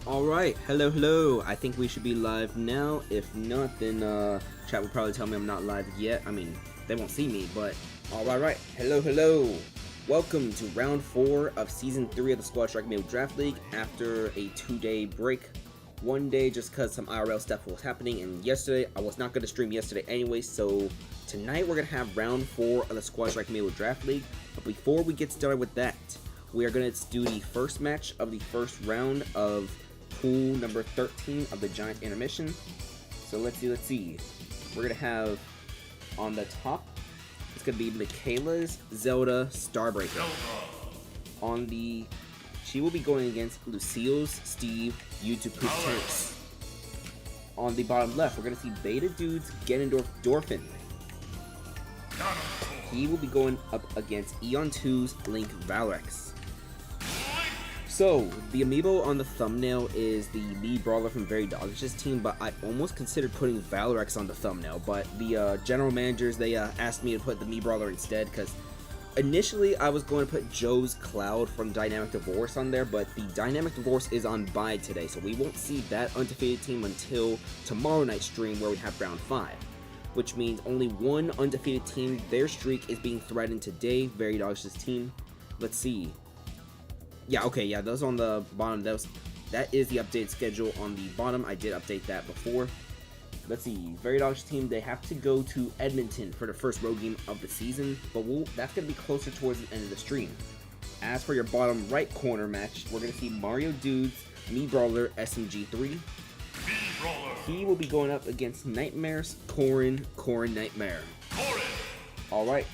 Alright, hello. I think we should be live now. If not, then chat will probably tell me I'm not live yet. I mean, they won't see me, but alright. Hello. Welcome to round 4 of season 3 of the Squad Strike Amiibo Draft League after a 2-day break. One day just because some IRL stuff was happening, and yesterday I was not going to stream yesterday anyway, so tonight we're going to have round 4 of the Squad Strike Amiibo Draft League. But before we get started with that, we are going to do the first match of the first round of pool number 13 of the Giant Intermission. So let's see. We're going to have on the top, it's going to be Michaela's Zelda Starbreaker. She will be going against Lucille's Steve YouTube Tennis. On the bottom left, we're going to see Beta Dude's Ganondorf Dorfin. He will be going up against Eon 2's Link Valrex. So, the amiibo on the thumbnail is the Mii Brawler from Very Doggish's team, but I almost considered putting Valrex on the thumbnail, but the general managers, they asked me to put the Mii Brawler instead, because initially I was going to put Joe's Cloud from Dynamic Divorce on there, but the Dynamic Divorce is on bye today, so we won't see that undefeated team until tomorrow night's stream where we have round 5. Which means only one undefeated team, their streak is being threatened today, Very Doggish's team. Let's see. Yeah, those on the bottom, that is the updated schedule on the bottom. I did update that before. Let's see, Very Doggish's team, they have to go to Edmonton for the first road game of the season, but that's going to be closer towards the end of the stream. As for your bottom right corner match, we're going to see Mario Dude's Mii Brawler SMG3. He will be going up against Nightmare's Corrin Nightmare. Alright,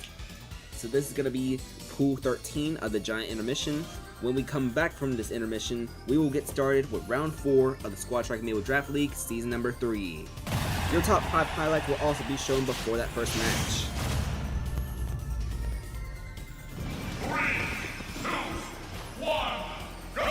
so this is going to be Pool 13 of the Giant Intermission. When we come back from this intermission, we will get started with round 4 of the Squad Strike Amiibo Draft League season number 3. Your top 5 highlights will also be shown before that first match. 3, 2, 1, go!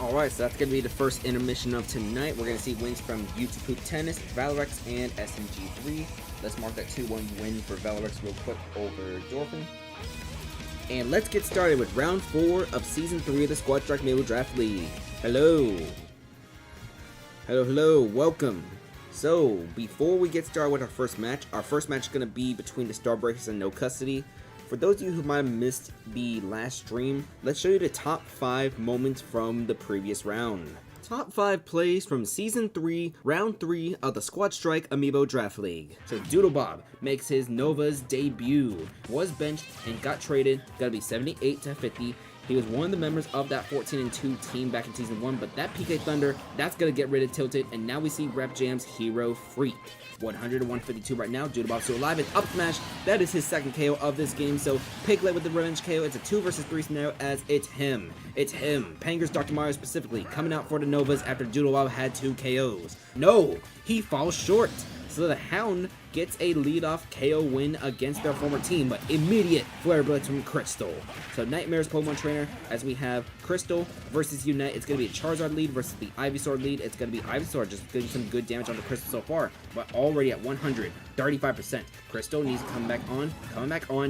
Alright, so that's going to be the first intermission of tonight. We're going to see wins from YouTube Poop Tennis, Valorex, and SMG3. Let's mark that 2-1 win for Valorex real quick over Dorfin. And let's get started with round 4 of Season 3 of the Squad Strike Amiibo Draft League. Hello. Hello, welcome. So, before we get started with our first match is going to be between the Starbreakers and No Custody. For those of you who might have missed the last stream, let's show you the top 5 moments from the previous round. Top 5 plays from Season 3, Round 3 of the Squad Strike Amiibo Draft League. So Doodlebob makes his Nova's debut, was benched and got traded, gotta be 78 to 50. He was one of the members of that 14-2 team back in Season 1, but that PK Thunder, that's going to get rid of Tilted, and now we see Rep Jam's Hero Freak. 100 to 152 right now, Doodlebob still alive, and up smash, that is his second KO of this game, so Piglet with the revenge KO, it's a 2 versus 3 scenario as it's him, Panger's Dr. Mario specifically, coming out for the Novas after Doodlebob had 2 KOs. No, he falls short. So the Hound gets a leadoff KO win against their former team, but immediate Flare Blitz from Crystal. So Nightmare's Pokemon Trainer, as we have Crystal versus Unite. It's going to be a Charizard lead versus the Ivysaur lead. It's going to be Ivysaur just getting some good damage on the Crystal so far, but already at 135%. Crystal needs to come back on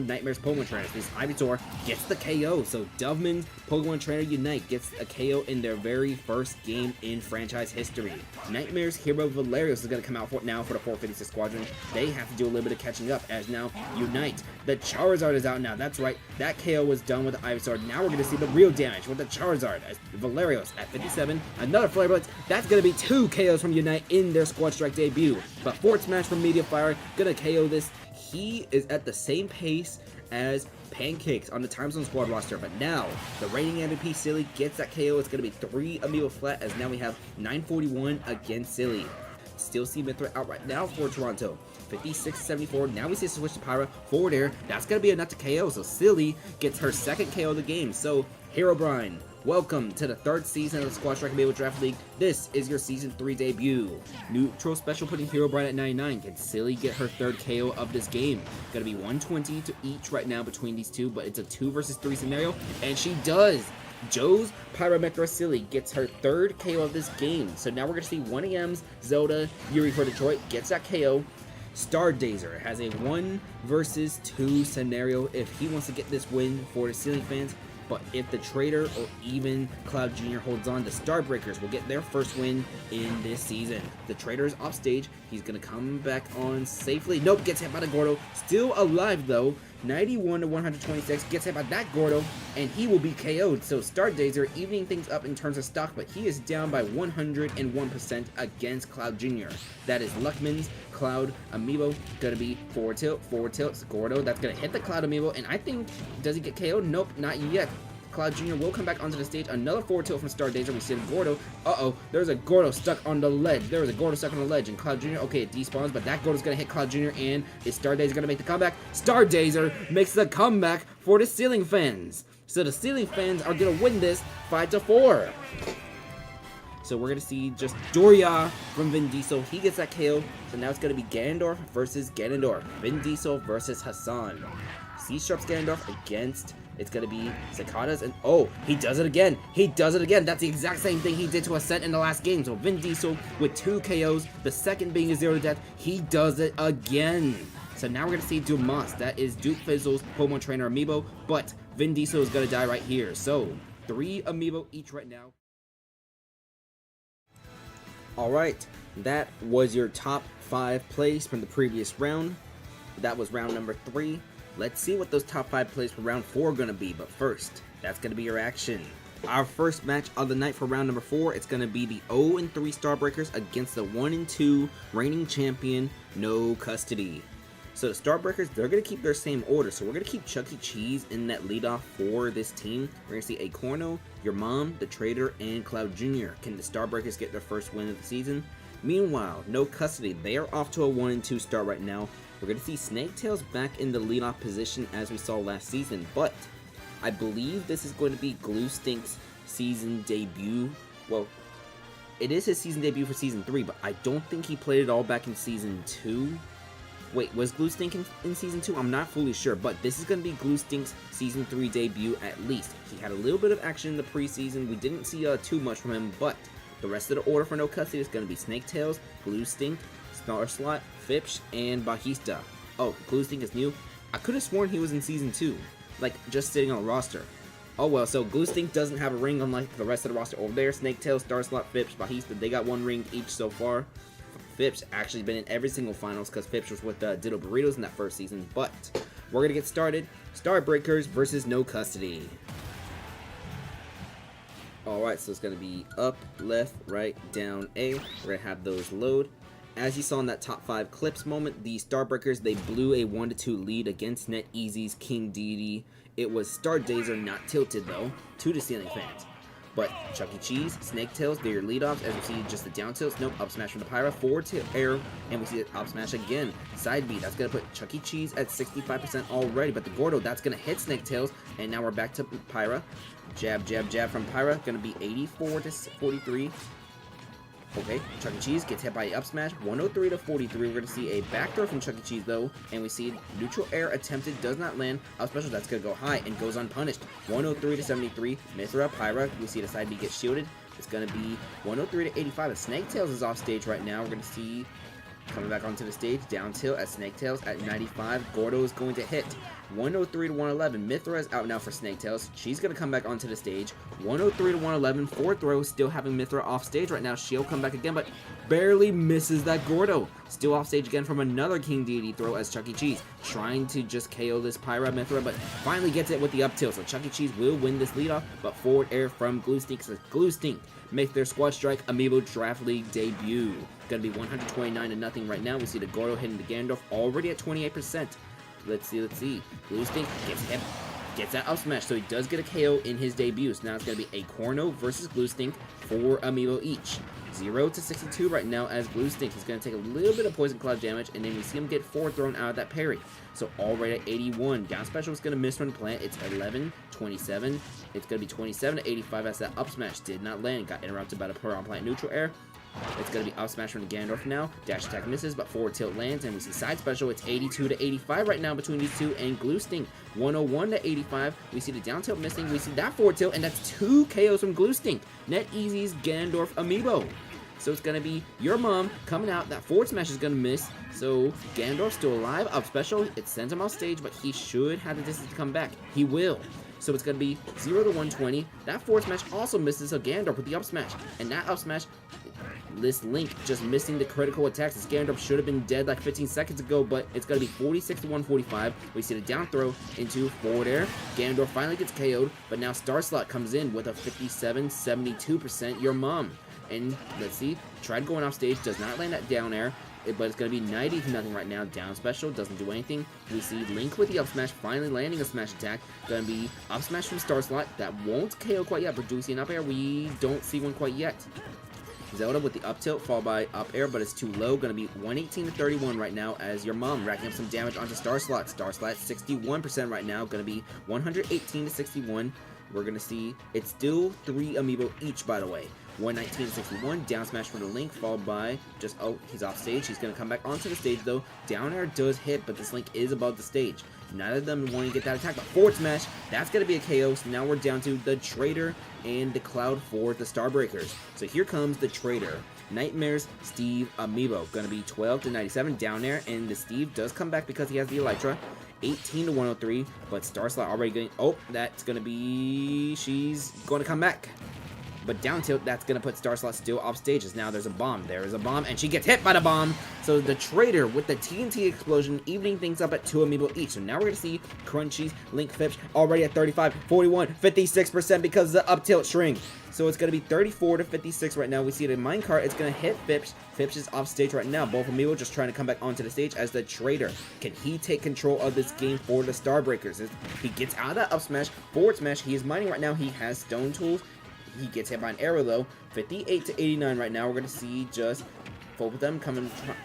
Nightmare's Pokemon Trainer. This Ivysaur gets the KO, so Doveman's Pokemon Trainer Unite gets a KO in their very first game in franchise history. Nightmare's hero Valerios is going to come out now for the 456 Squadron. They have to do a little bit of catching up as now Unite. The Charizard is out now. That's right. That KO was done with the Ivysaur. Now we're going to see the real damage with the Charizard as Valerios at 57. Another Flare Blitz. That's going to be 2 KOs from Unite in their Squad Strike debut. But Fort Smash from Media Fire going to KO this. He is at the same pace as Pancakes on the Time Zone Squad roster, but now the reigning MVP Silly gets that KO. It's going to be 3 Amiibo flat as now we have 941 against Silly. Still see Mithra out right now for Toronto. 56-74. Now we see a switch to Pyra forward air. That's going to be enough to KO. So Silly gets her second KO of the game. So Herobrine, welcome to the 3rd season of the Squad Strike Amiibo Draft League. This is your Season 3 debut. Neutral special putting Herobrine at 99. Can Silly get her 3rd KO of this game? Gonna be 120 to each right now between these two, but it's a 2 versus 3 scenario, and she does. Joe's Pyromectra Silly gets her 3rd KO of this game. So now we're gonna see 1AM's Zelda Yuri for Detroit gets that KO. Stardazer has a 1 versus 2 scenario if he wants to get this win for the Silly fans. But if the Trader or even Cloud Jr. holds on, the Starbreakers will get their first win in this season. The Trader is off stage. He's going to come back on safely. Nope, gets hit by the Gordo. Still alive, though. 91 to 126. Gets hit by that Gordo, and he will be KO'd. So Stardazer evening things up in terms of stock, but he is down by 101% against Cloud Jr. That is Luckman's Cloud Amiibo. Gonna be forward tilt, Gordo. That's gonna hit the Cloud Amiibo, and I think, does he get KO'd? Nope, not yet. Cloud Jr. will come back onto the stage. Another forward tilt from Stardazer. We see the Gordo. There's a Gordo stuck on the ledge. And Cloud Jr. Okay, it despawns, but that Gordo's gonna hit Cloud Jr. And is Stardazer gonna make the comeback? Stardazer makes the comeback for the Ceiling fans. So the Ceiling fans are gonna win this 5-4. So we're going to see just Doria from Vin Diesel. He gets that KO. So now it's going to be Ganondorf versus Ganondorf. Vin Diesel versus Hassan. C-Sharp's Ganondorf against... It's going to be Cicadas, and he does it again. That's the exact same thing he did to Ascent in the last game. So Vin Diesel with 2 KOs, the second being a 0 to death. He does it again. So now we're going to see Dumas. That is Duke Fizzle's Pokemon Trainer Amiibo, but Vin Diesel is going to die right here. So 3 Amiibo each right now. Alright, that was your top 5 plays from the previous round. That was round number 3. Let's see what those top 5 plays for round 4 are going to be, but first, that's going to be your action. Our first match of the night for round number 4, it's going to be the 0-3 Starbreakers against the 1-2 reigning champion, No Custody. So the Starbreakers, they're going to keep their same order, so we're going to keep Chuck E. Cheese in that leadoff for this team. We're going to see Acorno, Your Mom, the Trader, and Cloud Jr. Can the Starbreakers get their first win of the season? Meanwhile, No Custody, they are off to a 1-2 start right now. We're going to see Snaketails back in the leadoff position as we saw last season, but I believe this is going to be Glue Stink's season debut. Well, it is his season debut for Season 3, but I don't think he played it all back in Season 2. Wait, was Glue Stink in Season 2? I'm not fully sure, but this is going to be Glue Stink's Season 3 debut at least. He had a little bit of action in the preseason. We didn't see too much from him, but the rest of the order for no custody is going to be Snake Tails, Glue Stink, Star Slot, Fipsh, and Bajista. Oh, Glue Stink is new. I could have sworn he was in Season 2, like just sitting on the roster. Oh well, so Glue Stink doesn't have a ring unlike the rest of the roster over there. Snake Tails, Star Slot, Fipsh, Bajista, they got 1 ring each so far. Fipsh actually been in every single finals because Fipsh was with Ditto Burritos in that first season. But we're going to get started. Starbreakers versus No Custody. Alright, so it's going to be up, left, right, down, A. We're going to have those load. As you saw in that top 5 clips moment, the Starbreakers, they blew a 1-2 lead against NetEasy's King Dedede. It was Stardazer, not Tilted though, to the ceiling fans. But Chuck E. Cheese, Snake Tails, they're your leadoffs. As we see, just the down tilts. Nope, up smash from the Pyra, forward tilt air, and we see it up smash again. Side B, that's gonna put Chuck E. Cheese at 65% already. But the Gordo, that's gonna hit Snake Tails, and now we're back to Pyra. Jab, jab, jab from Pyra, gonna be 84 to 43. Okay, Chuck E. Cheese gets hit by up smash, 103 to 43. We're going to see a back throw from Chuck E. Cheese though, and we see neutral air attempted, does not land. Up special, that's going to go high and goes unpunished. 103 to 73. Mithra, Pyra, we see the side B get shielded. It's going to be 103 to 85. The Snake Tails is off stage right now. We're going to see coming back onto the stage, down tilt at Snake Tails at 95. Gordo is going to hit 103 to 111. Mithra is out now for Snake Tails. She's going to come back onto the stage. 103 to 111. Fourth throw, still having Mithra off stage right now. She'll come back again, but barely misses that Gordo. Still off stage again from another King Dedede throw as Chuck E. Cheese trying to just KO this Pyra Mithra, but finally gets it with the up tilt. So Chuck E. Cheese will win this leadoff, but forward air from Glue Stink. So Glue Stink make their Squad Strike Amiibo Draft League debut. Gonna be 129 to nothing right now. We see the Gordo hitting the Gandalf already at 28%. Let's see. Glue Stink gets hit, gets that up smash, so he does get a KO in his debut. So now it's gonna be a Corno versus Glue Stink, 4 Amiibo each. 0 to 62 right now as Glue Stink. He's gonna take a little bit of Poison Cloud damage, and then we see him get 4 thrown out of that parry. So already at 81. Down special is gonna miss from the plant. It's 11, 27. It's gonna be 27 to 85 as that up smash did not land. Got interrupted by the Piranha Plant neutral air. It's going to be up smash from the Gandalf now. Dash attack misses, but forward tilt lands, and we see side special. It's 82 to 85 right now between these two, and Glue Stink 101 to 85. We see the down tilt missing. We see that forward tilt, and that's 2 KOs from Glue Stink. NetEasy's Gandalf Amiibo. So it's going to be your mom coming out. That forward smash is going to miss. So Gandalf's still alive. Up special. It sends him off stage, but he should have the distance to come back. He will. So it's going to be 0 to 120. That forward smash also misses a Gandalf with the up smash. And that up smash, this Link just missing the critical attacks. This Gandalf should have been dead like 15 seconds ago, but it's going to be 46 to 145. We see the down throw into forward air. Gandalf finally gets KO'd, but now Star Slot comes in with a 57, 72% your mom. And let's see, tried going off stage, does not land that down air, but it's going to be 90 to nothing right now. Down special, doesn't do anything. We see Link with the up smash, finally landing a smash attack. Going to be up smash from Star Slot. That won't KO quite yet, but do we see an up air? We don't see one quite yet. Zelda with the up tilt, followed by up air, but it's too low. Going to be 118 to 31 right now as your mom racking up some damage onto Star Slot. Star Slot 61% right now. Going to be 118 to 61. We're going to see it's still 3 Amiibo each, by the way. 119 to 61, down smash for the Link, followed by just, oh, he's off stage. He's going to come back onto the stage, though. Down air does hit, but this Link is above the stage. Neither of them want to get that attack, but forward smash, that's going to be a KO. So now we're down to the Trader and the Cloud for the Starbreakers. So here comes the Trader. Nightmares Steve Amiibo. Going to be 12 to 97, down air, and the Steve does come back because he has the Elytra. 18 to 103, but Star Slot already getting, oh, that's going to be, she's going to come back. But down tilt, that's going to put Star Slot still off stages. Now there's a bomb. There is a bomb, and she gets hit by the bomb. So the Trader with the TNT explosion, evening things up at 2 Amiibo each. So now we're going to see Crunchies, Link Fipsh already at 35, 41, 56% because of the up tilt string. So it's going to be 34 to 56 right now. We see the minecart. It's going to hit Fipsh. Fipsh is off stage right now. Both Amiibo just trying to come back onto the stage as the Trader. Can he take control of this game for the Starbreakers? He gets out of that up smash, forward smash. He is mining right now. He has stone tools. He gets hit by an arrow though. 58 to 89 right now. We're going to see just both of them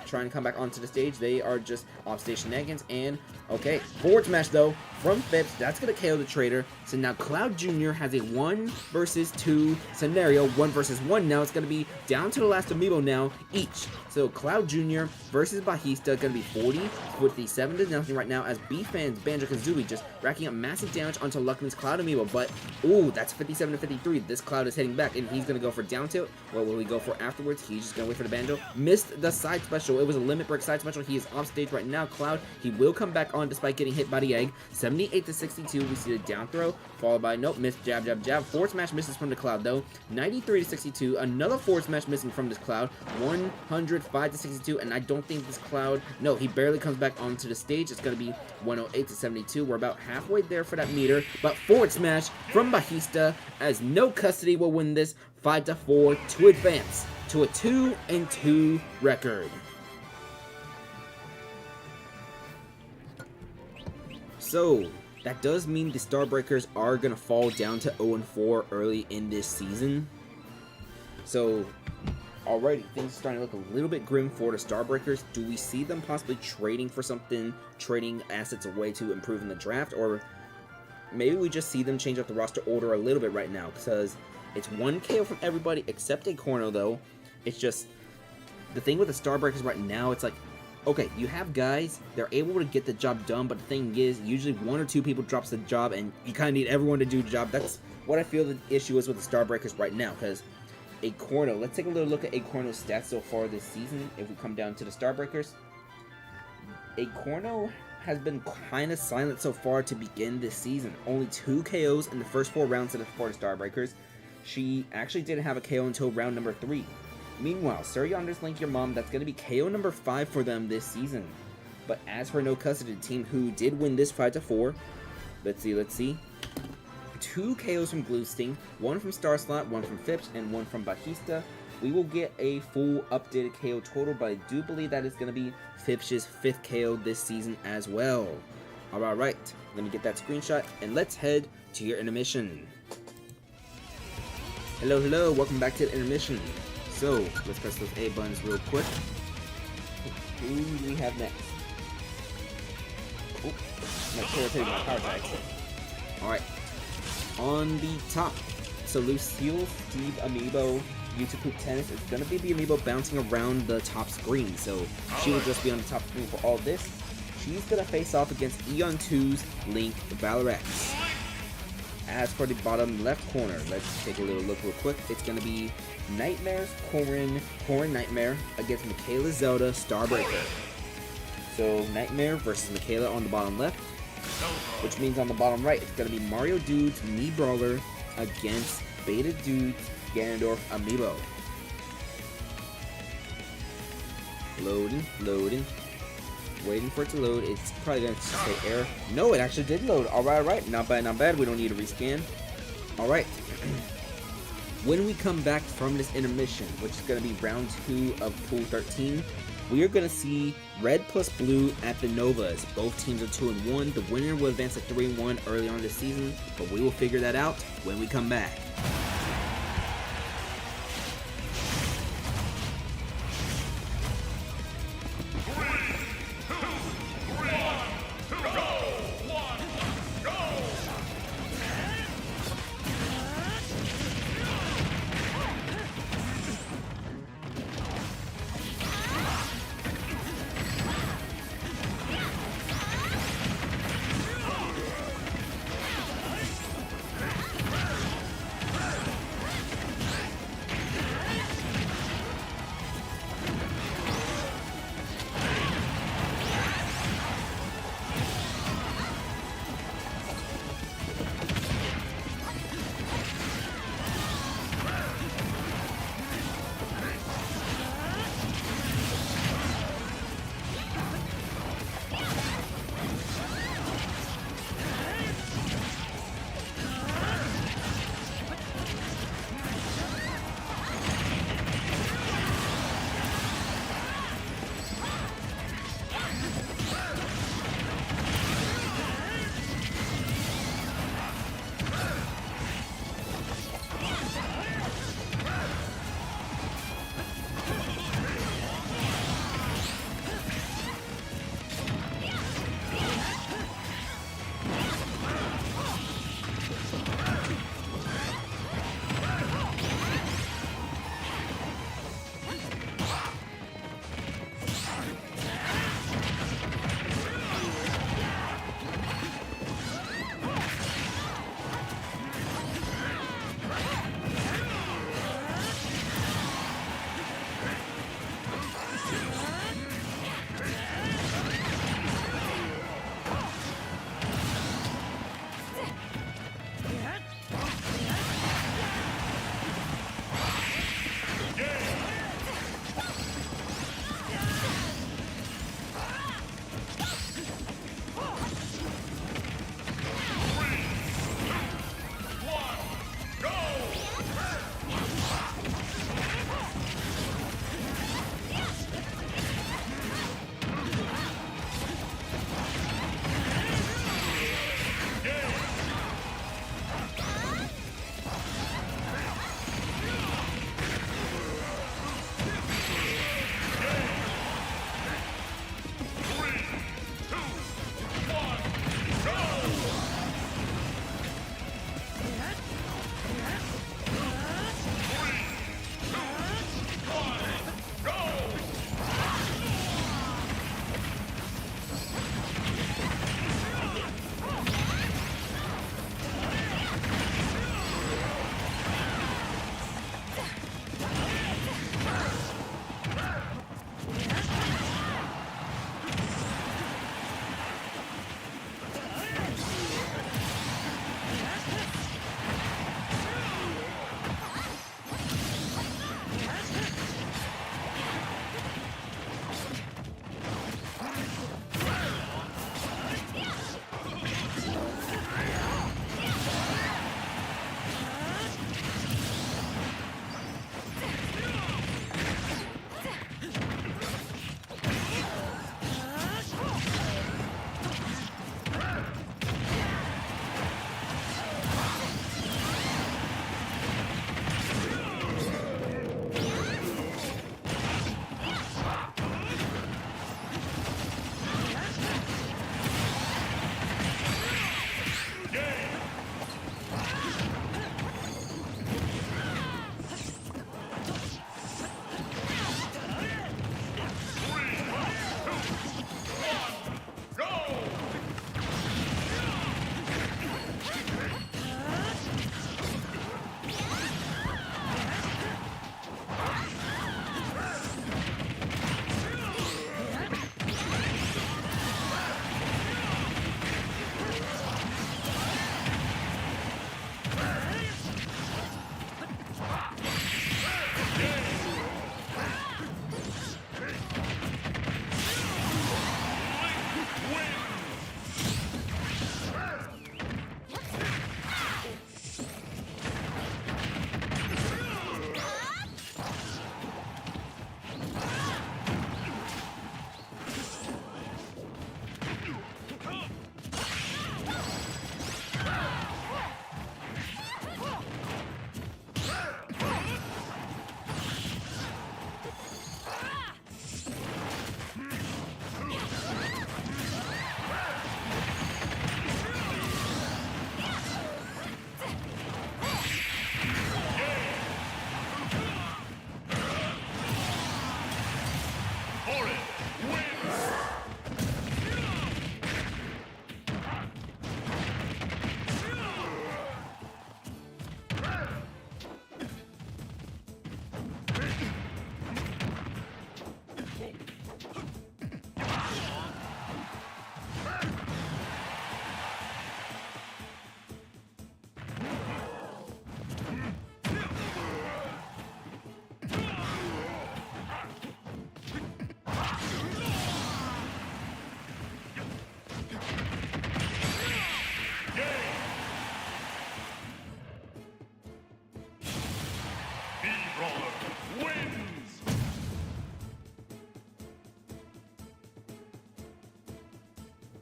trying to come back onto the stage. They are just off-stage shenanigans. And, okay, forward smash, though, from Phipps. That's going to KO the Trader. So now Cloud Jr. has a 1 versus 2 scenario. 1 versus 1 now. It's going to be down to the last Amiibo now, each. So Cloud Jr. versus Bajista, going to be 47 to nothing right now, as B-Fans Banjo-Kazooie just racking up massive damage onto Luckman's Cloud Amiibo. But, ooh, that's 57 to 53. This Cloud is hitting back, and he's going to go for down tilt. What will he go for afterwards? He's just going to wait for the Banjo. Missed the side special. It was a limit break side special. He is off stage right now. Cloud, he will come back on despite getting hit by the egg. 78 to 62. We see the down throw, followed by, nope, missed jab, jab, jab. Forward smash misses from the Cloud, though. 93 to 62. Another forward smash missing from this Cloud. 105 to 62, and I don't think this Cloud, no, he barely comes back onto the stage. It's going to be 108 to 72. We're about halfway there for that meter, but forward smash from Bajista, as no custody will win this 5 to 4 to advance to a 2-2 record. So that does mean the Starbreakers are going to fall down to 0-4 early in this season. So already things are starting to look a little bit grim for the Starbreakers. Do we see them possibly trading for something, trading assets away to improve in the draft, or maybe we just see them change up the roster order a little bit right now, because it's 1 KO from everybody except a Corno, though. It's just the thing with the Starbreakers right now, it's like, okay, you have guys, they're able to get the job done, but the thing is, usually 1 or 2 people drops the job, and you kind of need everyone to do the job. That's what I feel the issue is with the Starbreakers right now, because a Corno, let's take a little look at a Corno's stats so far this season. If we come down to the Starbreakers, a Corno has been kind of silent so far to begin this season. Only 2 KOs in the first 4 rounds for the Starbreakers. She actually didn't have a KO until round number 3. Meanwhile, Sir Yonder's Link Your Mom, that's going to be KO number 5 for them this season. But as for No Custody team, who did win this 5 to 4, let's see. 2 KOs from Blue Sting, 1 from Star Slot, 1 from Phipps, and 1 from Bajista. We will get a full updated KO total, but I do believe that is going to be Phipps' 5th KO this season as well. Alright, let me get that screenshot, and let's head to your intermission. Hello, welcome back to the intermission. So, let's press those A buttons real quick. Who do we have next? Oh, my chair taking my power tags. Alright. On the top, so Lucille Steve Amiibo YouTube Poop Tennis is going to be the Amiibo bouncing around the top screen, so she will just be on the top screen for all this. She's going to face off against Eon 2's Link Valorex. As for the bottom left corner, let's take a little look real quick. It's going to be Nightmare's Corrin Nightmare against Michaela Zelda Starbreaker. So Nightmare versus Michaela on the bottom left, which means on the bottom right, it's going to be Mario Dude's Mii Brawler against Beta Dude's Ganondorf Amiibo. Loading. Waiting for it to load. It's probably going to say error. No, it actually did load. Alright. Not bad. We don't need to rescan. Alright. When we come back from this intermission, which is going to be round 2 of Pool 13, we are going to see Red plus Blue at the Novas. Both teams are 2-1. The winner will advance to 3-1 early on this season, but we will figure that out when we come back.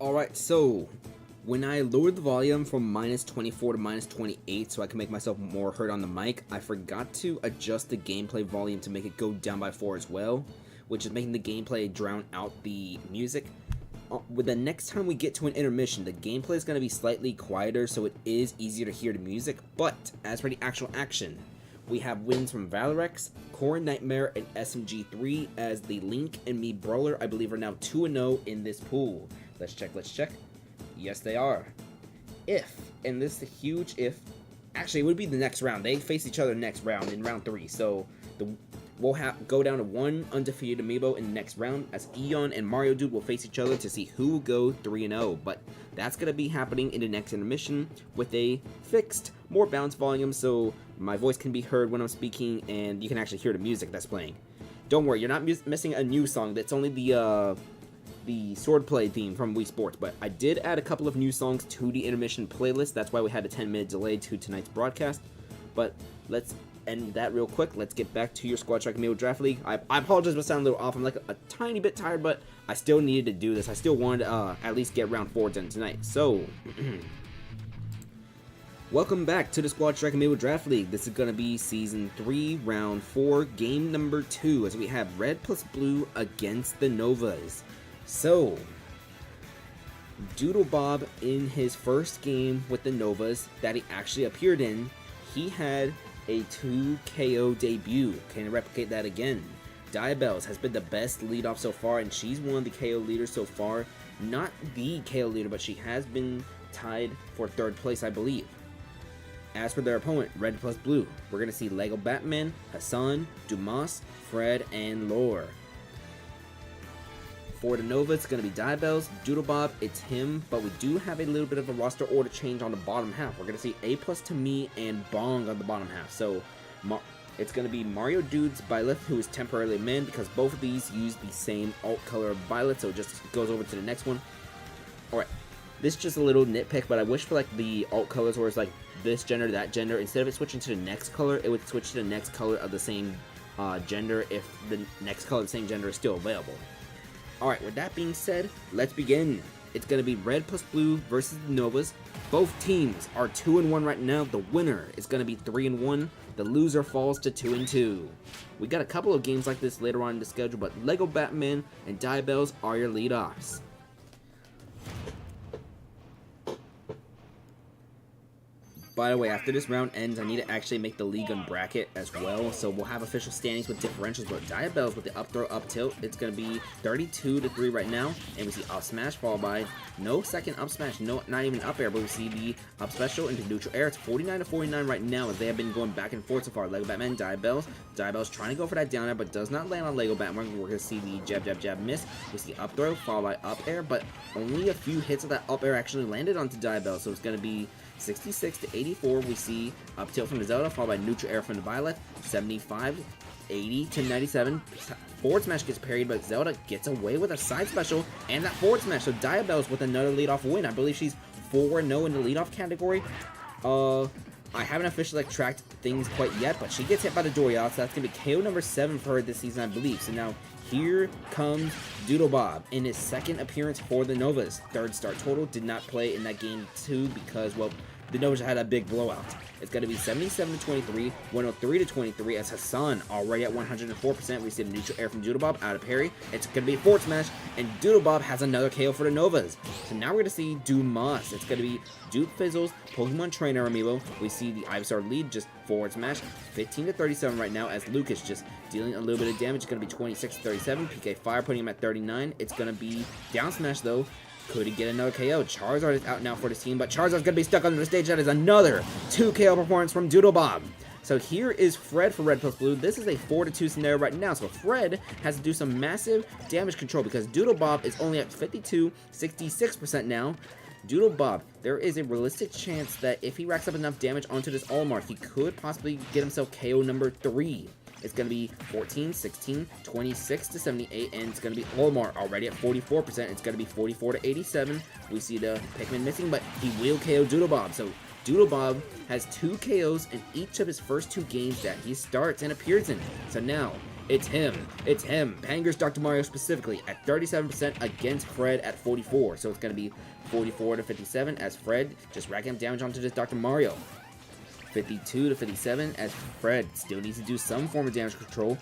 Alright, so when I lowered the volume from -24 to -28 so I can make myself more heard on the mic, I forgot to adjust the gameplay volume to make it go down by 4 as well, which is making the gameplay drown out the music. With the next time we get to an intermission, the gameplay is going to be slightly quieter so it is easier to hear the music, but as for the actual action, we have wins from Valorex, Core Nightmare, and SMG3 as the Link and Me Brawler, I believe, are now 2-0 in this pool. Let's check. Yes, they are. If, and this is a huge if, actually it would be the next round. They face each other next round in round 3, so we'll go down to one undefeated Amiibo in the next round, as Eon and Mario Dude will face each other to see who will go 3-0. But that's going to be happening in the next intermission with a fixed, more balanced volume, so my voice can be heard when I'm speaking, and you can actually hear the music that's playing. Don't worry, you're not missing a new song. That's only the swordplay theme from Wii Sports, but I did add a couple of new songs to the intermission playlist. That's why we had a 10-minute delay to tonight's broadcast. But let's end that real quick. Let's get back to your Squad Strike Amiibo Draft League. I apologize for sounding a little off. I'm like a tiny bit tired, but I still needed to do this. I still wanted to at least get round 4 done tonight. So, welcome back to the Squad Strike Amiibo Draft League. This is going to be Season 3, Round 4, Game Number 2, as we have Red plus Blue against the Novas. So, Doodle Bob, in his first game with the Novas that he actually appeared in, he had a 2 KO debut. Can you replicate that again? Diabells has been the best leadoff so far, and she's one of the KO leaders so far. Not the KO leader, but she has been tied for 3rd place, I believe. As for their opponent, Red plus Blue, we're going to see Lego Batman, Hassan, Dumas, Fred, and Lore. For the Nova, it's going to be Diabells, Doodle Bob, it's him, but we do have a little bit of a roster order change on the bottom half. We're going to see A+ to me and Bong on the bottom half. So it's going to be Mario Dude's Byleth, who is temporarily man, because both of these use the same alt color of Violet, so it just goes over to the next one. Alright, this is just a little nitpick, but I wish for like the alt colors where it's like this gender, that gender, instead of it switching to the next color, it would switch to the next color of the same gender if the next color of the same gender is still available. Alright, with that being said, let's begin. It's going to be Red plus Blue versus the Novas. Both teams are 2-1 right now. The winner is going to be 3-1. The loser falls to 2-2. We got a couple of games like this later on in the schedule, but Lego Batman and Diabells are your leadoffs. By the way, after this round ends, I need to actually make the league and bracket as well, so we'll have official standings with differentials. But Diabells with the up throw, up tilt, it's going to be 32-3 right now, and we see up smash followed by no second up smash, no, not even up air, but we see the up special into neutral air. It's 49-49 right now, as they have been going back and forth so far. Lego Batman, Diabells trying to go for that down air, but does not land on Lego Batman. We're going to see the jab miss. We see up throw followed by up air, but only a few hits of that up air actually landed onto Diabells, so it's going to be 66-84. We see up tilt from the Zelda, followed by neutral air from the Violet. 75, 80-97. Forward smash gets parried, but Zelda gets away with a side special and that forward smash. So Diabells with another leadoff win. I believe she's 4-0 in the leadoff category. I haven't officially tracked things quite yet, but she gets hit by the Dorial, so that's gonna be KO number 7 for her this season, I believe. So now here comes Doodle Bob in his 2nd appearance for the Novas. 3rd start total, did not play in that game 2 because, well, the Novas had a big blowout. It's going to be 77-23, 103-23 as Hassan already at 104%. We see the neutral air from Doodle Bob out of parry. It's going to be a forward smash, and Doodle Bob has another KO for the Novas. So now we're going to see Dumas. It's going to be Duke Fizzle's Pokemon Trainer Amiibo. We see the Ivysaur lead, just forward smash, 15-37 right now as Lucas just dealing a little bit of damage. It's going to be 26-37. PK Fire putting him at 39. It's going to be down smash though. Could he get another KO? Charizard is out now for this team, but Charizard's going to be stuck under the stage. That is another 2 KO performance from Doodle Bob. So here is Fred for Red plus Blue. This is a 4-2 scenario right now, so Fred has to do some massive damage control because Doodle Bob is only at 66% now. Doodle Bob, there is a realistic chance that if he racks up enough damage onto this Olimar, he could possibly get himself KO number 3. It's going to be 14, 16, 26-78, and it's going to be Olimar already at 44%. It's going to be 44-87. We see the Pikmin missing, but he will KO Doodle Bob. So Doodle Bob has 2 KOs in each of his first 2 games that he starts and appears in. So now, It's him. It's him. Panger's Dr. Mario specifically at 37% against Fred at 44. So it's going to be 44 to 57 as Fred just racking up damage onto this Dr. Mario. 52 to 57 as Fred still needs to do some form of damage control.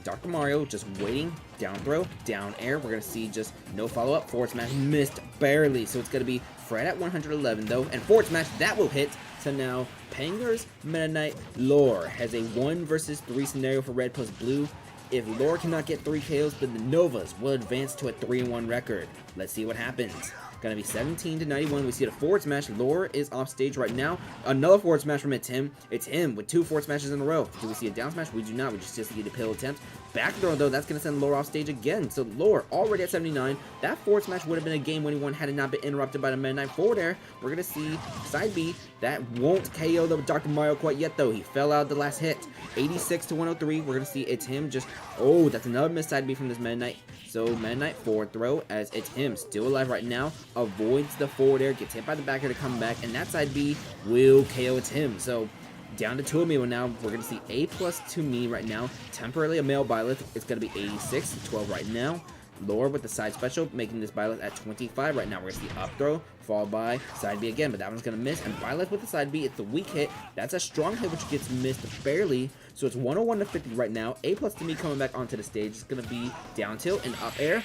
Dr. Mario just waiting. Down throw, down air. We're going to see just no follow-up. Forward smash missed barely. So it's going to be Fred at 111 though. And forward smash, that will hit. So now Panger's Meta Knight Lore has a 1 versus 3 scenario for red plus blue. If Lore cannot get 3 KOs, then the Novas will advance to a 3-1 record. Let's see what happens. Gonna be 17 to 91. We see the forward smash. Lore is off stage right now. Another forward smash from It's Him. It's him with 2 forward smashes in a row. Do we see a down smash? We do not. We just see the pill attempt. Back throw though, that's gonna send Lore off stage again. So Lore already at 79. That forward smash would have been a game-winning one had it not been interrupted by the Meta Knight forward air. We're gonna see side B. That won't KO the Dr. Mario quite yet though. He fell out the last hit. 86 to 103. We're gonna see It's Him just, oh, that's another missed side B from this Meta Knight. So Meta Knight forward throw as It's Him still alive right now. Avoids the forward air, gets hit by the back air to come back, and that side B will KO It's Him. So down to 2 Amiibo now. We're going to see A+ to me right now. Temporarily a male Byleth. It's going to be 86 to 12 right now. Lore with the side special, making this Byleth at 25 right now. We're going to see up throw, followed by side B again, but that one's going to miss. And Byleth with the side B, it's the weak hit. That's a strong hit, which gets missed barely. So it's 101 to 50 right now. A+ to me coming back onto the stage. It's going to be down tilt and up air.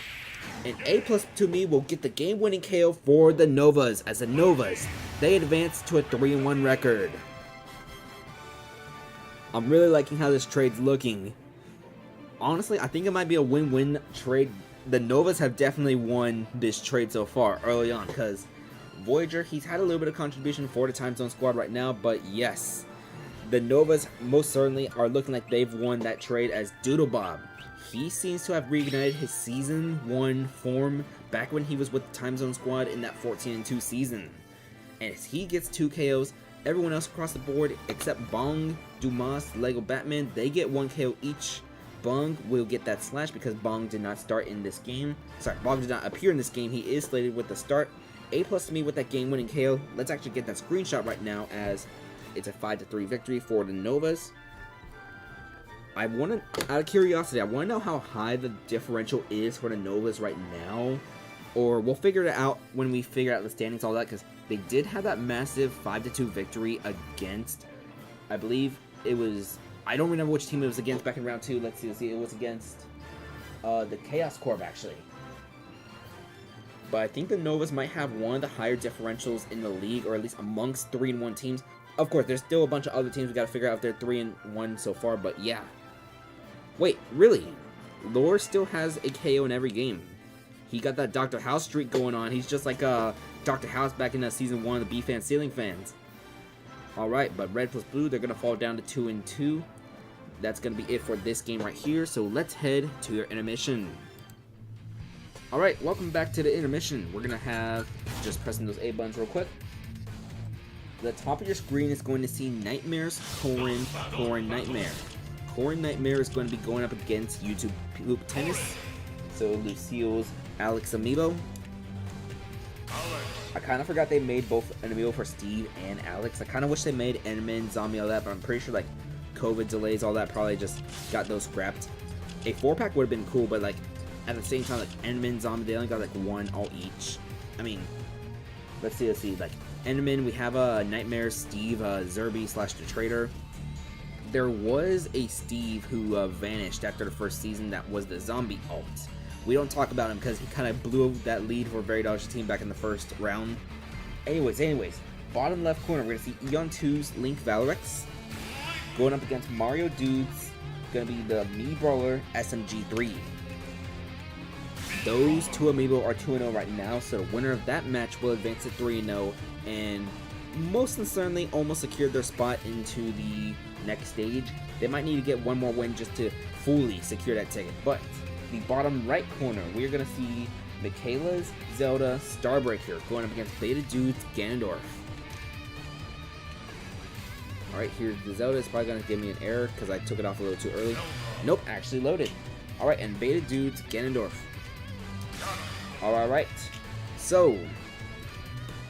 And A+ to me will get the game-winning KO for the Novas. As the Novas, they advance to a 3-1 record. I'm really liking how this trade's looking. Honestly, I think it might be a win-win trade. The Novas have definitely won this trade so far early on because Voyager, he's had a little bit of contribution for the Time Zone squad right now, but yes, the Novas most certainly are looking like they've won that trade as Doodlebob. He seems to have reignited his Season 1 form back when he was with the Time Zone squad in that 14-2 season. And as he gets 2 KOs, everyone else across the board except Bong, Dumas, Lego Batman, they get 1 KO each. Bong will get that slash because Bong did not start in this game. Sorry, Bong did not appear in this game. He is slated with the start. A+ to me with that game-winning KO. Let's actually get that screenshot right now as it's a 5-3 victory for the Novas. I want to, out of curiosity, I want to know how high the differential is for the Novas right now. Or we'll figure it out when we figure out the standings, all that, because they did have that massive 5-2 victory against, I believe it was, I don't remember which team it was against back in round 2. Let's see, it was against the Chaos Corp, actually. But I think the Novas might have one of the higher differentials in the league, or at least amongst 3-1 teams. Of course, there's still a bunch of other teams we got to figure out if they're 3-1 so far, but yeah. Wait, really? Lore still has a KO in every game. He got that Dr. House streak going on. He's just like Dr. House back in Season 1 of the B-Fan Ceiling Fans. Alright, but red plus blue, they're going to fall down to 2-2. That's going to be it for this game right here. So let's head to your intermission. Alright, welcome back to the intermission. We're going to have, just pressing those A buttons real quick. The top of your screen is going to see Nightmare's Corrin Nightmare. Corrin Nightmare is going to be going up against YouTube Poop Tennis. So Lucille's Alex Amiibo. I kind of forgot they made both an Amiibo for Steve and Alex. I kind of wish they made Enderman, Zombie, all that, but I'm pretty sure like COVID delays, all that probably just got those scrapped. A 4-pack would have been cool, but like at the same time, like Enderman, Zombie, they only got like 1 all each. I mean, let's see. Like Enderman, we have a Nightmare, Steve, Zerby / the Trader. There was a Steve who vanished after the first season. That was the Zombie alt. We don't talk about him because he kind of blew that lead for Very Dodge team back in the first round. Anyways, bottom left corner, we're going to see Eon 2's Link Valorex going up against Mario Dude's going to be the Mii Brawler SMG3. Those 2 Amiibo are 2-0 right now, so the winner of that match will advance to 3-0 and most certainly almost secured their spot into the next stage. They might need to get 1 more win just to fully secure that ticket, but the bottom right corner, we're going to see Michaela's Zelda Starbreaker going up against Beta Dude's Ganondorf. Alright, here's the Zelda. It's probably going to give me an error because I took it off a little too early. Nope, actually loaded. Alright, and Beta Dude's Ganondorf. Alright, so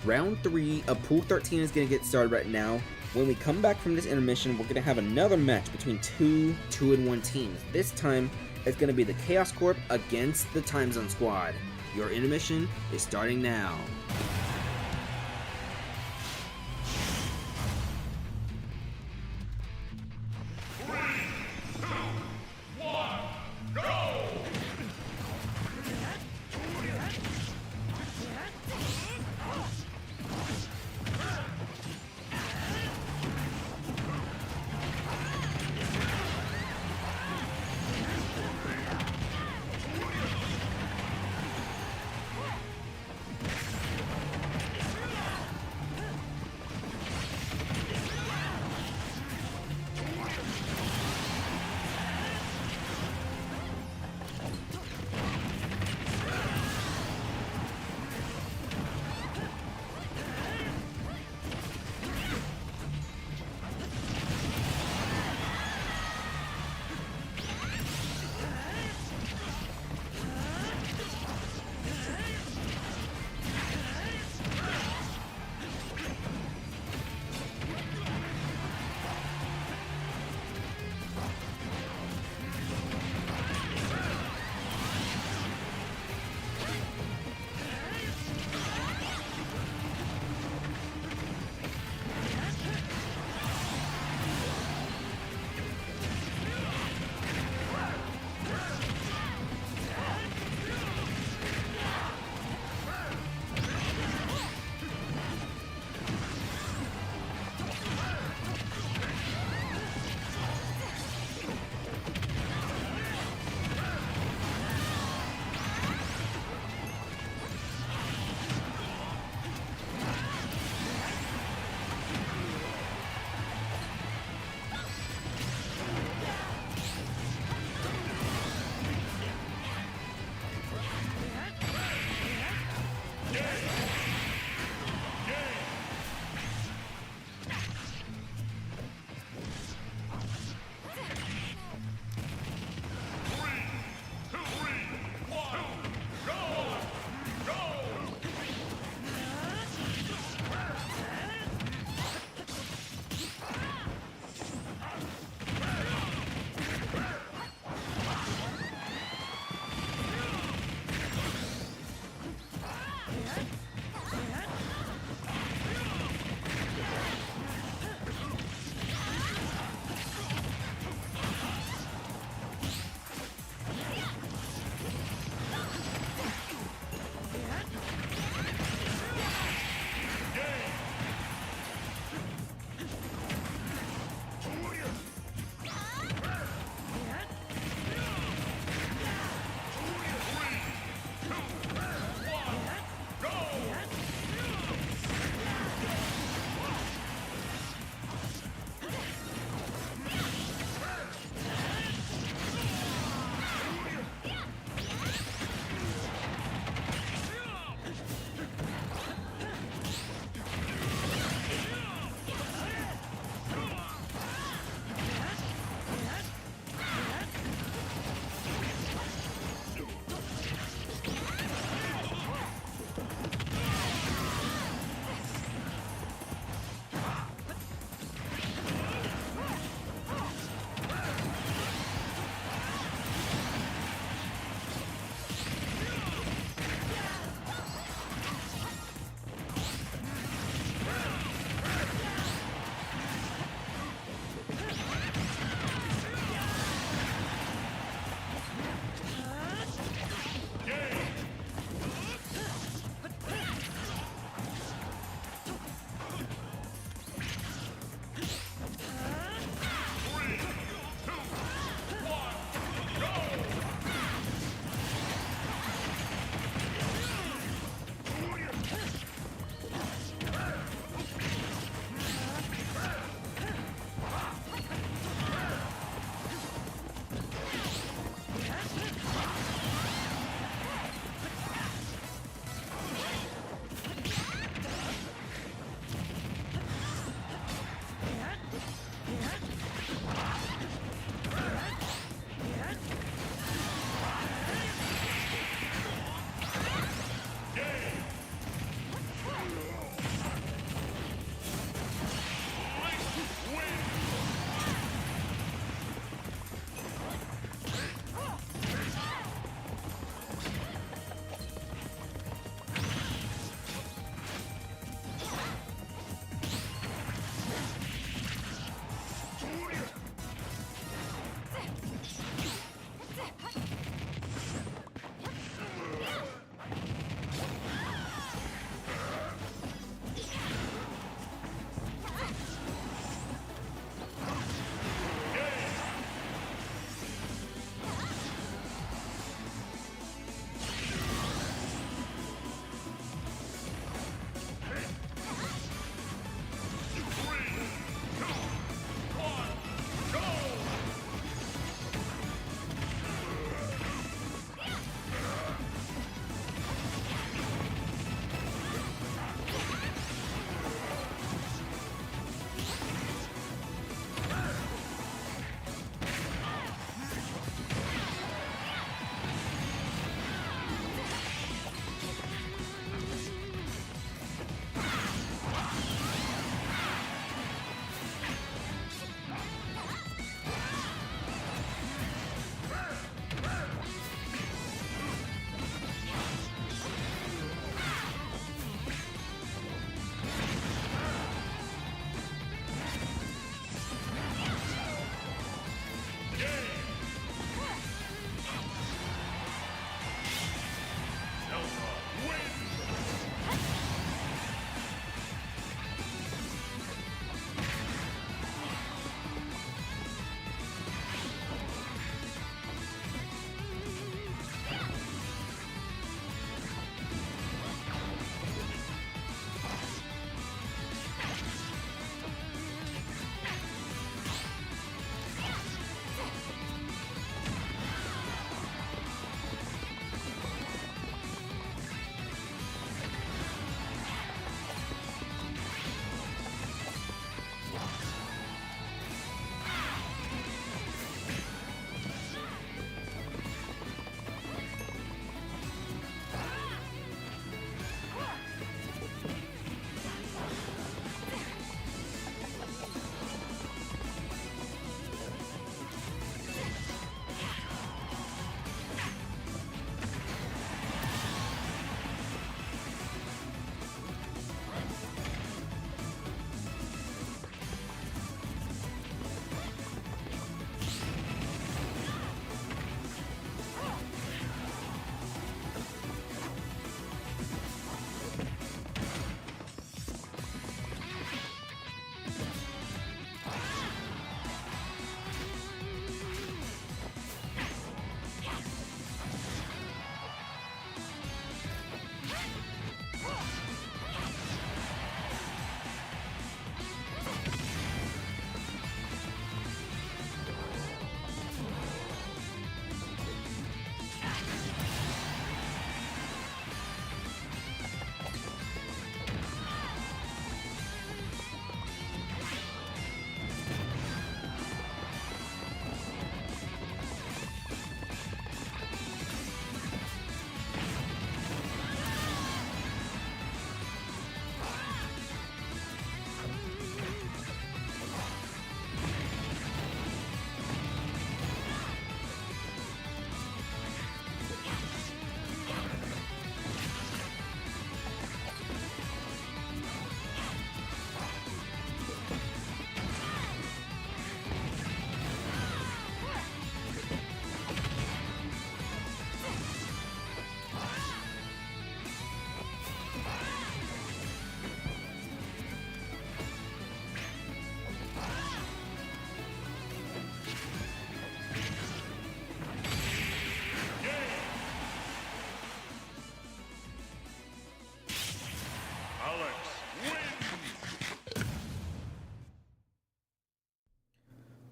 round 3 of Pool 13 is going to get started right now. When we come back from this intermission, we're going to have another match between two 2-in-1 teams. This time, it's going to be the Chaos Corp against the Time Zone Squad. Your intermission is starting now.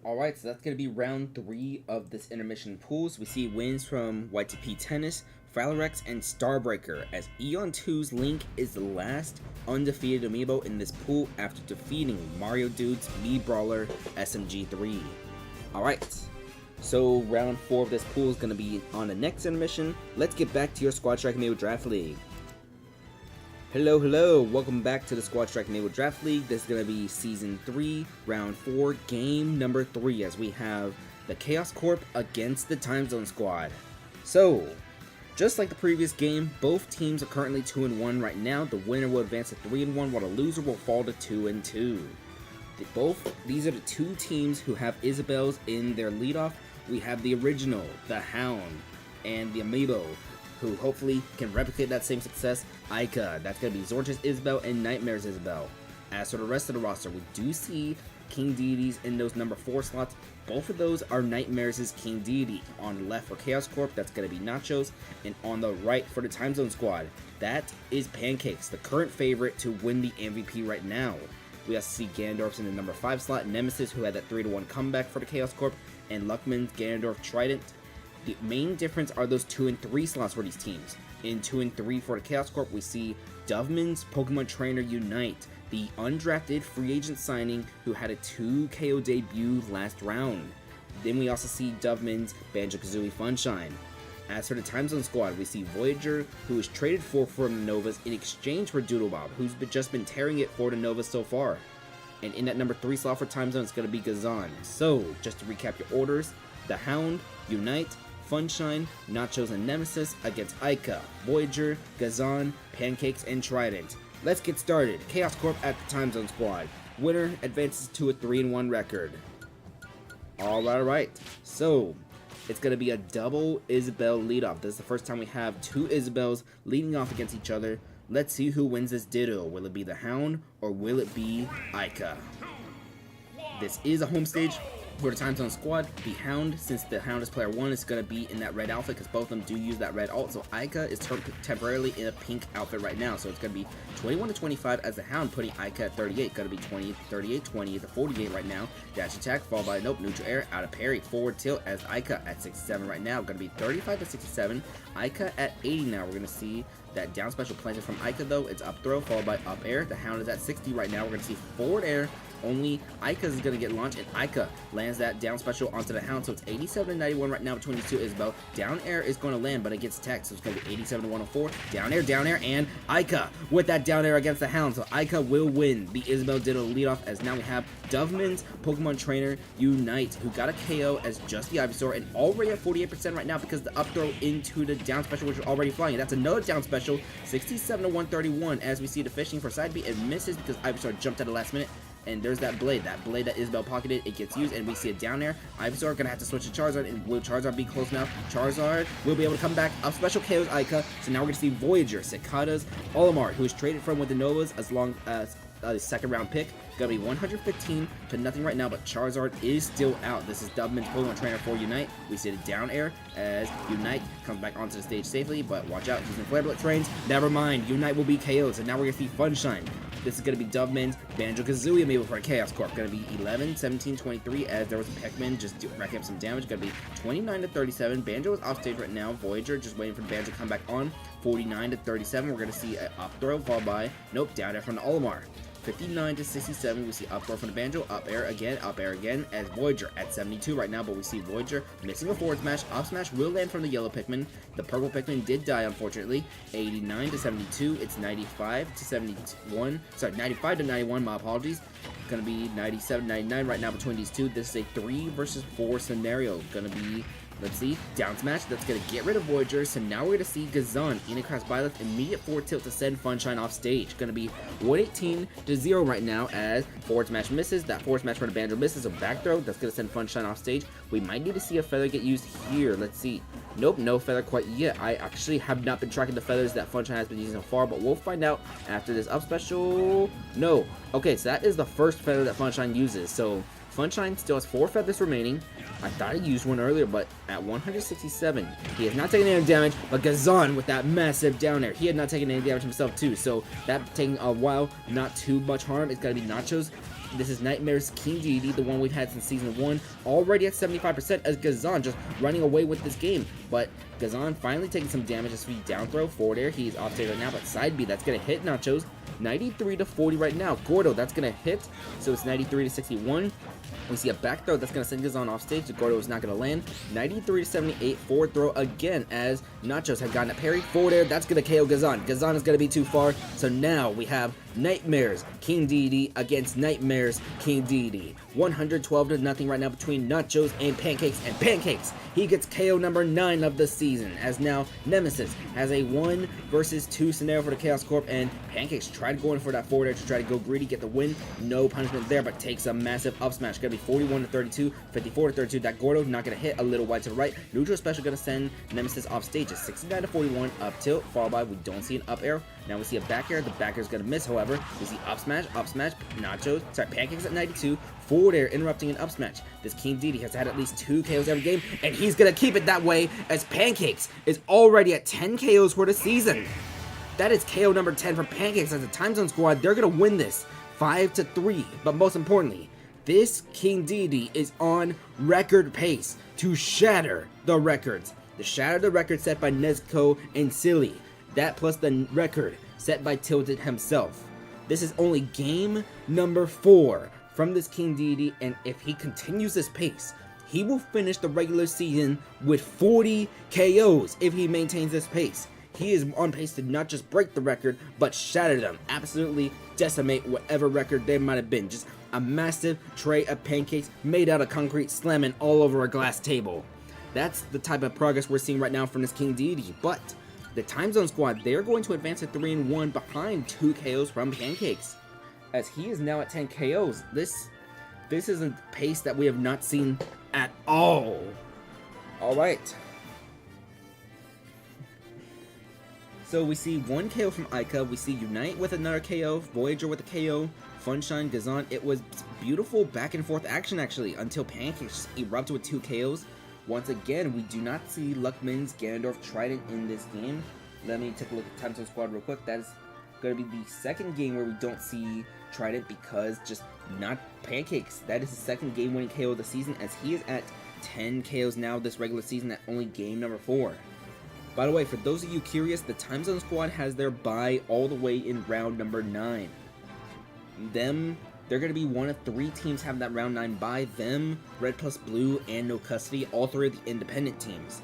Alright, so that's going to be round 3 of this intermission pools. We see wins from YTP Tennis, Phalarex, and Starbreaker, as Eon 2's Link is the last undefeated amiibo in this pool after defeating Mario Dude's Mii Brawler SMG3. Alright, so round 4 of this pool is going to be on the next intermission. Let's get back to your Squad Strike Amiibo Draft League. Hello, welcome back to the Squad Strike Amiibo Draft League. This is going to be Season 3, Round 4, Game number 3, as we have the Chaos Corp against the Time Zone Squad. So, just like the previous game, both teams are currently 2-1 right now. The winner will advance to 3-1, while the loser will fall to 2-2. These are the two teams who have Isabels in their leadoff. We have the original, the Hound, and the Amiibo, who hopefully can replicate that same success, Ica. That's going to be Zorch's Isabel and Nightmare's Isabel. As for the rest of the roster, we do see King Deities in those number 4 slots. Both of those are Nightmare's King Deity. On the left for Chaos Corp, that's going to be Nachos, and on the right for the Time Zone Squad, that is Pancakes, the current favorite to win the MVP right now. We also see Ganondorf's in the number 5 slot, Nemesis, who had that 3-1 comeback for the Chaos Corp, and Luckman's Ganondorf Trident. The main difference are those 2 and 3 slots for these teams. In 2 and 3 for the Chaos Corp, we see Doveman's Pokemon Trainer Unite, the undrafted free agent signing who had a 2 KO debut last round. Then we also see Doveman's Banjo-Kazooie Funshine. As for the Time Zone Squad, we see Voyager, who was traded for from the Novas in exchange for Doodlebob, who's just been tearing it for the Novas so far. And in that number 3 slot for Time Zone, it's going to be Gazan. So, just to recap your orders, the Hound, Unite, Funshine, Nachos, and Nemesis against Ica, Voyager, Gazan, Pancakes, and Trident. Let's get started. Chaos Corp at the Time Zone Squad. Winner advances to a 3-1 record. Alright. So, it's going to be a double Isabel leadoff. This is the first time we have 2 Isabels leading off against each other. Let's see who wins this ditto. Will it be the Hound or will it be Ica? This is a home stage for the Time Zone Squad. The Hound, since the Hound is player 1, is going to be in that red outfit because both of them do use that red alt. So Ica is temporarily in a pink outfit right now. So it's going to be 21-25 as the Hound, putting Ica at 38. Going to be 38-20 to 48 right now. Dash attack, followed by neutral air, out of parry, forward tilt as Ica at 67 right now. Going to be 35-67. Ica at 80 now. We're going to see that down special planted from Ica though. It's up throw, followed by up air. The Hound is at 60 right now. We're going to see forward air. Only Ica is going to get launched, and Ica lands that down special onto the Hound, so it's 87-91 right now between these two Isabel. Down air is going to land, but it gets tech, so it's going to be 87-104. Down air, and Ica with that down air against the Hound, so Ica will win the Isabel Ditto leadoff, as now we have Doveman's Pokemon Trainer Unite, who got a KO as just the Ivysaur, and already at 48% right now because the up throw into the down special, which is already flying. That's another down special, 67-131, as we see the fishing for side B. It misses because Ivysaur jumped at the last minute. And there's that blade that Isabel pocketed, it gets used, and we see a down air. Ivysaur gonna have to switch to Charizard, and will Charizard be close enough? Charizard will be able to come back. Up special KOs Ica, so now we're gonna see Voyager, Cicadas, Olimar, who was traded from with the Novas as long as the second round pick. Gonna be 115 to nothing right now, but Charizard is still out. This is Doveman's Pokemon Trainer for Unite. We see the down air as Unite comes back onto the stage safely, but watch out, he's in Flare Bullet trains. Never mind, Unite will be KO'd, so now we're gonna see Funshine. This is going to be Doveman's Banjo-Kazooie Amiibo for Chaos Corp. Going to be 11, 17, 23 as there was a Peckman just racking up some damage. Going to be 29-37. Banjo is off stage right now. Voyager just waiting for Banjo to come back on. 49-37. We're going to see an up throw followed by, down air from the Olimar. 59-67, we see up throw from the Banjo, up air again, as Voyager at 72 right now, but we see Voyager missing a forward smash. Up smash will land from the yellow Pikmin. The purple Pikmin did die, unfortunately. 89-72, it's 95-91, my apologies. Gonna be 97-99 right now between these two. This is a 3 versus 4 scenario. Gonna be, let's see, down smash. That's going to get rid of Voyager. So now we're going to see Gazan in across Byleth. Immediate forward tilt to send Funshine off stage. Going to be 118-0 right now as forward smash misses. That forward smash for the Banjo misses. A back throw. That's going to send Funshine off stage. We might need to see a feather get used here. Let's see. Nope, no feather quite yet. I actually have not been tracking the feathers that Funshine has been using so far, but we'll find out after this up special. No. Okay, so that is the first feather that Funshine uses. So Funshine still has 4 feathers remaining. I thought I used one earlier, but at 167, he has not taken any damage. But Gazan with that massive down air, he had not taken any damage himself too. So that taking a while, not too much harm. It's gotta be Nachos. This is Nightmare's King Deity, the one we've had since Season 1, already at 75% as Gazan just running away with this game. But Gazan finally taking some damage as we down throw forward air. He's off stage right now, but side B, that's going to hit Nachos. 93 to 40 right now. Gordo, that's going to hit, so it's 93 to 61. We see a back throw that's going to send Gazan off stage. The Gordo is not going to land. 93 to 78. Forward throw again as Nachos had gotten a parry. Forward air, that's going to KO Gazan. Gazan is going to be too far. So now we have Nightmare's King Deity against Nightmare's King Deity. 112 to nothing right now between Nachos and Pancakes. And Pancakes, he gets KO number 9 of the season. As now Nemesis has a 1 versus 2 scenario for the Chaos Corp. And Pancakes tried going for that forward air to try to go greedy, get the win. No punishment there, but takes a massive up smash. Gonna be 41 to 32, 54 to 32. That Gordo not gonna hit, a little wide to the right. Neutral special gonna send Nemesis off stage. It's 69 to 41. Up tilt, fall by. We don't see an up air. Now we see a back air. The back air is gonna miss. However, we see up smash. Nachos, sorry, Pancakes at 92. Forward air interrupting an up smash. This King Deity has had at least 2 KOs every game, and he's gonna keep it that way as Pancakes is already at 10 KOs for the season. That is KO number 10 for Pancakes as a Time Zone squad. They're gonna win this 5 to 3. But most importantly, this King Deity is on record pace to shatter the records. To shatter the record set by Nezuko and Silly. That plus the record set by Tilted himself. This is only game number 4 from this King Deity, and if he continues this pace, he will finish the regular season with 40 KOs if he maintains this pace. He is on pace to not just break the record, but shatter them. Absolutely decimate whatever record there might have been. Just a massive tray of pancakes made out of concrete slamming all over a glass table. That's the type of progress we're seeing right now from this King Deity. But the Time Zone squad, they're going to advance to 3-1 behind 2 KOs from Pancakes. As he is now at 10 KOs. This is a pace that we have not seen at all. Alright. So we see 1 KO from Ica, we see Unite with another KO, Voyager with a KO, Funshine, Gazan. It was beautiful back and forth action actually, until Pancakes erupted with 2 KOs. Once again, we do not see Luckman's Ganondorf Trident in this game. Let me take a look at Time Zone Squad real quick. That is going to be the second game where we don't see Trident because just not Pancakes. That is the second game winning KO of the season as he is at 10 KOs now this regular season at only game number 4. By the way, for those of you curious, the Time Zone Squad has their bye all the way in round number 9. They're going to be one of 3 teams having that round 9 bye. Them, Red plus Blue, and No Custody, all 3 of the independent teams.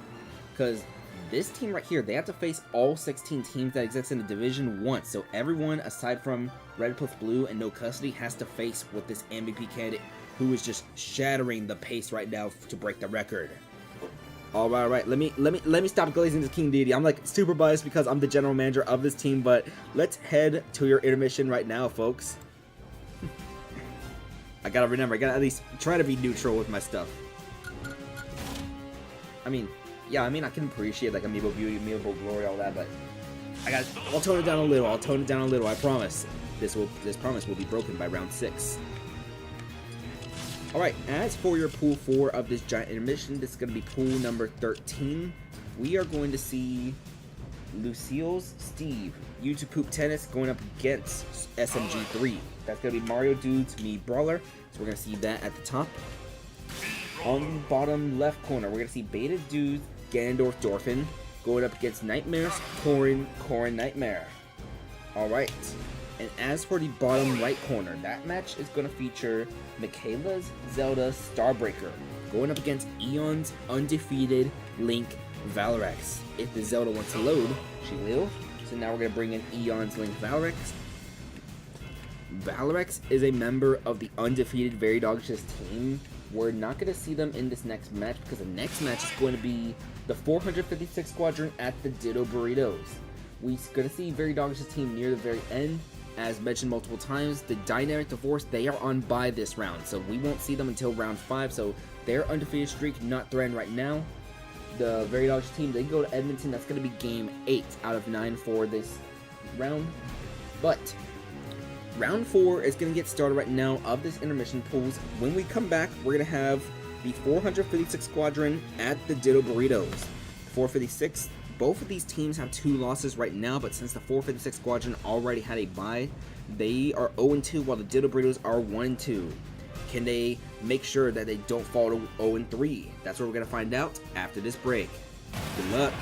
Because this team right here, they have to face all 16 teams that exist in the Division once. So everyone aside from Red plus Blue and No Custody has to face with this MVP candidate who is just shattering the pace right now to break the record. All right. Let me stop glazing this King Deity. I'm like super biased because I'm the general manager of this team, but let's head to your intermission right now, folks. I gotta at least try to be neutral with my stuff. I mean, I can appreciate like Amiibo Beauty, Amiibo Glory, all that, but I'll tone it down a little. I promise. This promise will be broken by round 6. Alright, as for your pool 4 of this giant intermission, this is going to be pool number 13. We are going to see Lucille's Steve, YouTube Poop Tennis going up against SMG3. That's going to be Mario Dude's Me Brawler. So we're going to see that at the top. On the bottom left corner, we're going to see Beta Dude's Ganondorf Dorphin going up against Nightmare's Corrin Nightmare. Alright. And as for the bottom right corner, that match is going to feature Michaela's Zelda Starbreaker going up against Eon's undefeated Link Valorx. If the Zelda wants to load, she will. So now we're going to bring in Eon's Link Valorx. Valorx is a member of the undefeated Very Doggish team. We're not going to see them in this next match because the next match is going to be the 456 Squadron at the Ditto Burritos. We're going to see Very Doggish's team near the very end. As mentioned multiple times, the Dynamic Divorce, they are on bye this round, so we won't see them until round 5, so their undefeated streak not threatened right now. The Very Doggish team, they go to Edmonton. That's going to be game 8 out of 9 for this round. But round 4 is going to get started right now of this intermission pools. When we come back, we're going to have the 456 squadron at the Ditto Burritos. 456, both of these teams have 2 losses right now, but since the 456 squadron already had a bye, they are 0-2 while the Ditto Burritos are 1-2. Can they make sure that they don't fall to 0-3? That's what we're going to find out after this break. Good luck.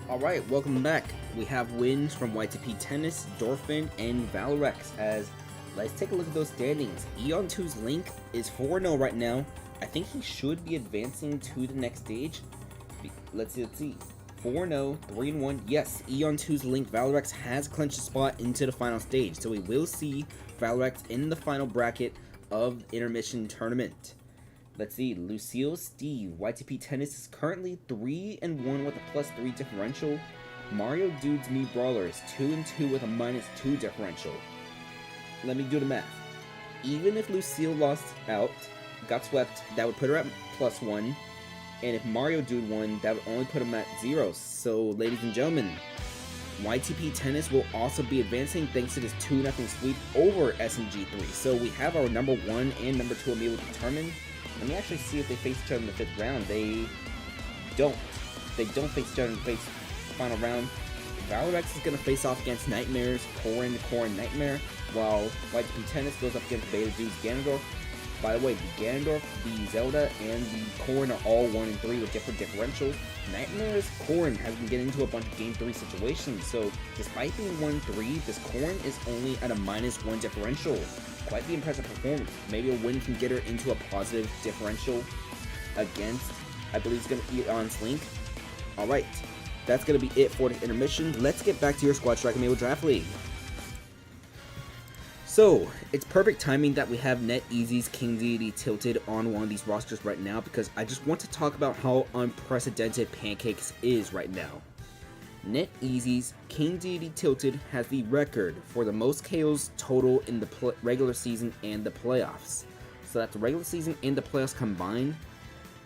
Alright, welcome back. We have wins from YTP Tennis, Dorfin, and Valorex. As let's take a look at those standings. Eon 2's Link is 4-0 right now. I think he should be advancing to the next stage. Let's see. 4-0, 3-1. Yes, Eon 2's Link Valorex has clinched a spot into the final stage. So we will see Valorex in the final bracket of the intermission tournament. Let's see, Lucille Steve, YTP Tennis is currently 3-1 with a +3 differential. Mario Dude's Me Brawler is 2-2 with a -2 differential. Let me do the math. Even if Lucille lost out, got swept, that would put her at +1. And if Mario Dude won, that would only put him at 0. So, ladies and gentlemen, YTP Tennis will also be advancing thanks to this 2-0 sweep over SMG3. So we have our number 1 and number 2 Amiibo determined. Let me actually see if they face each other in the 5th round. They don't. They don't face each other in the final round. Valorex is going to face off against Nightmare's Corrin Nightmare, while YTP Tennis goes up against Beta Dude's Ganondorf. By the way, the Ganondorf, the Zelda, and the Corrin are all 1 and 3 with different differentials. Nightmare's Corrin has been getting into a bunch of Game 3 situations, so despite being 1-3, this Corrin is only at a -1 differential. Quite the impressive performance. Maybe a win can get her into a positive differential against, I believe it's going to be on Link. Alright, that's going to be it for this intermission. Let's get back to your Squad Strike Amiibo Draft League. So, it's perfect timing that we have NetEasy's King Deity tilted on one of these rosters right now, because I just want to talk about how unprecedented Pancakes is right now. NetEasy's King Deity Tilted has the record for the most KOs total in the regular season and the playoffs. So that's the regular season and the playoffs combined.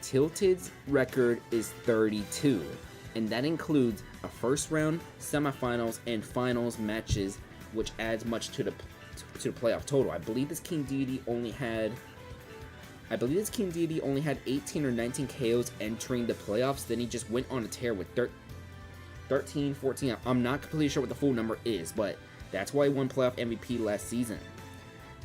Tilted's record is 32, and that includes a first round, semifinals, and finals matches, which adds much to the playoff total. I believe this King Deity only had 18 or 19 KOs entering the playoffs. Then he just went on a tear with 13, 14, I'm not completely sure what the full number is, but that's why he won playoff MVP last season.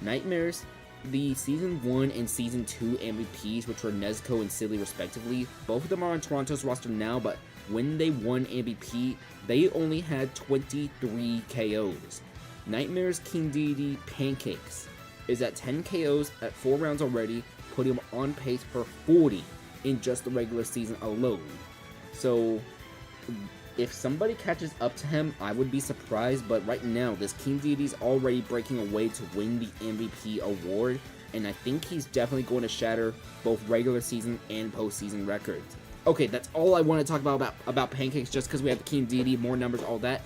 Nightmares, the Season 1 and Season 2 MVPs, which were Nezuko and Silly respectively, both of them are on Toronto's roster now, but when they won MVP, they only had 23 KOs. Nightmares King Deity Pancakes is at 10 KOs at 4 rounds already, putting him on pace for 40 in just the regular season alone. So, if somebody catches up to him, I would be surprised, but right now, this King Deity is already breaking away to win the MVP award, and I think he's definitely going to shatter both regular season and postseason records. Okay, that's all I want to talk about Pancakes, just because we have the King Deity, more numbers, all that.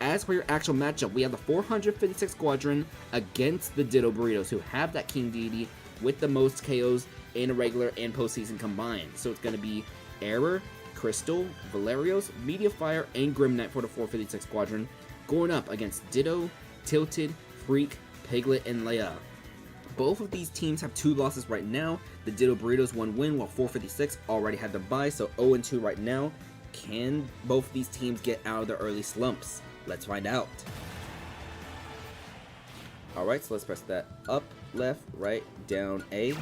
As for your actual matchup, we have the 456 Squadron against the Ditto Burritos, who have that King Deity with the most KOs in a regular and postseason combined. So it's going to be Error, Crystal, Valerios, Mediafire, and Grim Knight for the 456 Squadron, going up against Ditto, Tilted, Freak, Piglet, and Leia. Both of these teams have 2 losses right now. The Ditto Burritos 1 win, while 456 already had the bye, so 0-2 right now. Can both of these teams get out of their early slumps? Let's find out. Alright, so let's press that up, left, right, down, A.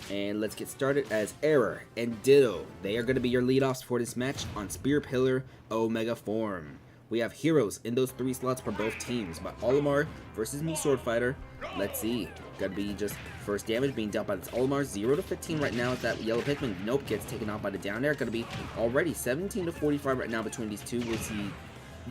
And let's get started as Error and Ditto. They are going to be your leadoffs for this match on Spear Pillar Omega form. We have heroes in those 3 slots for both teams, but Olimar versus me Sword Fighter. Let's see. Gonna be just first damage being dealt by this Olimar. 0 to 15 right now with that yellow Pikmin. Nope, gets taken off by the down air. Gonna be already 17 to 45 right now between these two. We'll see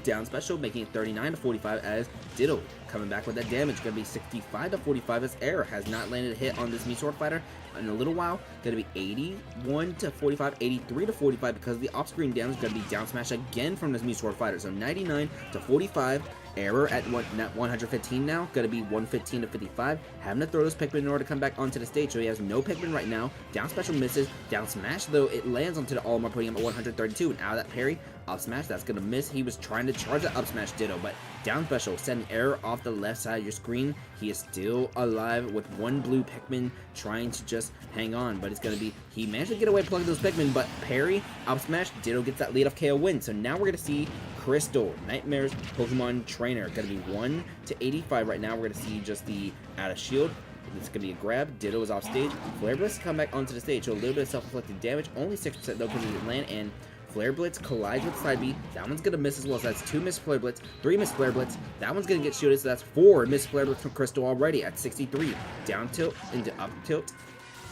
down special making it 39 to 45 as Ditto coming back with that damage. Gonna be 65 to 45 as Error has not landed a hit on this me Sword Fighter in a little while. Gonna be 81 to 45, 83 to 45 because of the off-screen damage. Gonna be down smash again from this me Sword Fighter. So 99 to 45. Error at 115 now. Gonna be 115 to 55. Having to throw those Pikmin in order to come back onto the stage. So he has no Pikmin right now. Down special misses. Down smash though, it lands onto the Olimar, putting him at 132. And out of that parry, up smash, that's gonna miss. He was trying to charge the up smash Ditto, but down special, sending Error off the left side of your screen. He is still alive with 1 blue Pikmin trying to just hang on, but it's gonna be, he managed to get away plugging those Pikmin, but parry, up smash, Ditto gets that lead off KO win. So now we're gonna see Crystal, Nightmare's Pokemon Trainer. Gonna be 1 to 85 right now. We're gonna see just the out of shield. It's gonna be a grab. Ditto is off stage. Flare Blitz come back onto the stage. So a little bit of self-inflicted damage. Only 6% though because it didn't land. And Flare Blitz collides with side B. That one's gonna miss as well, so that's 2 missed Flare Blitz, 3 missed Flare Blitz. That one's gonna get shielded, so that's 4 missed Flare Blitz from Crystal already at 63. Down tilt into up tilt.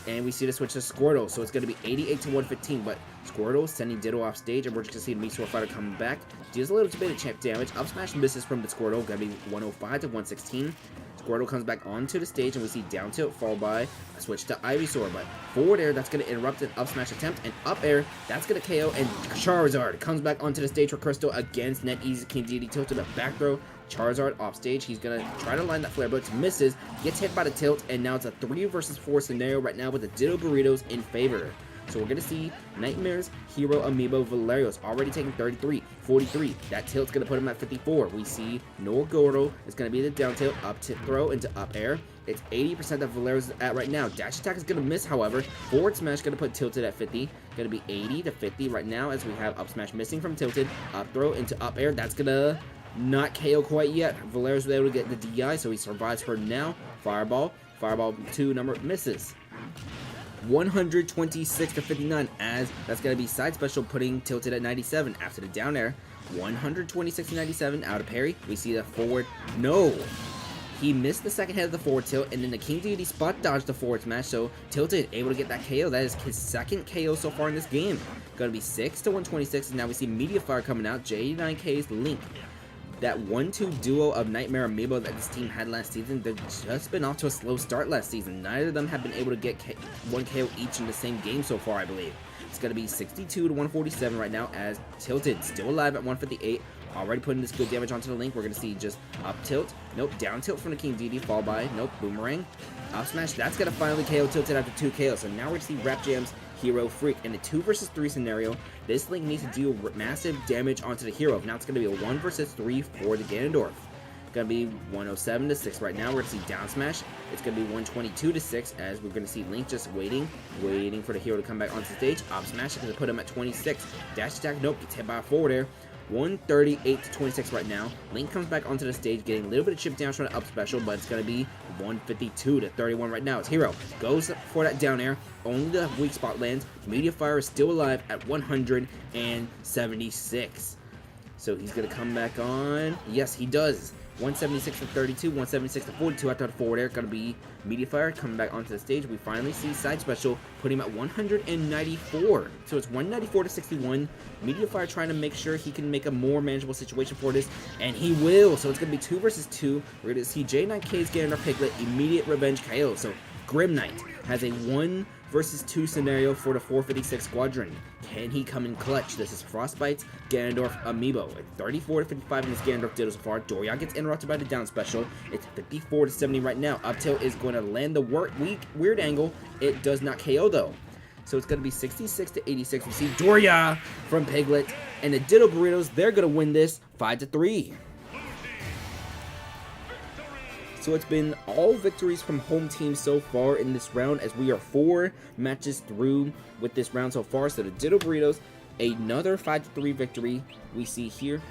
And we see the switch to Squirtle, so it's going to be 88 to 115, but Squirtle sending Ditto off stage, and we're just going to see the Meteor Fighter coming back. Deals a little bit of champ damage. Up smash misses from the Squirtle, going to be 105 to 116. Squirtle comes back onto the stage, and we see down tilt followed by a switch to Ivysaur, but forward air, that's going to interrupt an up smash attempt, and up air, that's going to KO, and Charizard comes back onto the stage for Crystal against NetEase King Dedede tilted a back throw. Charizard off stage, he's gonna try to line that Flare Blitz, misses, gets hit by the tilt, and now it's a 3 versus 4 scenario right now with the Ditto Burritos in favor. So we're gonna see Nightmare's Hero Amiibo Valerios already taking 33, 43. That tilt's gonna put him at 54. We see Norgoro is gonna be the down tilt, up tip throw into up air. It's 80% that Valerios is at right now. Dash attack is gonna miss, however. Forward smash gonna put tilted at 50. Gonna be 80 to 50 right now as we have up smash missing from tilted. Up throw into up air. That's gonna not KO quite yet. Valerios was able to get the DI, so he survives for now. Fireball. Fireball 2 number misses. 126 to 59 as that's going to be side special putting tilted at 97 after the down air. 126 to 97 out of parry. We see the forward. No. He missed the second hit of the forward tilt, and then the King Dedede spot dodged the forward smash, so Tilted able to get that KO. That is his second KO so far in this game. Going to be 6 to 126, and now we see Meteor Fire coming out. J9K's Link. That 1-2 duo of Nightmare Amiibo that this team had last season, they've just been off to a slow start last season. Neither of them have been able to get 1 KO each in the same game so far, I believe. It's going to be 62 to 147 right now as Tilted still alive at 158. Already putting this good damage onto the Link. We're going to see just up tilt. Nope, down tilt from the King Dedede, followed by, nope, Boomerang. Up smash, that's going to finally KO Tilted after 2 KOs. So now we're going to see Rap Jam's Hero Freak. In a 2 versus 3 scenario, this Link needs to deal massive damage onto the hero. Now it's going to be a 1 versus 3 for the Ganondorf. Going to be 107 to 6 right now. We're going to see down smash. It's going to be 122 to 6 as we're going to see Link just waiting for the hero to come back onto the stage. Up smash is going to put him at 26. Dash attack, nope, gets hit by a forward air. 138 to 26 right now. Link comes back onto the stage, getting a little bit of chip down from the up special, but it's going to be 152 to 31 right now. His hero goes for that down air. Only the weak spot lands. Meteor Fire is still alive at 176. So he's going to come back on. Yes, he does. 176 to 32, 176 to 42 after the forward air. Going to be Meteor Fire coming back onto the stage. We finally see side special putting him at 194. So it's 194 to 61. Meteor Fire trying to make sure he can make a more manageable situation for this, and he will. So it's going to be 2 versus 2. We're going to see J9K's Ganondorf Piglet immediate revenge KO. So Grim Knight has a 1 versus 2 scenario for the 456 Squadron. Can he come in clutch? This is Frostbite's Ganondorf Amiibo. At 34 to 55 in this Ganondorf Ditto so far. Dorian gets interrupted by the down special. It's 54 to 70 right now. Up tilt is going to land the weird angle. It does not KO though. So it's going to be 66 to 86. We see Doria from Piglet and the Ditto Burritos. They're going to win this 5 to 3. So it's been all victories from home teams so far in this round as we are 4 matches through with this round so far. So the Ditto Burritos, another 5 to 3 victory. We see here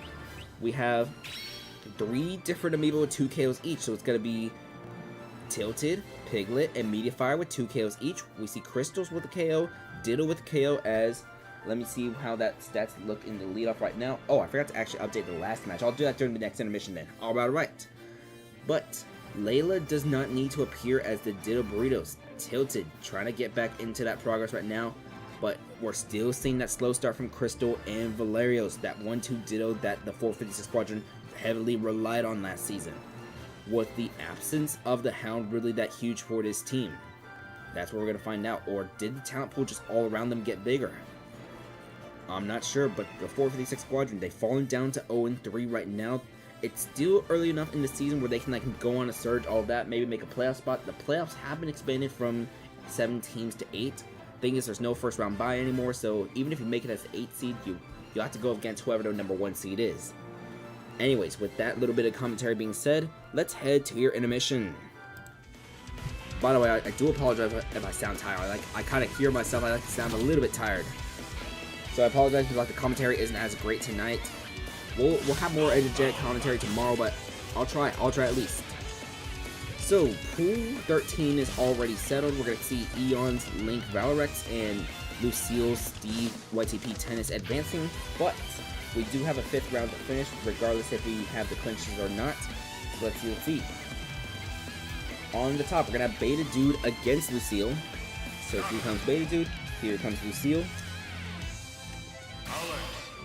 we have 3 different Amiibo with 2 KOs each. So it's going to be Tilted, Piglet, and Meteor Fire with 2 KOs each. We see Crystals with a KO, Ditto with a KO as... Let me see how that stats look in the leadoff right now. Oh, I forgot to actually update the last match. I'll do that during the next intermission then. Alright. But Layla does not need to appear as the Ditto Burritos. Tilted, trying to get back into that progress right now. But we're still seeing that slow start from Crystal and Valerios. That 1-2 Ditto that the 456 Squadron heavily relied on last season. Was the absence of the Hound really that huge for this team? That's what we're going to find out. Or did the talent pool just all around them get bigger? I'm not sure, but the 456 Squadron, they've fallen down to 0-3 right now. It's still early enough in the season where they can go on a surge, all of that, maybe make a playoff spot. The playoffs have been expanded from 7 teams to 8. Thing is, there's no first round bye anymore, so even if you make it as 8 seed, you have to go against whoever the number 1 seed is. Anyways, with that little bit of commentary being said, let's head to your intermission. By the way, I do apologize if I sound tired. I kind of hear myself. I like to sound a little bit tired. So I apologize if the commentary isn't as great tonight. We'll have more energetic commentary tomorrow, but I'll try at least. So, Pool 13 is already settled. We're going to see Eon's Link Valorix and Lucille, Steve, YTP, Tennis advancing, but we do have a 5th round to finish, regardless if we have the clinches or not. So let's see. On the top, we're gonna have Beta Dude against Lucille. So here comes Beta Dude, here comes Lucille.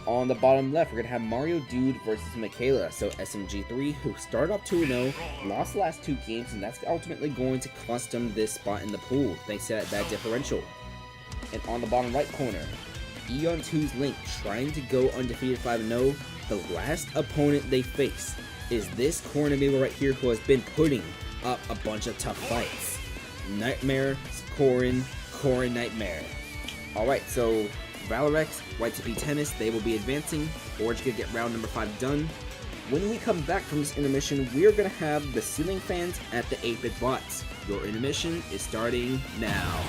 On the bottom left, we're gonna have Mario Dude versus Michaela. So SMG3, who started off 2-0, lost the last 2 games, and that's ultimately going to cost them this spot in the pool, thanks to that differential. And on the bottom right corner, Eon 2's Link trying to go undefeated 5-0. The last opponent they face is this corner Amiibo right here, who has been putting up a bunch of tough fights. Nightmare, Corrin, Nightmare. Alright, so Valorex, YTP Tennis, they will be advancing. Orange gonna get round number 5 done. When we come back from this intermission, we're gonna have the ceiling fans at the 8-bit bots. Your intermission is starting now.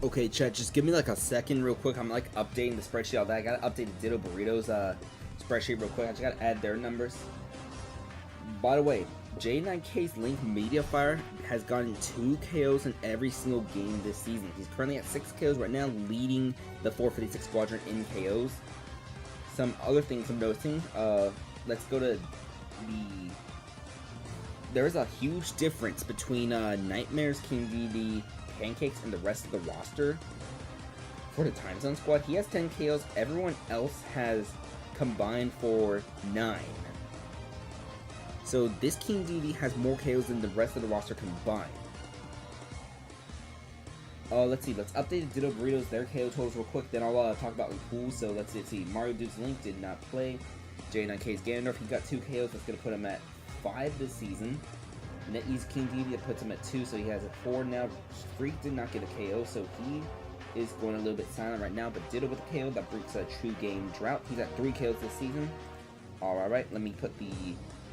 Okay, chat, just give me like a second real quick. I'm like updating the spreadsheet, all that. I gotta update the Ditto Burritos spreadsheet real quick. I just gotta add their numbers. By the way, J9K's Link Mediafire has gotten 2 KOs in every single game this season. He's currently at 6 KOs right now, leading the 456 Squadron in KOs. Some other things I'm noticing, let's go to the... There's a huge difference between Nightmares, King DD, Pancakes, and the rest of the roster. For the Time Zone squad, he has 10 KOs. Everyone else has combined for 9. So this King DD has more KOs than the rest of the roster combined. Let's see. Let's update the Ditto Burritos, their KO totals real quick. Then I'll talk about the pool. So let's see. Mario Dude's Link did not play. J9K's Ganondorf, he got 2 KOs. That's going to put him at 5 this season. NetEase King DD, that puts him at 2, so he has a 4 now. Freak did not get a KO, so he is going a little bit silent right now. But Ditto with a KO, that breaks a 2-game drought. He's at 3 KOs this season. Alright, let me put the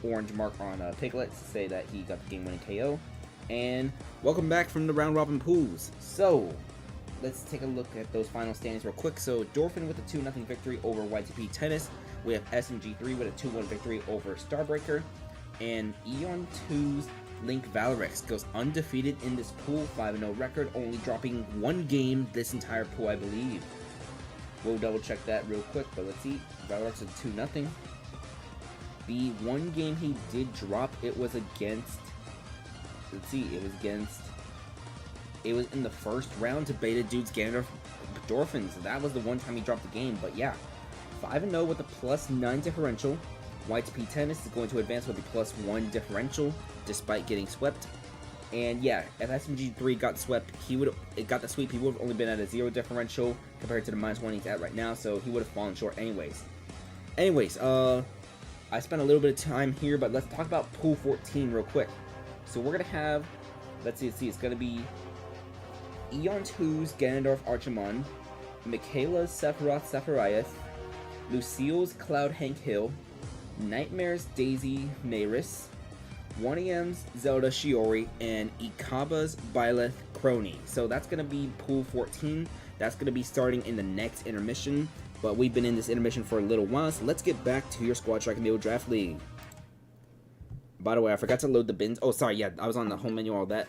orange mark on Piglet to say that he got the game-winning KO. And welcome back from the round robin pools. So let's take a look at those final standings real quick. So Dorphin with a 2-0 victory over YTP Tennis. We have SMG3 with a 2-1 victory over Starbreaker. And Eon 2's Link Valorex goes undefeated in this pool, 5-0 record, only dropping 1 game this entire pool, I believe. We'll double check that real quick, but let's see. Valorex is 2-0. The 1 game he did drop, it was against, let's see, it was in the first round to Beta Dude's Ganondorf Dorphins. That was the one time he dropped the game, but yeah. 5-0 with a +9 differential. YTP Tennis is going to advance with a +1 differential, despite getting swept. And yeah, if SMG3 got swept, got the sweep, he would have only been at a 0 differential compared to the -1 he's at right now, so he would have fallen short anyways. I spent a little bit of time here, but let's talk about Pool 14 real quick. So we're gonna have, let's see, it's gonna be Eon 2's Ganondorf Archimon, Michaela's Sephiroth Sephiroth, Lucille's Cloud Hank Hill, Nightmare's Daisy Maris, 1AM's Zelda Shiori, and Ikaba's Byleth Crony. So that's going to be Pool 14. That's going to be starting in the next intermission. But we've been in this intermission for a little while, so let's get back to your Squad Strike Amiibo Draft League. By the way, I forgot to load the bins. Oh, sorry, yeah, I was on the home menu, all that.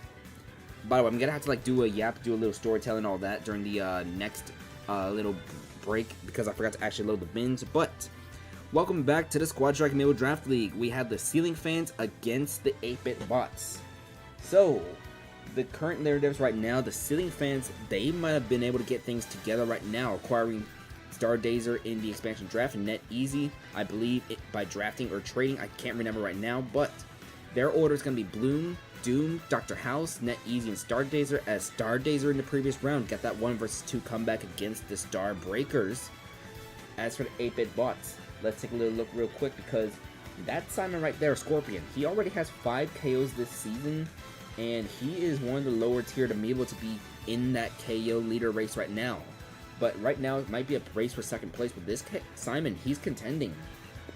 By the way, I'm going to have to do a little storytelling, all that during the next little break because I forgot to actually load the bins. But welcome back to the Squad Strike Amiibo Draft League. We have the Ceiling Fans against the 8-Bit Bots. So, the current narratives right now, the Ceiling Fans, they might have been able to get things together right now, acquiring Stardazer in the expansion draft and NetEasy, I believe, by drafting or trading. I can't remember right now, but their order is going to be Bloom, Doom, Dr. House, NetEasy, and Stardazer, as Stardazer in the previous round got that 1 vs 2 comeback against the Star Breakers. As for the 8-Bit Bots, let's take a little look real quick because that Simon right there, Scorpion, he already has 5 KOs this season, and he is one of the lower tiered Amiibo to be in that KO leader race right now. But right now, it might be a race for second place with this Simon. He's contending.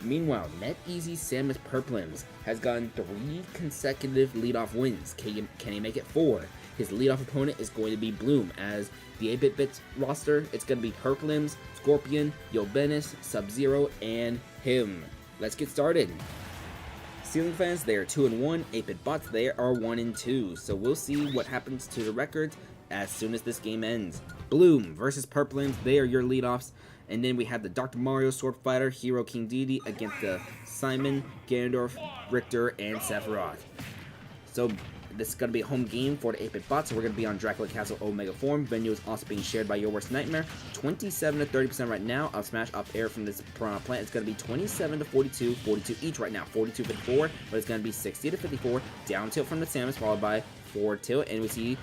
Meanwhile, NetEasy Samus Purplims has gotten 3 consecutive leadoff wins. Can he make it 4? His leadoff opponent is going to be Bloom. As the 8-Bit Bits roster, it's going to be Purplims, Scorpion, Yobenis, Sub-Zero, and him. Let's get started. Ceiling Fans, they are 2-1. 8-Bit Bots, they are 1-2. So we'll see what happens to the records as soon as this game ends. Bloom versus Purplims, they are your leadoffs. And then we have the Dr. Mario Sword Fighter Hero King Dedede against the Simon, Ganondorf, Richter, and Sephiroth. So this is going to be a home game for the 8-Bit Bots, so we're going to be on Dracula Castle Omega Form. Venue is also being shared by Your Worst Nightmare. 27 to 30% right now. Up smash, up air from this Piranha Plant. It's going to be 27 to 42, 42 each right now. 42 54, but it's going to be 60 to 54. Down tilt from the Samus, followed by forward tilt, and we see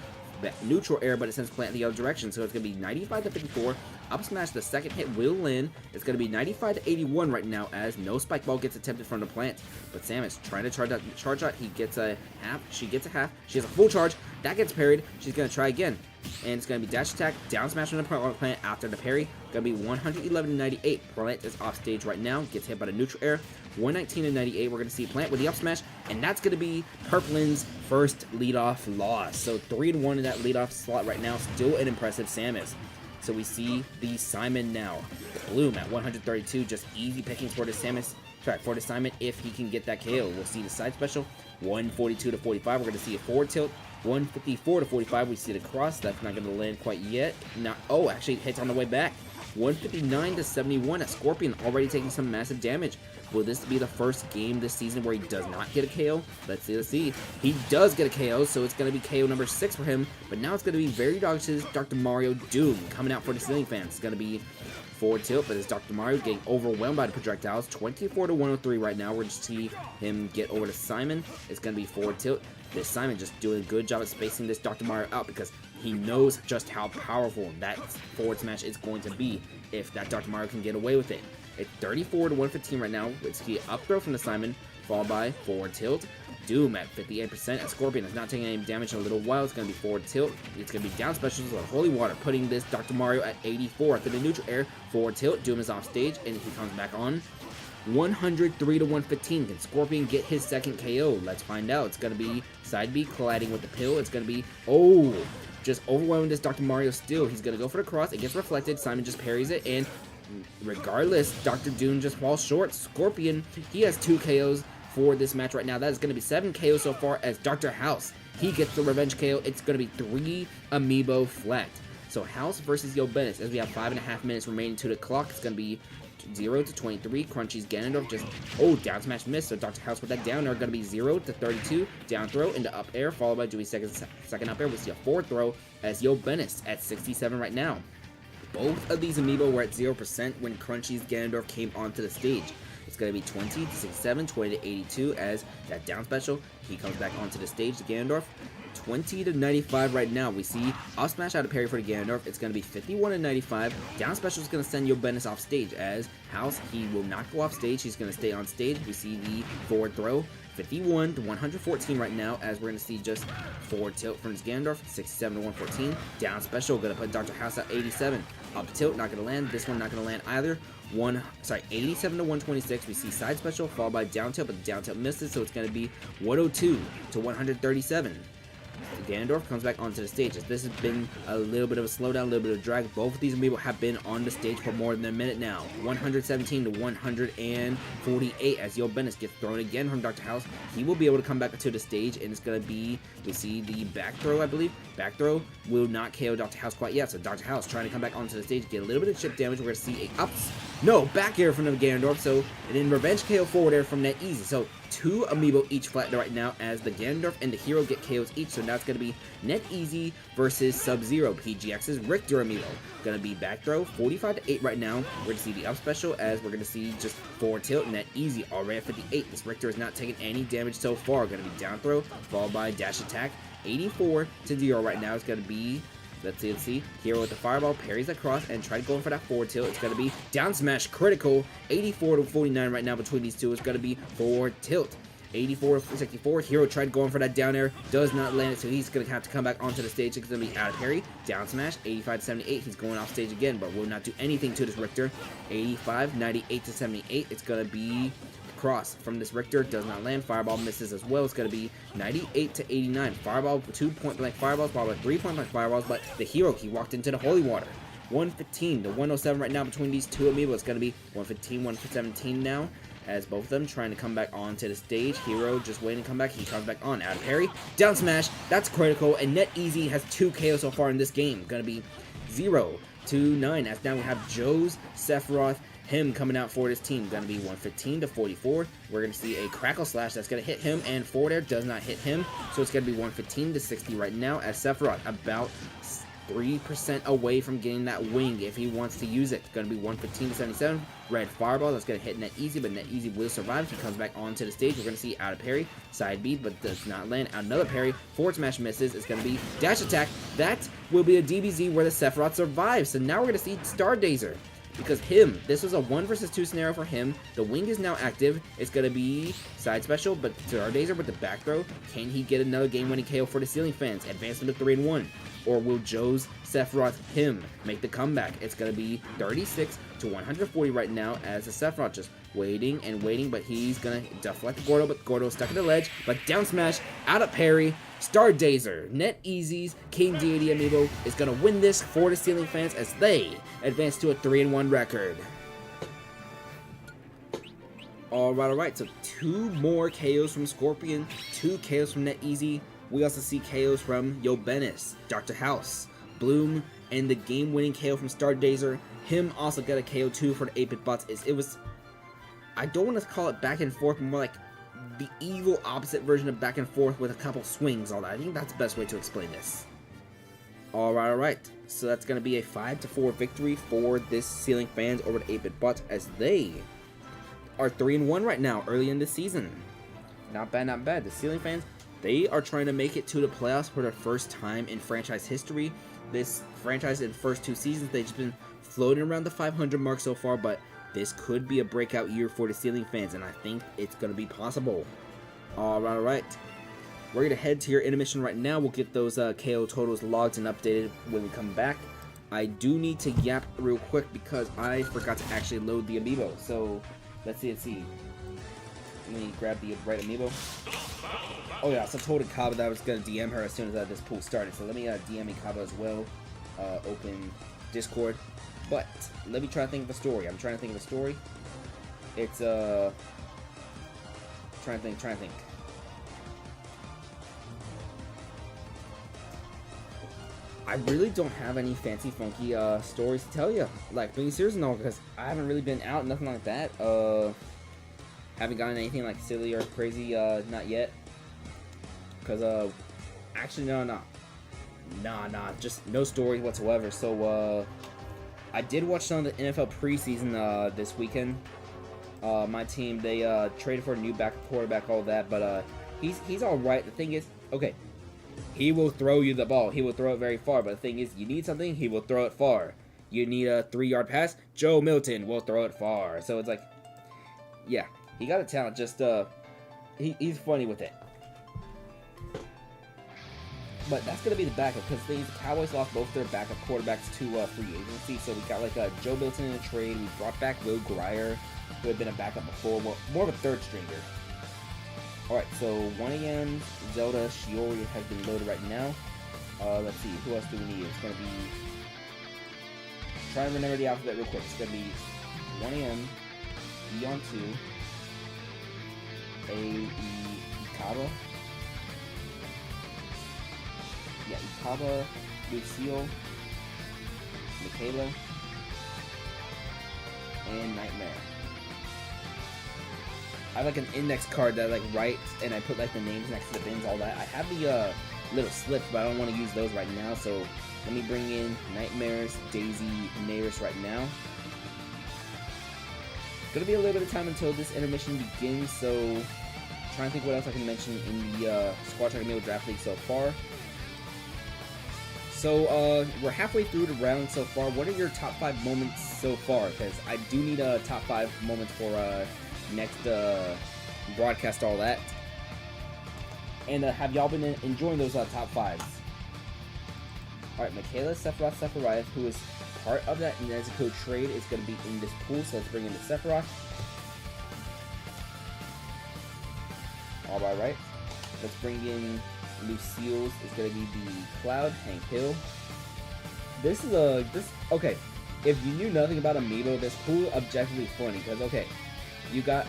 neutral air, but it sends plant in the other direction, so it's going to be 95 to 54, Up smash, the second hit will land. It's going to be 95 to 81 right now as no spike ball gets attempted from the plant. But Samus trying to charge out. He gets a half. She gets a half. She has a full charge. That gets parried. She's going to try again. And it's going to be dash attack, down smash on the plant after the parry. Going to be 111 to 98. Plant is off stage right now. Gets hit by the neutral air. 119 to 98. We're going to see Plant with the up smash. And that's going to be Purplin's first leadoff loss. So 3-1 in that leadoff slot right now. Still an impressive Samus. So we see the Simon now. Bloom at 132. Just easy pickings for the Samus. For the Simon if he can get that KO. We'll see the side special. 142 to 45. We're going to see a forward tilt. 154 to 45. We see the cross. That's not going to land quite yet. Not. Oh, actually it hits on the way back. 159 to 71. A Scorpion already taking some massive damage. Will this be the first game this season where he does not get a KO? Let's see. He does get a KO, so it's going to be KO number 6 for him. But now it's going to be Very Dog's Dr. Mario Doom coming out for the ceiling fans. It's going to be forward tilt, but it's Dr. Mario getting overwhelmed by the projectiles. 24 to 103 right now. We're going to see him get over to Simon. It's going to be forward tilt. This Simon just doing a good job at spacing this Dr. Mario out because he knows just how powerful that forward smash is going to be if that Dr. Mario can get away with it. It's 34 to 115 right now. Let's see up throw from the Simon, followed by forward tilt. Doom at 58%. A Scorpion is not taking any damage in a little while. It's going to be forward tilt. It's going to be down specials with Holy Water, putting this Dr. Mario at 84. After the neutral air, forward tilt. Doom is off stage, and he comes back on. 103 to 115. Can Scorpion get his second KO? Let's find out. It's going to be side B colliding with the pill. It's going to be, oh, just overwhelming this Dr. Mario still. He's going to go for the cross. It gets reflected. Simon just parries it, and regardless, Dr. Doom just falls short. Scorpion, he has 2 KOs for this match right now. That is going to be 7 KOs so far as Dr. House. He gets the revenge KO. It's going to be 3 Amiibo flat. So House versus Yo Bennett, as we have 5.5 minutes remaining to the clock. It's going to be 0 to 23. Crunchy's Ganondorf just, oh, down smash miss. So Dr. House with that down air going to be 0 to 32. Down throw into up air, followed by Dewey's second up air. We see a forward throw as Yo Bennett at 67 right now. Both of these Amiibo were at 0% when Crunchy's Ganondorf came onto the stage. It's going to be 20 to 67, 20 to 82 as that down special. He comes back onto the stage, the Ganondorf. 20 to 95 right now. We see up smash out of parry for the Ganondorf. It's going to be 51 to 95. Down special is going to send Yo Bennett off stage as House. He will not go off stage. He's going to stay on stage. We see the forward throw. 51 to 114 right now as we're going to see just forward tilt from his Ganondorf. 67 to 114. Down special going to put Dr. House at 87. Up tilt not going to land. This one not going to land either. 87 to 126. We see side special followed by down tilt, but the down tilt misses, so it's going to be 102 to 137. Ganondorf comes back onto the stage. As this has been a little bit of a slowdown, a little bit of a drag. Both of these Amiibo have been on the stage for more than a minute now. 117 to 148 as Yo Bennett gets thrown again from Dr. House. He will be able to come back to the stage, and it's going to be, we see the back throw, I believe. Back throw will not KO Dr. House quite yet, so Dr. House trying to come back onto the stage, get a little bit of chip damage. We're going to see a back air from the Ganondorf, so, and then revenge KO forward air from Net Easy. So 2 Amiibo each flat right now as the Ganondorf and the Hero get KOs each. So now it's going to be Net Easy versus Sub-Zero. PGX's Richter Amiibo. Going to be back throw, 45 to 8 right now. We're going to see the up special as we're going to see just forward tilt. Net Easy already at 58. This Richter is not taking any damage so far. Going to be down throw, followed by dash attack. 84 to 0 right now. It's going to be, let's see. Hero with the fireball, parries across, and try to go in for that forward tilt. It's going to be down smash critical. 84 to 49 right now between these two. It's going to be forward tilt. 84 to 64. Hero tried going for that down air. Does not land it, so he's going to have to come back onto the stage. It's going to be out of parry. Down smash. 85 to 78. He's going off stage again, but will not do anything to this Richter. 85, 98 to 78. It's going to be cross from this Richter. Does not land. Fireball misses as well. It's going to be 98 to 89. Fireball, 2 point blank fireballs, followed by 3 point blank fireballs, but the Hero, he walked into the holy water. 115 to 107 right now between these two Amiibo. It's going to be 115, 117 now, as both of them trying to come back onto the stage. Hero just waiting to come back. He comes back on. Out of parry. Down smash. That's critical. And Net Easy has 2 KOs so far in this game. Going to be 0 to 9. As now we have Joe's Sephiroth, him coming out for this team. Going to be 115 to 44. We're going to see a crackle slash that's going to hit him, and forward air does not hit him. So it's going to be 115 to 60 right now as Sephiroth about 3% away from getting that wing if he wants to use it. It's going to be 115 to 77. Red Fireball, that's going to hit Net Easy, but Net Easy will survive. If he comes back onto the stage, we're going to see out of parry, side B, but does not land. Out another parry, forward smash misses. It's going to be dash attack. That will be a DBZ where the Sephiroth survives. So now we're going to see Stargazer. Because this was a 1 versus 2 scenario for him. The wing is now active. It's going to be side special, but Stargazer with the back throw. Can he get another game-winning KO for the ceiling fans? Advance to 3-1. Or will Joe's Sephiroth make the comeback? It's going to be 36 to 140 right now as the Sephiroth just waiting and waiting, but he's going to deflect the Gordo, but Gordo's stuck in the ledge. But down smash, out of parry, Stargazer, Net Easy's King Deity Amiibo is going to win this for the ceiling fans as they advance to a 3-1 record. Alright, so 2 more KOs from Scorpion, 2 KOs from Net Easy. We also see KOs from Yobenis, Dr. House, Bloom, and the game-winning KO from Stargazer. Him also got a KO too for the 8-bit bots. It was, I don't want to call it back and forth, but more like the evil opposite version of back and forth with a couple swings, all that. I think that's the best way to explain this. Alright. So that's going to be a 5-4 victory for this ceiling fans over the 8-bit bots as they are 3-1 right now, early in the season. Not bad, not bad. The ceiling fans, they are trying to make it to the playoffs for the first time in franchise history. This franchise in the first 2 seasons, they've just been floating around the 500 mark so far, but this could be a breakout year for the ceiling fans, and I think it's going to be possible. Alright. We're going to head to your intermission right now. We'll get those KO totals logged and updated when we come back. I do need to yap real quick because I forgot to actually load the Amiibo. So, let's see. Let me grab the right Amiibo. Oh yeah, so I told Kaba that I was going to DM her as soon as this pool started. So let me DM Kaba as well. Open Discord. But, let me try to think of a story. I'm trying to think of a story. It's, trying to think. I really don't have any fancy, funky, stories to tell you. Like, being serious and all, because I haven't really been out, nothing like that. Haven't gotten anything, like, silly or crazy, not yet. Because, actually, no. Nah, just no story whatsoever. So, I did watch some of the NFL preseason, this weekend. My team, they, traded for a new backup quarterback, all that, but, he's alright. The thing is, okay, he will throw you the ball. He will throw it very far, but the thing is, you need something, he will throw it far. You need a 3-yard pass, Joe Milton will throw it far. So it's like, yeah, he got a talent, just, he's funny with it. But that's going to be the backup, because the Cowboys lost both their backup quarterbacks to free agency. So we got like Joe Milton in a trade. We brought back Will Grier, who had been a backup before, more of a third stringer. Alright, so 1 a.m. Zelda Shiori has been loaded right now. Let's see, who else do we need? It's going to be... Try and remember the alphabet real quick. It's going to be 1 a.m. Eon 2. Ikaba. Yeah, Ikaba, Lucille, Michaela, and Nightmare. I have like an index card that I like write, and I put like the names next to the bins, all that. I have the little slips, but I don't want to use those right now, so let me bring in Nightmares, Daisy, Naris right now. Gonna be a little bit of time until this intermission begins, so trying to think what else I can mention in the Squad Track Amiibo Draft League so far. So, we're halfway through the round so far. What are your top 5 moments so far? Because I do need a top 5 moments for next broadcast, all that. And have y'all been enjoying those top 5s? Alright, Michaela Sephiroth, who is part of that Nezuko trade, is going to be in this pool. So let's bring in the Sephiroth. Alright. Let's bring in Lucille's is going to be the Cloud, Hank Hill. Okay, if you knew nothing about Amiibo, this pool is objectively funny, because, okay, you got,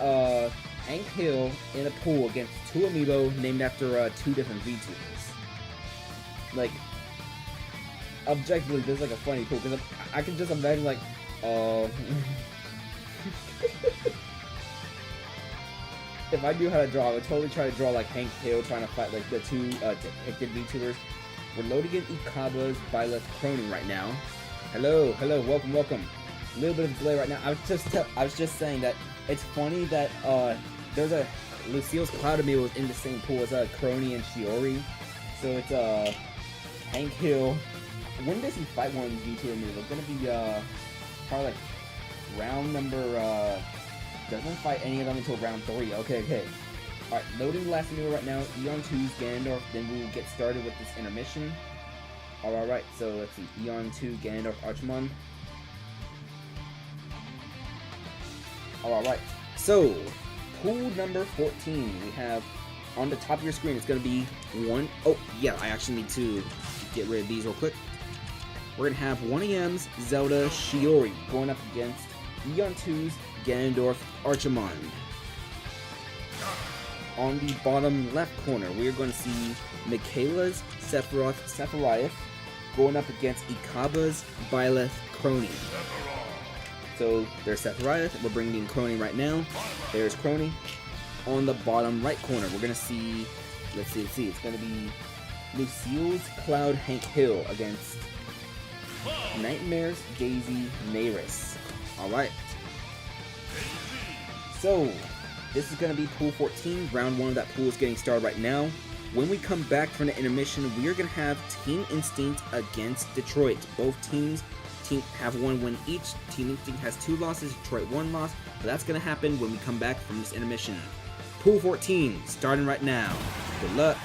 Hank Hill in a pool against 2 Amiibo named after, 2 different VTubers. Like, objectively, this is, like, a funny pool, because I can just imagine, like, if I knew how to draw, I would totally try to draw like Hank Hill trying to fight like the 2 depicted VTubers. We're loading in Ikaba's Byleth Cronin right now. Hello, welcome. A little bit of delay right now. I was just saying that it's funny that there's a Lucille's Cloud Amiibo in the same pool as Crony and Shiori. So it's Hank Hill. When does he fight one of these V2 Amiibo? It's gonna be probably like round number doesn't fight any of them until round 3. Okay. Alright, loading the last Amiibo right now. Eon 2's Ganondorf, then we'll get started with this intermission. Alright, so let's see. Eon 2, Ganondorf, Archimon. Alright, so pool number 14. We have on the top of your screen, it's going to be one. Oh, yeah, I actually need to get rid of these real quick. We're going to have 1AM's Zelda Shiori going up against Eon 2's Ganondorf, Archimon. On the bottom left corner, we are going to see Michaela's Sephiroth going up against Ikaba's Byleth Crony. So there's Sephiroth, we're bringing in Crony right now. There's Crony. On the bottom right corner, we're going to see, let's see, it's going to be Lucille's Cloud Hank Hill against Nightmare's Daisy Neiris. Alright. So, this is going to be pool 14. Round 1 of that pool is getting started right now. When we come back from the intermission, we are going to have Team Instinct against Detroit. Both teams have 1 win each. Team Instinct has 2 losses, Detroit 1 loss. But that's going to happen when we come back from this intermission. Pool 14, starting right now. Good luck.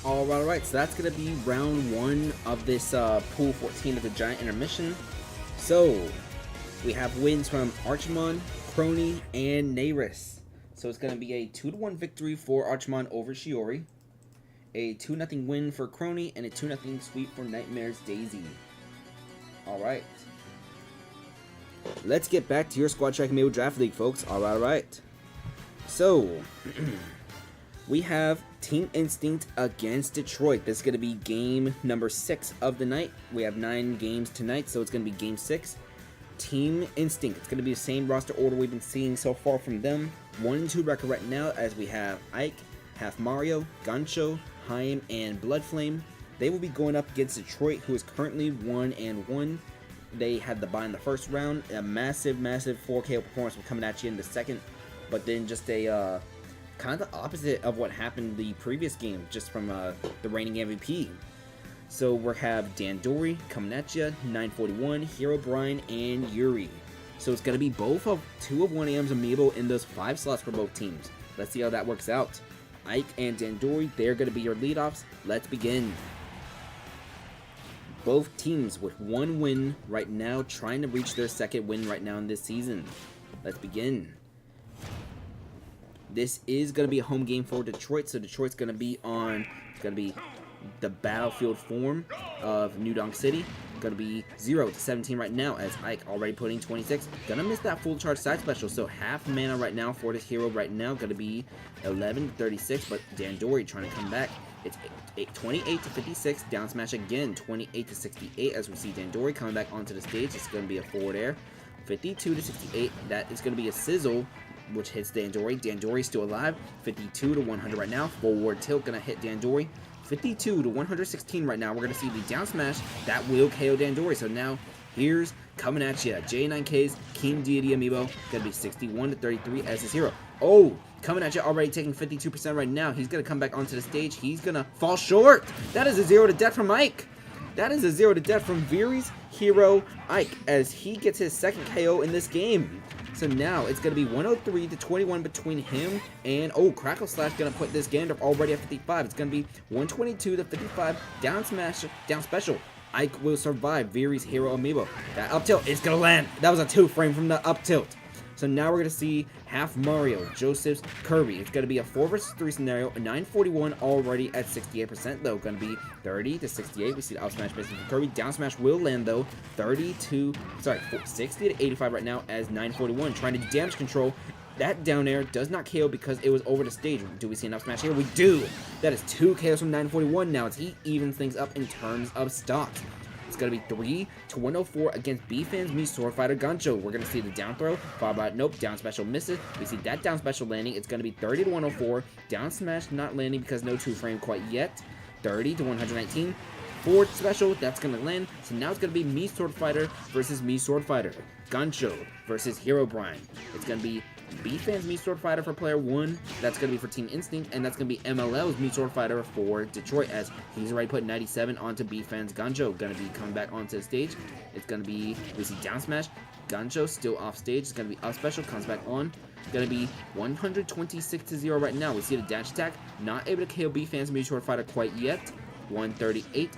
Alright, so that's going to be round 1 of this Pool 14 of the Giant Intermission. So, we have wins from Archimon, Crony, and Nairis. So it's going to be a 2-1 victory for Archimon over Shiori, a 2-0 win for Crony, and a 2-0 sweep for Nightmare's Daisy. Alright. Let's get back to your Squad Track Amiibo Draft League, folks. Alright. So, we have Team Instinct against Detroit. This is going to be game number 6 of the night. We have 9 games tonight, so it's going to be game 6. Team Instinct. It's going to be the same roster order we've been seeing so far from them. 1-2 record right now, as we have Ike, Half Mario, Gancho, Haim, and Bloodflame. They will be going up against Detroit, who is currently 1-1. They had the bye in the first round. A massive 4KO performance coming at you in the second. But then just a kind of the opposite of what happened the previous game, just from the reigning MVP. So we have Dandori coming at you, 941, Hero Brian, and Yuri. So it's going to be both of 2 of 1AM's Amiibo in those 5 slots for both teams. Let's see how that works out. Ike and Dandori, they're going to be your leadoffs. Let's begin. Both teams with 1 win right now, trying to reach their 2nd win right now in this season. Let's begin. This is going to be a home game for Detroit, so Detroit's going to be on, it's going to be the battlefield form of New Donk City. Going to be 0-17 right now, as Ike already putting 26. Gonna miss that full charge side special, so half mana right now for this hero right now. Gonna be 11-36, but Dandori trying to come back. It's 28-56, down smash again, 28-68, as we see Dandori coming back onto the stage. It's gonna be a forward air. 52-68, that is gonna be a sizzle, which hits Dandori. Dandori still alive. 52-100 right now. Forward tilt gonna hit Dandori. 52-116 right now. We're gonna see the down smash that will KO Dandori. So now here's coming at you. J9K's King Deity Amiibo. Gonna be 61-33 as his hero. Oh, coming at you, already taking 52% right now. He's gonna come back onto the stage. He's gonna fall short. That is a 0 to death from Ike. That is a 0 to death from Viri's hero Ike, as he gets his 2nd KO in this game. So now it's going to be 103-21 between him and, oh, Crackle Slash going to put this Gandalf already at 55. It's going to be 122-55, down smash, down special. Ike will survive Viri's hero Amiibo. That up tilt is going to land. That was a 2-frame from the up tilt. So now we're going to see Half Mario, Joseph's Kirby. It's going to be a 4 versus 3 scenario. 941 already at 68% though. Going to be 30-68. We see the up smash missing from Kirby. Down smash will land though. 60-85 right now, as 941 trying to damage control. That down air does not KO because it was over the stage. Do we see an up smash here? We do. That is 2 KOs from 941 now, as he evens things up in terms of stocks. It's going to be 3-104 against B-Fans Me Sword Fighter Gancho. We're going to see the down throw, followed by, nope, down special misses. We see that down special landing. It's going to be 30-104. Down smash not landing because no 2-frame quite yet. 30-119. Forward special, that's going to land. So now it's going to be Me Sword Fighter versus Me Sword Fighter. Gancho versus Hero Brian. It's going to be B-Fans Me Sword Fighter for player 1. That's going to be for Team Instinct, and that's going to be MLL's Me Sword Fighter for Detroit, as he's already put 97 onto B-Fans Gancho. Going to be coming back onto the stage. It's going to be, we see down smash. Gancho still off stage. It's going to be up special, comes back on. Going to be 126-0 right now. We see the dash attack. Not able to KO B-Fans Me Sword Fighter quite yet. 138.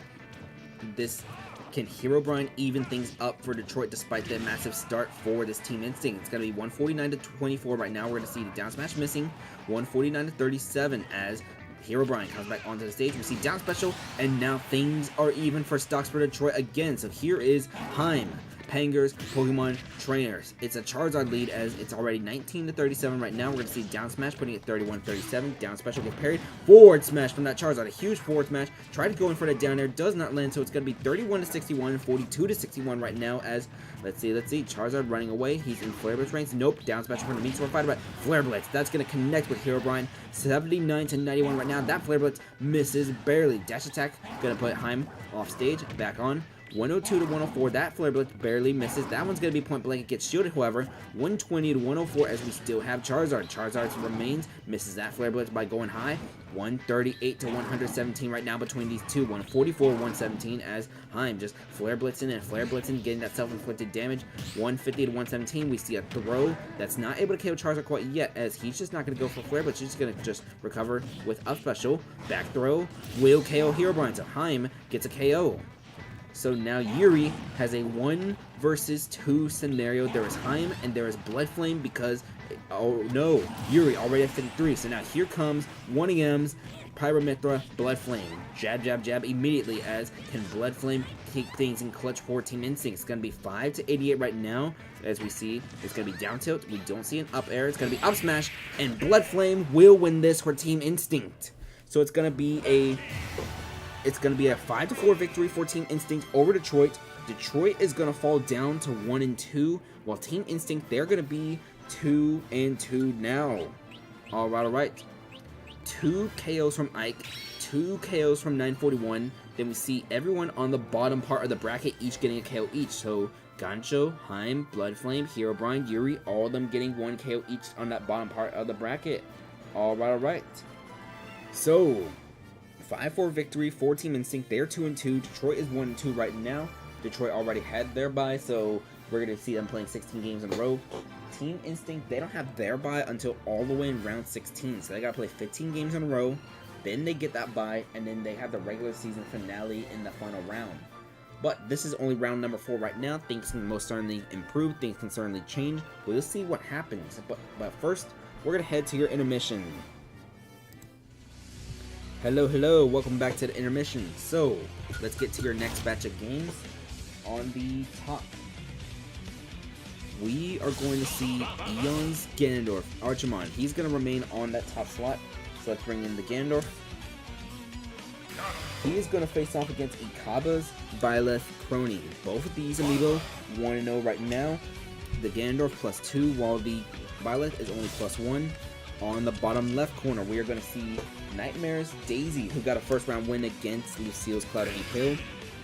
This can Hero Brian even things up for Detroit despite the massive start for this Team Instinct. It's going to be 149-24 right now. We're going to see the down smash missing. 149-37 as Hero Brian comes back onto the stage. We see down special, and now things are even for stocks for Detroit again. So here is Haim, Pangers, Pokemon Trainers. It's a Charizard lead, as it's already 19-37 right now. We're going to see down smash putting it 31-37. Down special gets parried. Forward smash from that Charizard. A huge forward smash. Tried to go in for the down air. Does not land, so it's going to be 31-61, 42-61 right now, as, let's see. Charizard running away. He's in Flare Blitz range. Nope. Down smash from the Meat Sword Fighter, but Flare Blitz. That's going to connect with Hero Brian. 79-91 right now. That Flare Blitz misses barely. Dash attack. Going to put Haim off stage. Back on. 102 to 104. That Flare Blitz barely misses. That one's going to be point blank. It gets shielded, however. 120 to 104 as we still have Charizard. Charizard remains. Misses that Flare Blitz by going high. 138 to 117 right now between these two. 144 117 as Heim just Flare Blitzing and Flare Blitzing, getting that self-inflicted damage. 150 to 117. We see a throw that's not able to KO Charizard quite yet, as he's just not going to go for Flare Blitz. He's just going to just recover with up special. Back throw will KO Herobrine. So Heim gets a KO. So now Yuri has a 1 versus 2 scenario. There is Heim and there is Blood Flame because, oh no, Yuri already at 53. So now here comes 1EM's Pyramithra Blood Flame. Jab, jab, jab immediately as can Blood Flame take things in clutch for Team Instinct. It's going to be 5 to 88 right now. As we see, it's going to be down tilt. We don't see an up air. It's going to be up smash. And Blood Flame will win this for Team Instinct. So it's going to be a 5-4 victory for Team Instinct over Detroit. Detroit is going to fall down to 1-2, while Team Instinct, they're going to be 2-2 now. Alright. 2 KOs from Ike, 2 KOs from 941. Then we see everyone on the bottom part of the bracket each getting a KO each. So Gancho, Heim, Blood Flame, Herobrine, Yuri, all of them getting 1 KO each on that bottom part of the bracket. Alright. So 5-4 victory for Team Instinct. They're 2-2. Detroit is 1-2 right now. Detroit already had their bye, so we're going to see them playing 16 games in a row. Team Instinct, they don't have their bye until all the way in round 16, so they got to play 15 games in a row. Then they get that bye, and then they have the regular season finale in the final round. But this is only round number 4 right now. Things can most certainly improve. Things can certainly change. We'll see what happens. But first, we're going to head to your intermission. Hello, welcome back to the intermission. So, let's get to your next batch of games. On the top, we are going to see Eon's Ganondorf, Archimon. He's going to remain on that top slot. So let's bring in the Ganondorf. He is going to face off against Ikaba's Byleth Crony. Both of these Amiibo 1-0 right now. The Ganondorf +2, while the Byleth is only +1. On the bottom left corner, we are going to see Nightmare's Daisy, who got a first round win against Lucille's Cloud Hank Hill.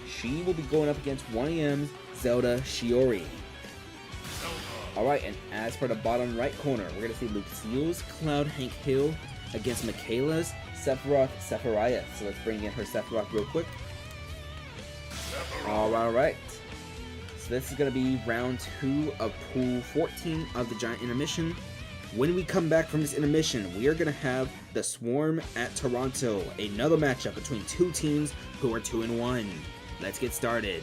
She will be going up against 1EM's Zelda Shiori. Alright, and as for the bottom right corner, we're going to see Lucille's Cloud Hank Hill against Michaela's Sephiroth Sephiroth. So let's bring in her Sephiroth real quick. Alright. So this is going to be round 2 of pool 14 of the Giant Intermission. When we come back from this intermission, we are going to have the Swarm at Toronto. Another matchup between two teams who are 2-1. Let's get started.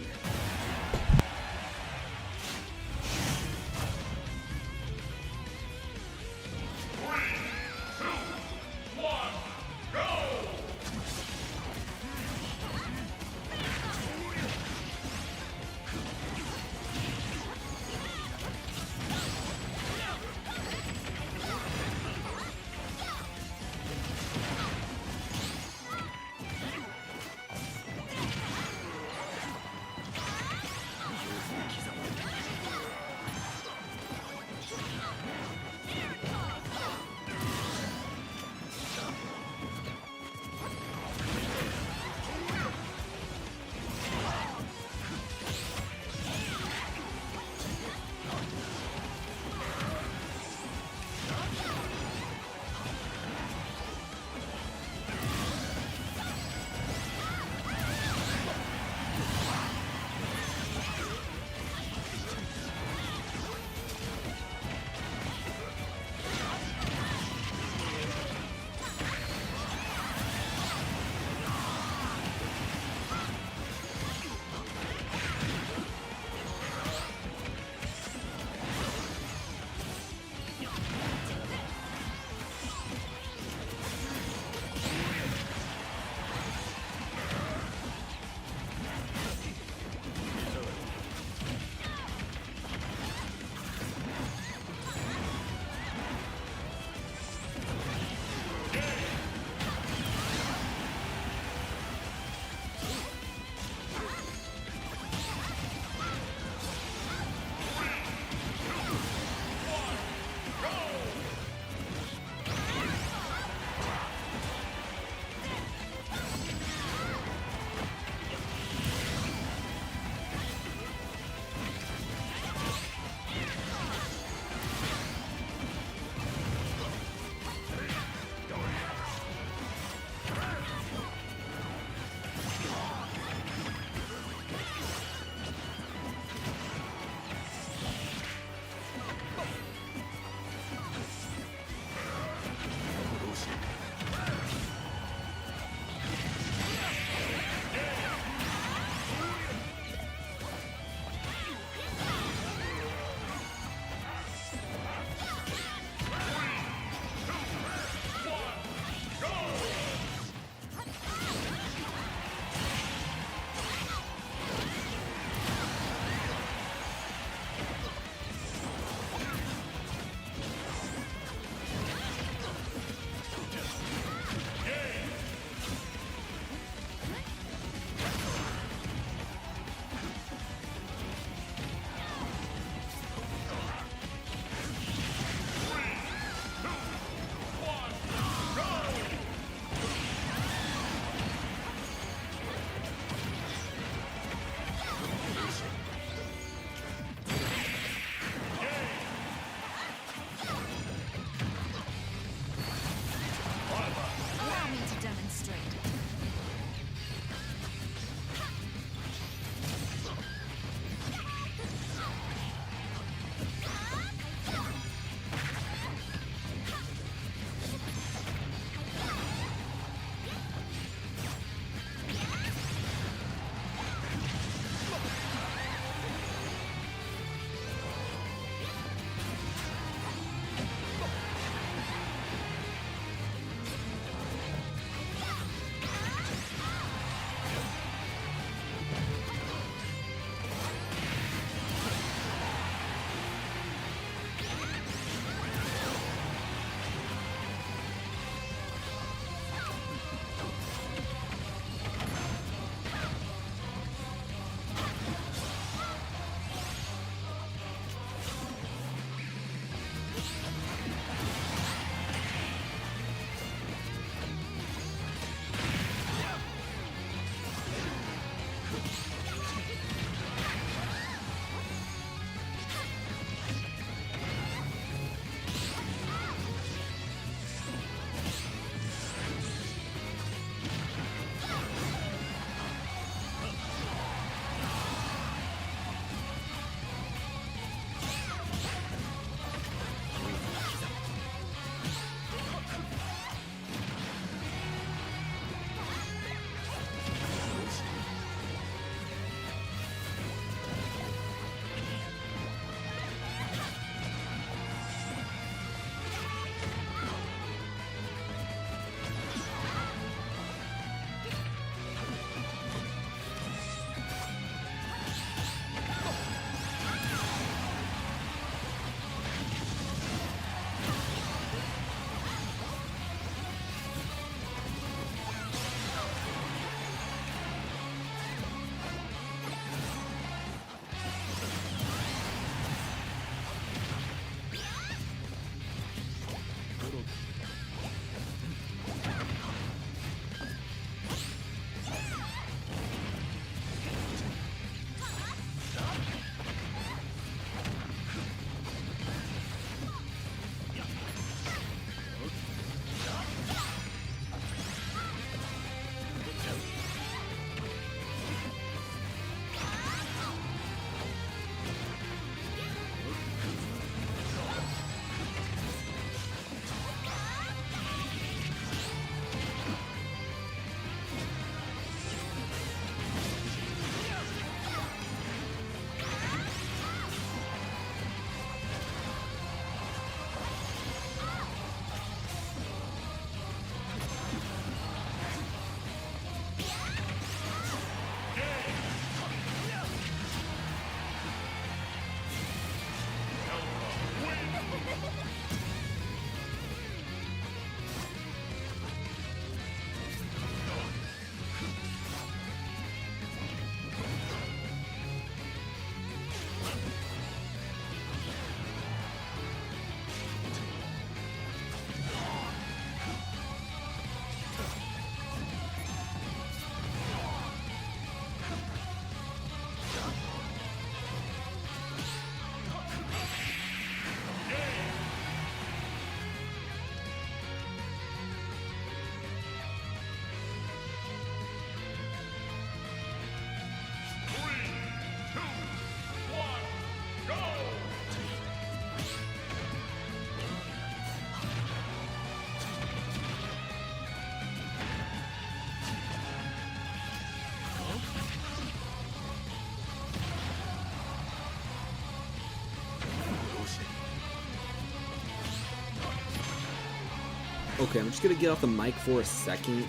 Okay, I'm just gonna get off the mic for a second,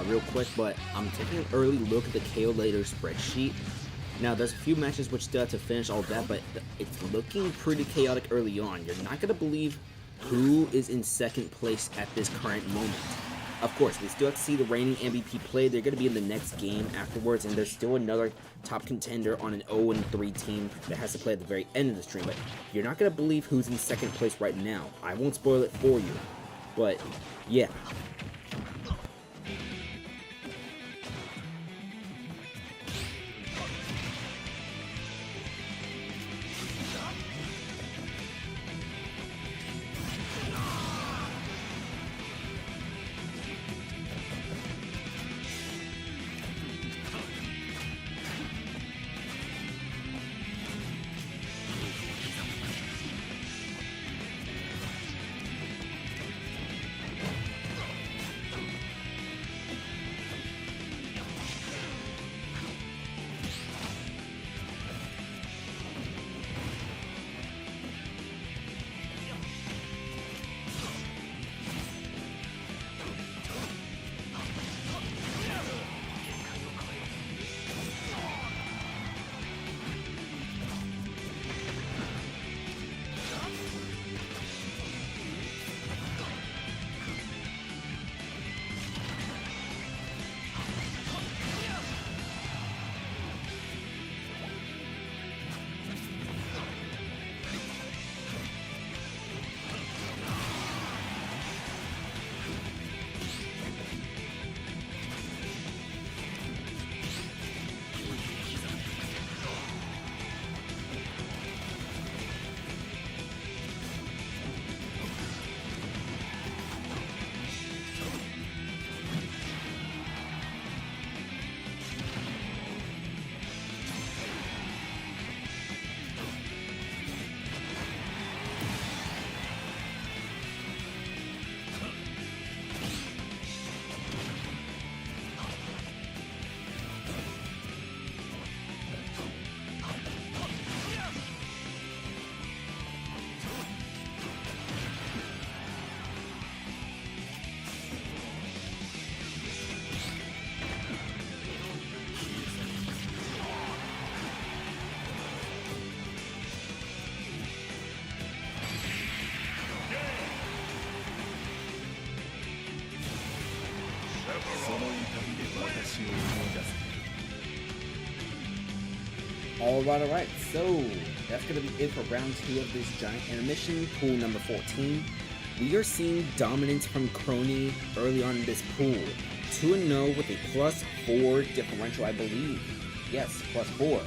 real quick, but I'm taking an early look at the KO later spreadsheet. Now, there's a few matches which still have to finish all that, but it's looking pretty chaotic early on. You're not gonna believe who is in second place at this current moment. Of course, we still have to see the reigning MVP play. They're gonna be in the next game afterwards, and there's still another top contender on an 0-3 team that has to play at the very end of the stream. But you're not gonna believe who's in second place right now. I won't spoil it for you. But, yeah. Alright, so that's going to be it for round 2 of this giant intermission, pool number 14. We are seeing dominance from Crony early on in this pool. 2-0 with a +4 differential, I believe. Yes, +4.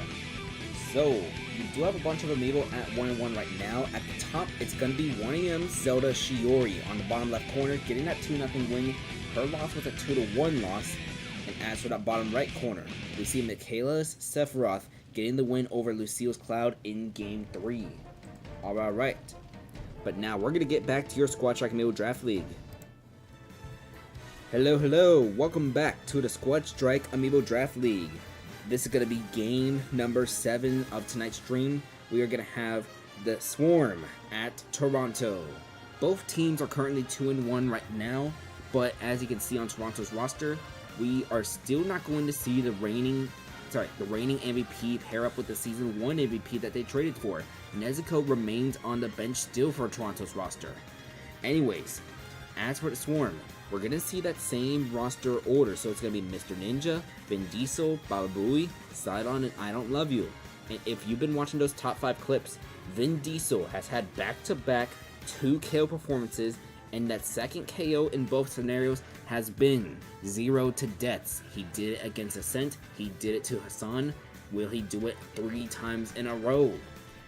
So, we do have a bunch of Amiibo at 1-1 right now. At the top, it's going to be 1AM Zelda Shiori on the bottom left corner, getting that 2-0 win. Her loss was a 2-1 loss. And as for that bottom right corner, we see Michaela's Sephiroth getting the win over Lucille's Cloud in Game 3. Alright. But now we're going to get back to your Squad Strike Amiibo Draft League. Hello, welcome back to the Squad Strike Amiibo Draft League. This is going to be game number 7 of tonight's stream. We are going to have the Swarm at Toronto. Both teams are currently 2-1 right now, but as you can see on Toronto's roster, we are still not going to see the reigning MVP pair up with the Season 1 MVP that they traded for. Nezuko remains on the bench still for Toronto's roster. Anyways, as for the Swarm, we're going to see that same roster order. So it's going to be Mr. Ninja, Vin Diesel, Baba Booey, Sidon, and I Don't Love You. And if you've been watching those top 5 clips, Vin Diesel has had back-to-back 2 KO performances, and that second KO in both scenarios has been 0 to deaths. He did it against Ascent, he did it to Hassan. Will he do it 3 times in a row?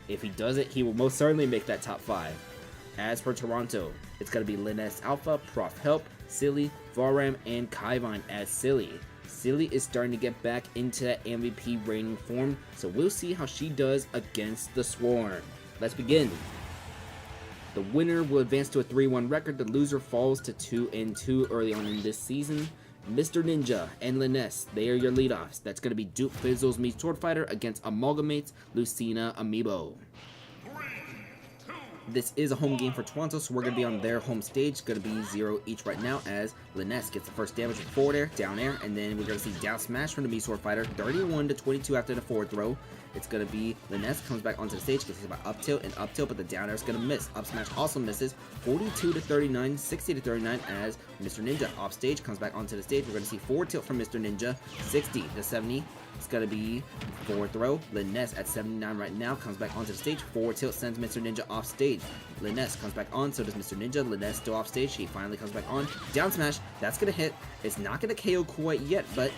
If he does it, he will most certainly make that top 5. As for Toronto, it's going to be Linus Alpha, Prof Help, Silly, Varam, and Kaivine as Silly. Silly is starting to get back into that MVP reigning form, so we'll see how she does against the Swarm. Let's begin. The winner will advance to a 3-1 record. The loser falls to 2-2 early on in this season. Mr. Ninja and Linus, they are your leadoffs. That's going to be Duke Fizzles meets Sword Fighter against Amalgamates Lucina Amiibo. 3, 2, This is a home game for Toronto, so we're going to be on their home stage. Going to be 0 each right now as Liness gets the first damage with forward air, down air, and then we're going to see down smash from the Mii Sword Fighter, 31-22 after the forward throw. It's going to be Liness comes back onto the stage, gets hit by up tilt and up tilt, but the down air is going to miss. Up smash also misses, 42-39, 60-39 as Mr. Ninja off stage comes back onto the stage. We're going to see forward tilt from Mr. Ninja, 60-70. It's going to be forward throw. Liness at 79 right now comes back onto the stage. Forward tilt sends Mr. Ninja off stage. Liness comes back on, so does Mr. Ninja. Liness still off stage. He finally comes back on. Down smash. That's going to hit. It's not going to KO quite yet, but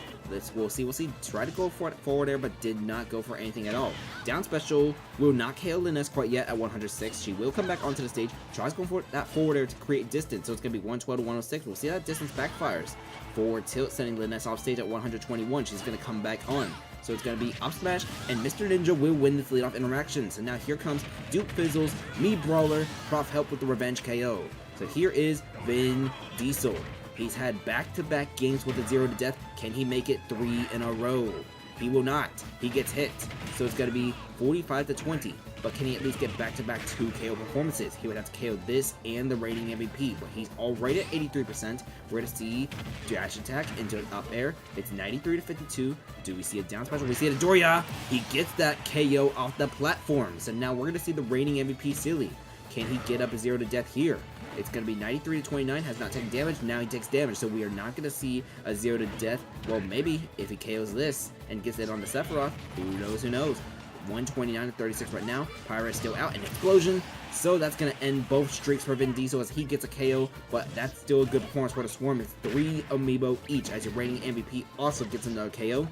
we'll see. We'll see. Try to go for it forward air, but did not go for anything at all. Down special will not KO Liness quite yet at 106. She will come back onto the stage. Tries going for that forward air to create distance, so it's going to be 112-106. We'll see how that distance backfires. Forward tilt sending Liness off stage at 121. She's going to come back on. So it's going to be up smash, and Mr. Ninja will win this leadoff interaction. So now here comes Duke Fizzles, Mii Brawler, Prof help with the revenge KO. So here is Vin Diesel. He's had back-to-back games with a 0 to death. Can he make it 3 in a row? He will not. He gets hit. So it's going to be 45-20. But can he at least get back-to-back 2 KO performances? He would have to KO this and the reigning MVP. But he's already at 83%. We're going to see dash attack into an up air. It's 93-52. Do we see a down special? We see a Doria. He gets that KO off the platform. So now we're going to see the reigning MVP Silly. Can he get up a 0 to death here? It's going to be 93-29, has not taken damage, now he takes damage, so we are not going to see a 0 to death. Well, maybe, if he KOs this and gets it on the Sephiroth, who knows. 129-36 right now, Pyra is still out, an explosion, so that's going to end both streaks for Vin Diesel as he gets a KO, but that's still a good performance for the Swarm. It's 3 Amiibo each, as your reigning MVP also gets another KO.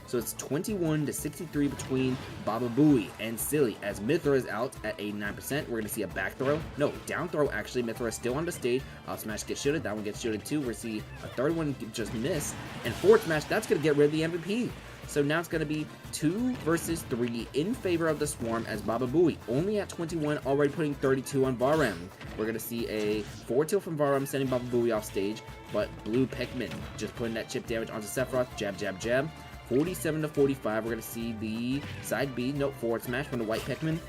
So it's 21-63 between Baba Booey and Silly as Mythra is out at 89%. We're going to see a back throw. No, down throw actually. Mythra is still on the stage. Up smash gets shielded. That one gets shielded too. We're going to see a third one just miss. And forward smash, that's going to get rid of the MVP. So now it's going to be 2 versus 3 in favor of the Swarm as Baba Booey only at 21, already putting 32 on Varam. We're going to see a forward tilt from Varam sending Baba Booey off stage, but Blue Pikmin just putting that chip damage onto Sephiroth. Jab, jab, jab. 47-45, we're going to see the side B, nope, forward smash from the white Pikmin.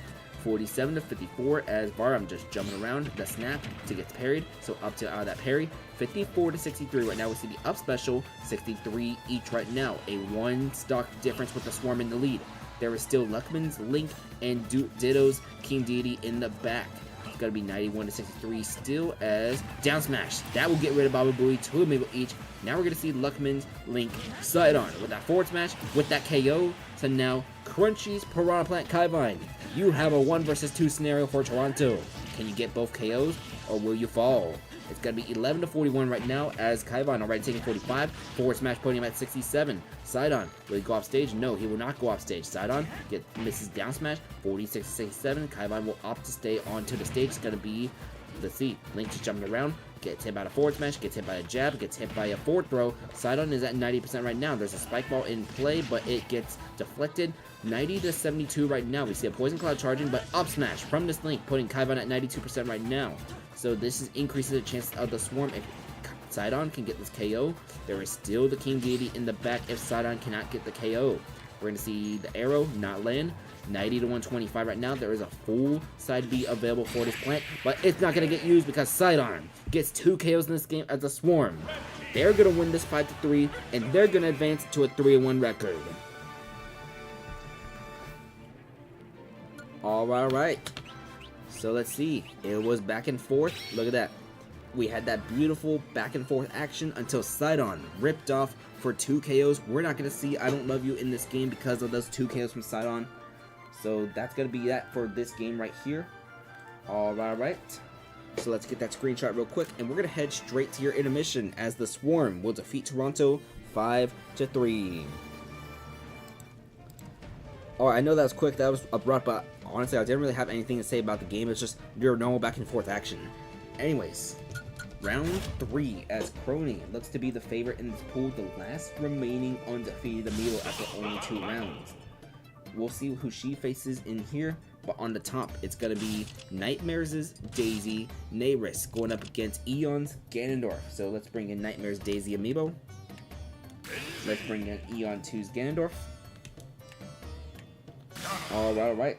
47-54 as Varam just jumping around the snap to get parried, so up to out of that parry. 54-63 right now, we see the up special, 63 each right now, a 1 stock difference with the Swarm in the lead. There is still Luckman's, Link, and Ditto's King Deity in the back. It's going to be 91-63 still as down smash. That will get rid of Baba Booey, 2 Amiibo each. Now we're going to see Luckman's, Link, side on with that forward smash, with that KO. So now Crunchy's Piranha Plant Kaivine. You have a 1 versus 2 scenario for Toronto. Can you get both KOs or will you fall? It's going to be 11-41 right now as Kaivine already taking 45. Forward smash putting him at 67. Sidon, will he go off stage? No, he will not go off stage. Sidon misses down smash, 46-67. Kaivine will opt to stay onto the stage. It's going to be, let's see, Link just jumping around. Gets hit by a forward smash, gets hit by a jab, gets hit by a forward throw. Sidon is at 90% right now. There's a spike ball in play, but it gets deflected. 90-72 right now. We see a poison cloud charging, but up smash from this Link, putting Kaivine at 92% right now. So this increases the chances of the Swarm. If Sidon can get this KO, there is still the King Deity in the back if Sidon cannot get the KO. We're going to see the arrow not land. 90-125 right now. There is a full side B available for this plant, but it's not going to get used because Sidon gets 2 KOs in this game as a Swarm. They're going to win this 5-3, and they're going to advance to a 3-1 record. Alright. So let's see. It was back and forth. Look at that. We had that beautiful back and forth action until Sidon ripped off for 2 KOs. We're not going to see I Don't Love You in this game because of those 2 KOs from Sidon. So that's going to be that for this game right here. Alright. So let's get that screenshot real quick. And we're going to head straight to your intermission as the Swarm will defeat Toronto 5-3. Alright, I know that was quick. That was abrupt, but honestly, I didn't really have anything to say about the game. It's just your normal back and forth action. Anyways, round 3 as Crony looks to be the favorite in this pool, the last remaining undefeated Amiibo after only 2 rounds. We'll see who she faces in here, but on the top, it's going to be Nightmares' Daisy Nayris going up against Eon's Ganondorf. So let's bring in Nightmares' Daisy Amiibo. Let's bring in Eon 2's Ganondorf. Alright.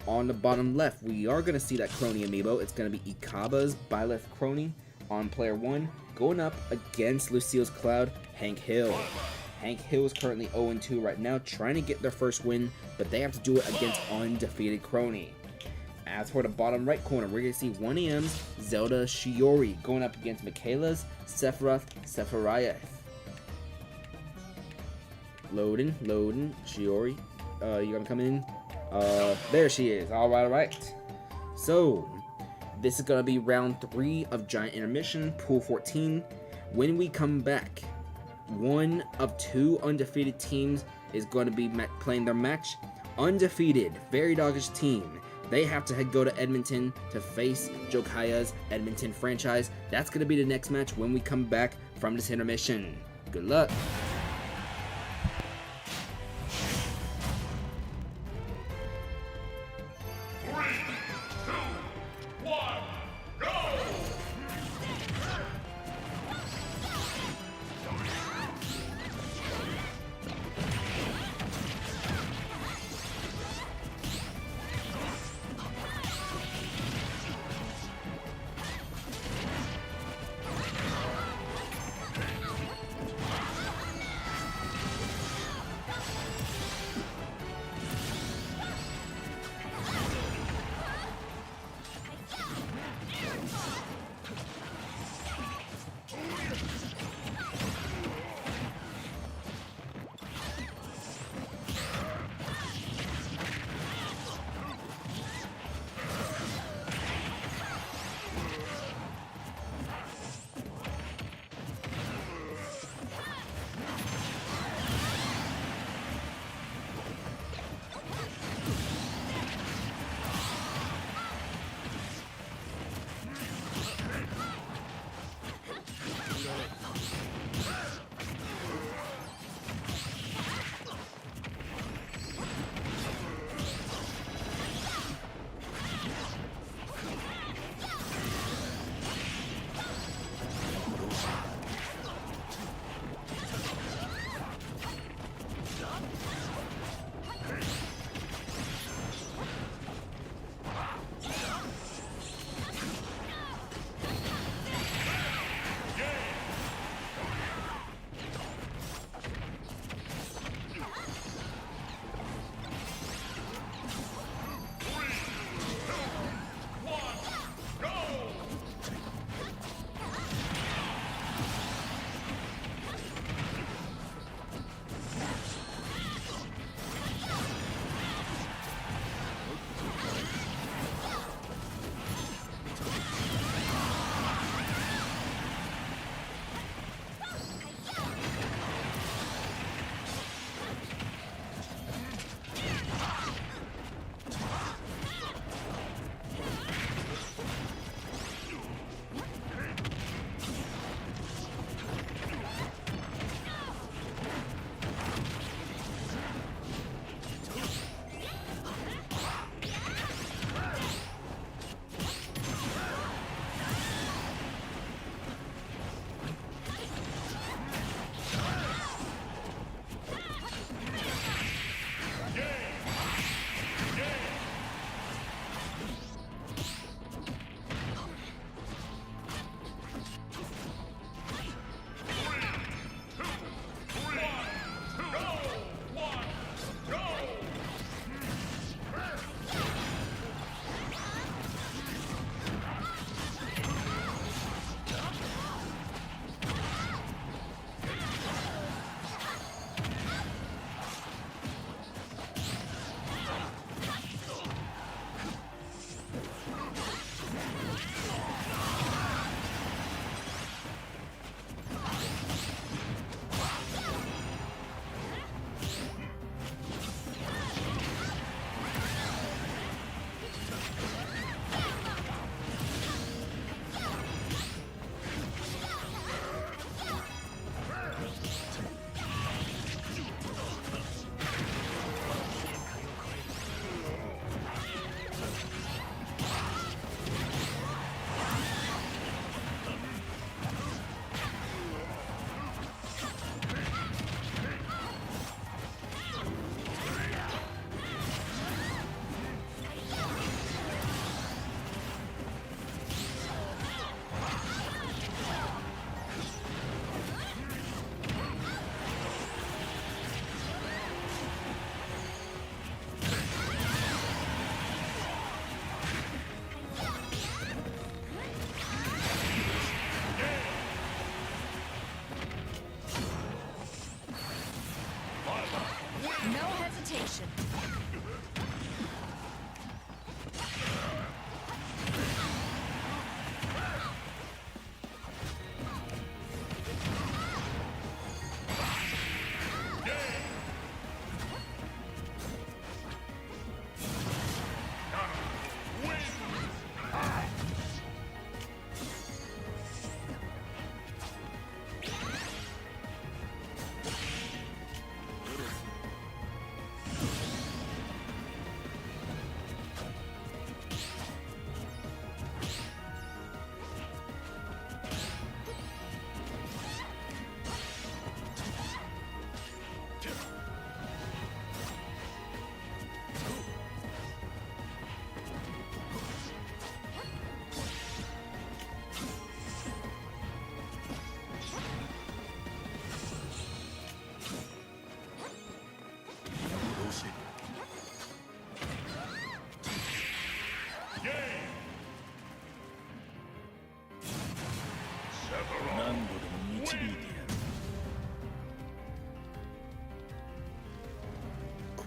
on the bottom left, we are going to see that Crony amiibo. It's going to be Ikaba's Byleth Crony on player 1, going up against Lucille's Cloud, Hank Hill. Hank Hill is currently 0-2 right now, trying to get their first win, but they have to do it against undefeated Crony. As for the bottom right corner, we're going to see 1AM's Zelda Shiori going up against Michaela's Sephiroth Sephiriah. Loading, Shiori, you gonna come in? There she is. Alright. So, this is gonna be round 3 of Giant Intermission, Pool 14. When we come back, one of 2 undefeated teams is going to be playing their match. Undefeated, Very Doggish team. They have to go to Edmonton to face Jokaya's Edmonton franchise. That's going to be the next match when we come back from this intermission. Good luck.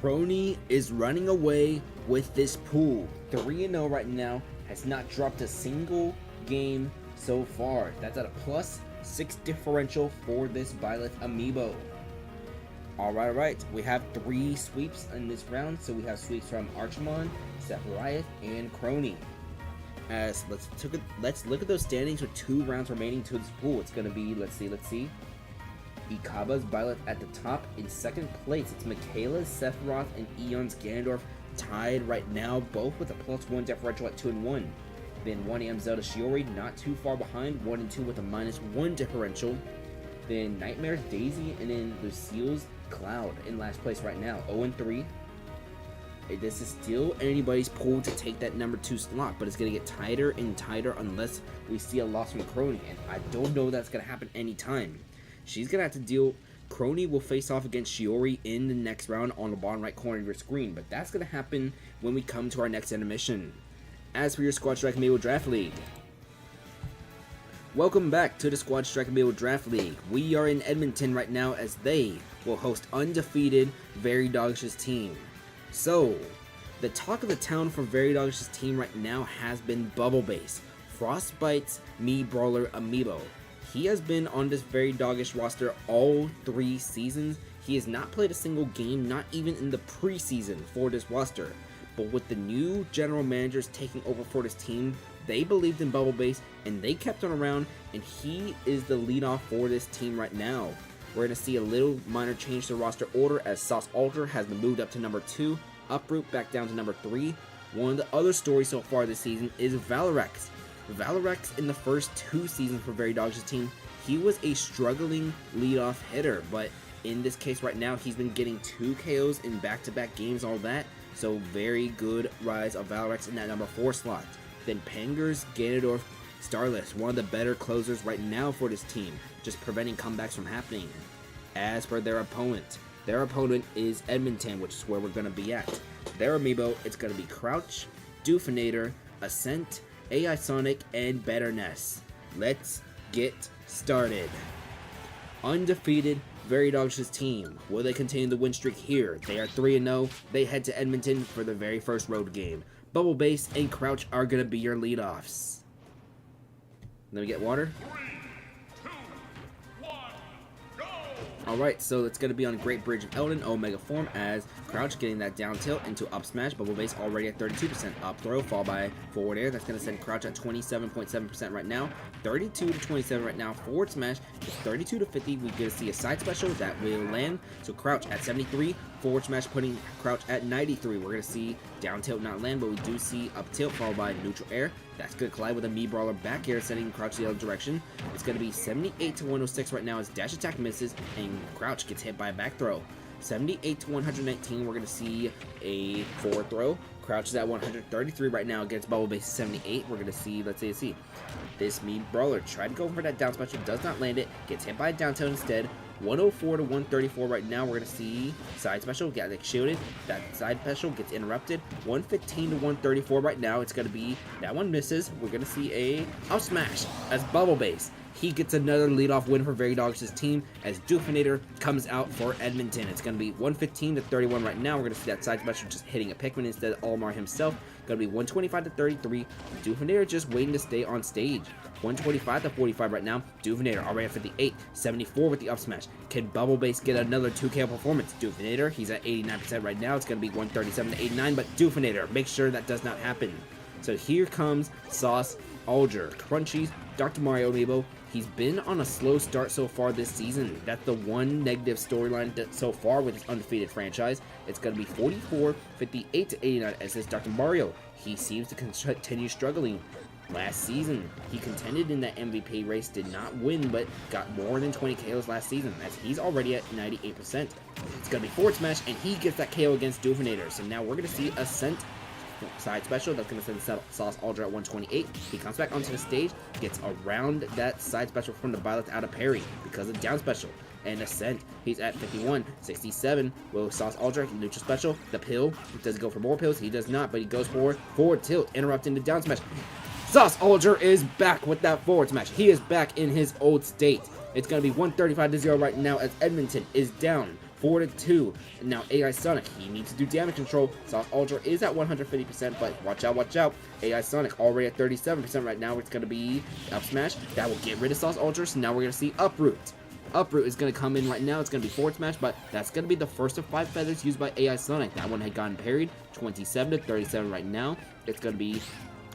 Crony is running away with this pool. 3-0 right now, has not dropped a single game so far. That's at a +6 differential for this Byleth Amiibo. Alright, we have 3 sweeps in this round. So we have sweeps from Archimon, Sephiroth, and Crony. As let's look at those standings with 2 rounds remaining to this pool. It's gonna be, let's see. Ikaba's Byleth at the top. In second place, it's Michaela's Sephiroth and Eon's Ganondorf tied right now, both with a +1 differential at 2-1. Then 1AM Zelda Shiori not too far behind, 1-2 with a -1 differential. Then Nightmare's Daisy and then Lucille's Cloud in last place right now, 0-3. This is still anybody's pool to take that number 2 slot, but it's going to get tighter and tighter unless we see a loss from Crony, and I don't know that's going to happen anytime. She's going to have to deal. Crony will face off against Shiori in the next round on the bottom right corner of your screen, but that's going to happen when we come to our next intermission. As for your Squad Strike Amiibo Draft League, welcome back to the Squad Strike Amiibo Draft League. We are in Edmonton right now as they will host undefeated Very Doggish's team. So, the talk of the town for Very Doggish's team right now has been Bubble Base, Frostbite's Mii Brawler Amiibo. He has been on this Very Doggish roster all 3 seasons. He has not played a single game, not even in the preseason for this roster. But with the new general managers taking over for this team, they believed in Bubble Base and they kept him around, and he is the leadoff for this team right now. We're going to see a little minor change to the roster order as Sauce Ultra has been moved up to number 2, Uproot back down to number 3. One of the other stories so far this season is Valorex. Valorex in the first 2 seasons for Very Doggish's team, he was a struggling leadoff hitter, but in this case right now, he's been getting 2 KOs in back-to-back games, all that. So very good rise of Valorex in that number 4 slot. Then Panger's Ganondorf Starless, one of the better closers right now for this team, just preventing comebacks from happening. As for their opponent is Edmonton, which is where we're going to be at. Their Amiibo, it's going to be Crouch, Doofinator, Ascent, AI Sonic, and Betterness. Let's get started. Undefeated Very Doggish's team. Will they continue the win streak here? They are 3-0. They head to Edmonton for their very first road game. Bubble Base and Crouch are going to be your leadoffs. Let me get water. 3, 2, 1, go! Alright, so it's going to be on Great Bridge of Eldin, Omega form, as Crouch getting that down tilt into up smash. Bubble Base already at 32%. Up throw, fall by forward air. That's going to send Crouch at 27.7% right now. 32 to 27 right now. Forward smash is 32 to 50. We get to see a side special that will land. So Crouch at 73. Forward smash putting Crouch at 93. We're going to see down tilt not land, but we do see up tilt followed by neutral air. That's going to collide with a Mii Brawler back air, sending Crouch the other direction. It's going to be 78 to 106 right now as dash attack misses and Crouch gets hit by a back throw. 78 to 119, we're going to see a forward throw. Crouch is at 133 right now against Bubble Base 78. We're going to see, let's see. This Mii Brawler tried to go for that down special, does not land it, gets hit by a down tilt instead. 104 to 134 right now. We're going to see side special get like shielded. That side special gets interrupted. 115 to 134 right now. It's going to be, that one misses. We're going to see a up smash as Bubble Base. He gets another leadoff win for Very Doggish's team as Doofinator comes out for Edmonton. It's going to be 115 to 31 right now. We're going to see that side special just hitting a Pikmin instead of Olimar himself. Going to be 125 to 33. Doofinator just waiting to stay on stage. 125 to 45 right now. Doofinator already at 58. 74 with the up smash. Can Bubble Base get another 2KO performance? Doofinator, he's at 89% right now. It's going to be 137 to 89, but Doofinator, make sure that does not happen. So here comes Sauce Ultra, Crunchy's Dr. Mario Amiibo. He's been on a slow start so far this season. That's the one negative storyline so far with his undefeated franchise. It's going to be 44, 58 to 89 as this Dr. Mario. He seems to continue struggling. Last season, he contended in that MVP race, did not win, but got more than 20 KOs last season, as he's already at 98%. It's going to be forward smash, and he gets that KO against Doofinator. So now we're going to see Ascent side special. That's going to send Sauce Ultra at 128. He comes back onto the stage, gets around that side special from the Byleth out of parry because of down special. And Ascent, he's at 51, 67. Will Sauce Ultra neutral special? The pill, does he go for more pills? He does not, but he goes for forward tilt, interrupting the down smash. Sauce Ultra is back with that forward smash. He is back in his old state. It's going to be 135 to 0 right now as Edmonton is down 4-2. Now AI Sonic, he needs to do damage control. Sauce Ultra is at 150%, but watch out, watch out. AI Sonic already at 37% right now. It's going to be up smash. That will get rid of Sauce Ultra, so now we're going to see Uproot. Uproot is going to come in right now. It's going to be forward smash, but that's going to be the first of 5 feathers used by AI Sonic. That one had gotten parried, 27-37 right now. It's going to be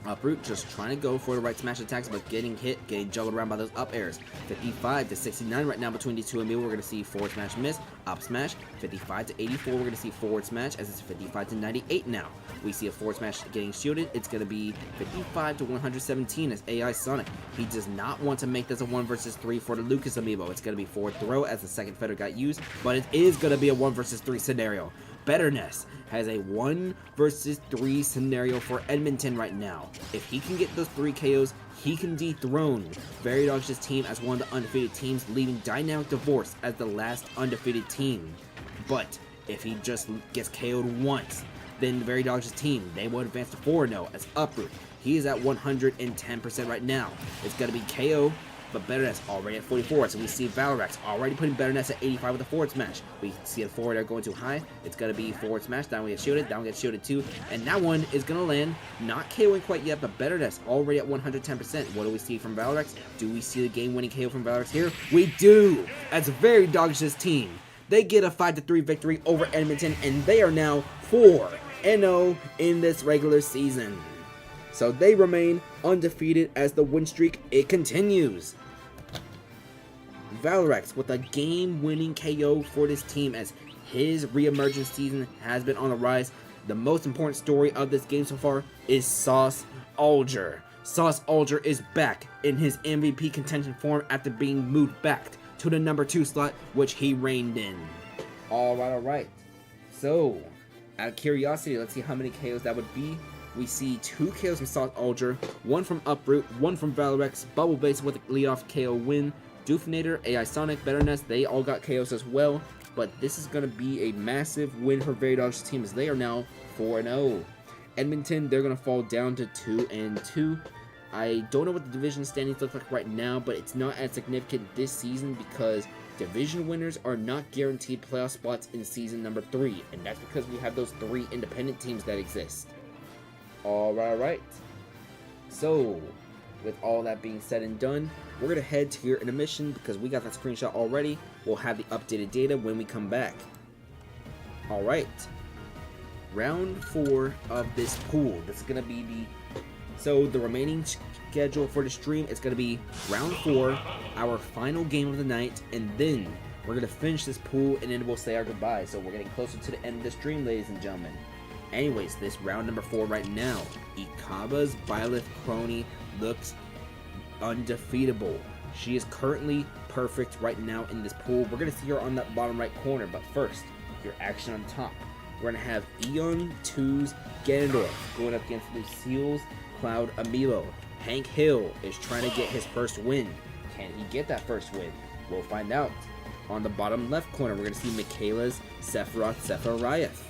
Uproot just trying to go for the right smash attacks, but getting hit, getting juggled around by those up airs. 55-69 right now between these two Amiibo. We're going to see forward smash miss, up smash. 55-84, we're going to see forward smash as it's 55-98 now. We see a forward smash getting shielded. It's going to be 55-117 as AI Sonic. He does not want to make this a 1 versus 3 for the Lucas Amiibo. It's going to be forward throw as the second feather got used, but it is going to be a 1 versus 3 scenario. Betterness has a 1 versus 3 scenario for Edmonton right now. If he can get those 3 KOs, he can dethrone Very Dog's team as one of the undefeated teams, leaving Dynamic Divorce as the last undefeated team. But if he just gets KO'd once, then Very Dog's team, they will advance to 4-0 as Uproot. He is at 110% right now. It's going to be KO, but Betterness already at 44, so we see Valrex already putting Betterness at 85 with a forward smash. We see the forward air going too high. It's going to be forward smash, down we get shielded, down we get shielded too, and that one is going to land, not KOing quite yet, but Betterness already at 110%. What do we see from Valrex? Do we see the game-winning KO from Valrex here? We do! As Very Dog's team, they get a 5-3 victory over Edmonton, and they are now 4-0 in this regular season. So they remain undefeated as the win streak, it continues. Valrex with a game-winning KO for this team as his re-emergence season has been on the rise. The most important story of this game so far is Sauce Ultra. Sauce Ultra is back in his MVP contention form after being moved back to the number 2 slot, which he reigned in. Alright. So, out of curiosity, let's see how many KOs that would be. We see 2 KOs from Sauce Ultra, 1 from Uproot, 1 from Valrex, Bubble Base with a leadoff KO win. Doofinator, AI Sonic, Betterness, they all got KOs as well. But this is going to be a massive win for Very Dog's team as they are now 4-0. Edmonton, they're going to fall down to 2-2. I don't know what the division standings look like right now, but it's not as significant this season because division winners are not guaranteed playoff spots in season number 3. And that's because we have those 3 independent teams that exist. Alright. So, with all that being said and done, we're going to head to your intermission because we got that screenshot already. We'll have the updated data when we come back. Alright. Round 4 of this pool. This is going to be the remaining schedule for the stream is going to be round 4, our final game of the night, and then we're going to finish this pool and then we'll say our goodbyes. So we're getting closer to the end of the stream, ladies and gentlemen. Anyways, this round number 4 right now, Ikaba's Byleth Crony looks undefeatable. She is currently perfect right now in this pool. We're going to see her on that bottom right corner, but first, your action on top. We're going to have Eon 2's Ganondorf going up against Lucille's Cloud Amiibo. Hank Hill is trying to get his first win. Can he get that first win? We'll find out. On the bottom left corner, we're going to see Michaela's Sephiroth Sephiroth.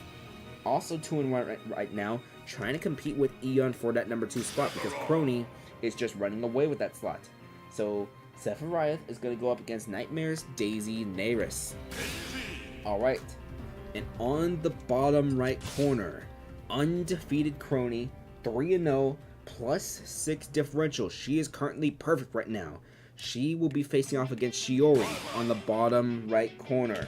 Also 2-1 right now, trying to compete with Eon for that number 2 spot because Crony is just running away with that slot. So Sephiroth is going to go up against Nightmare's Daisy Naris. Alright, and on the bottom right corner, undefeated Crony, 3-0, plus 6 differential. She is currently perfect right now. She will be facing off against Shiori on the bottom right corner.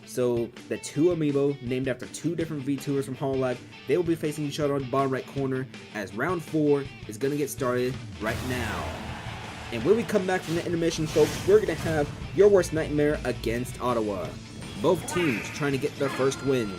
So the 2 Amiibo, named after 2 different VTubers from Hololive, they will be facing each other on the bottom right corner as round 4 is going to get started right now. And when we come back from the intermission, folks, we're going to have Your Worst Nightmare against Ottawa. Both teams trying to get their first win.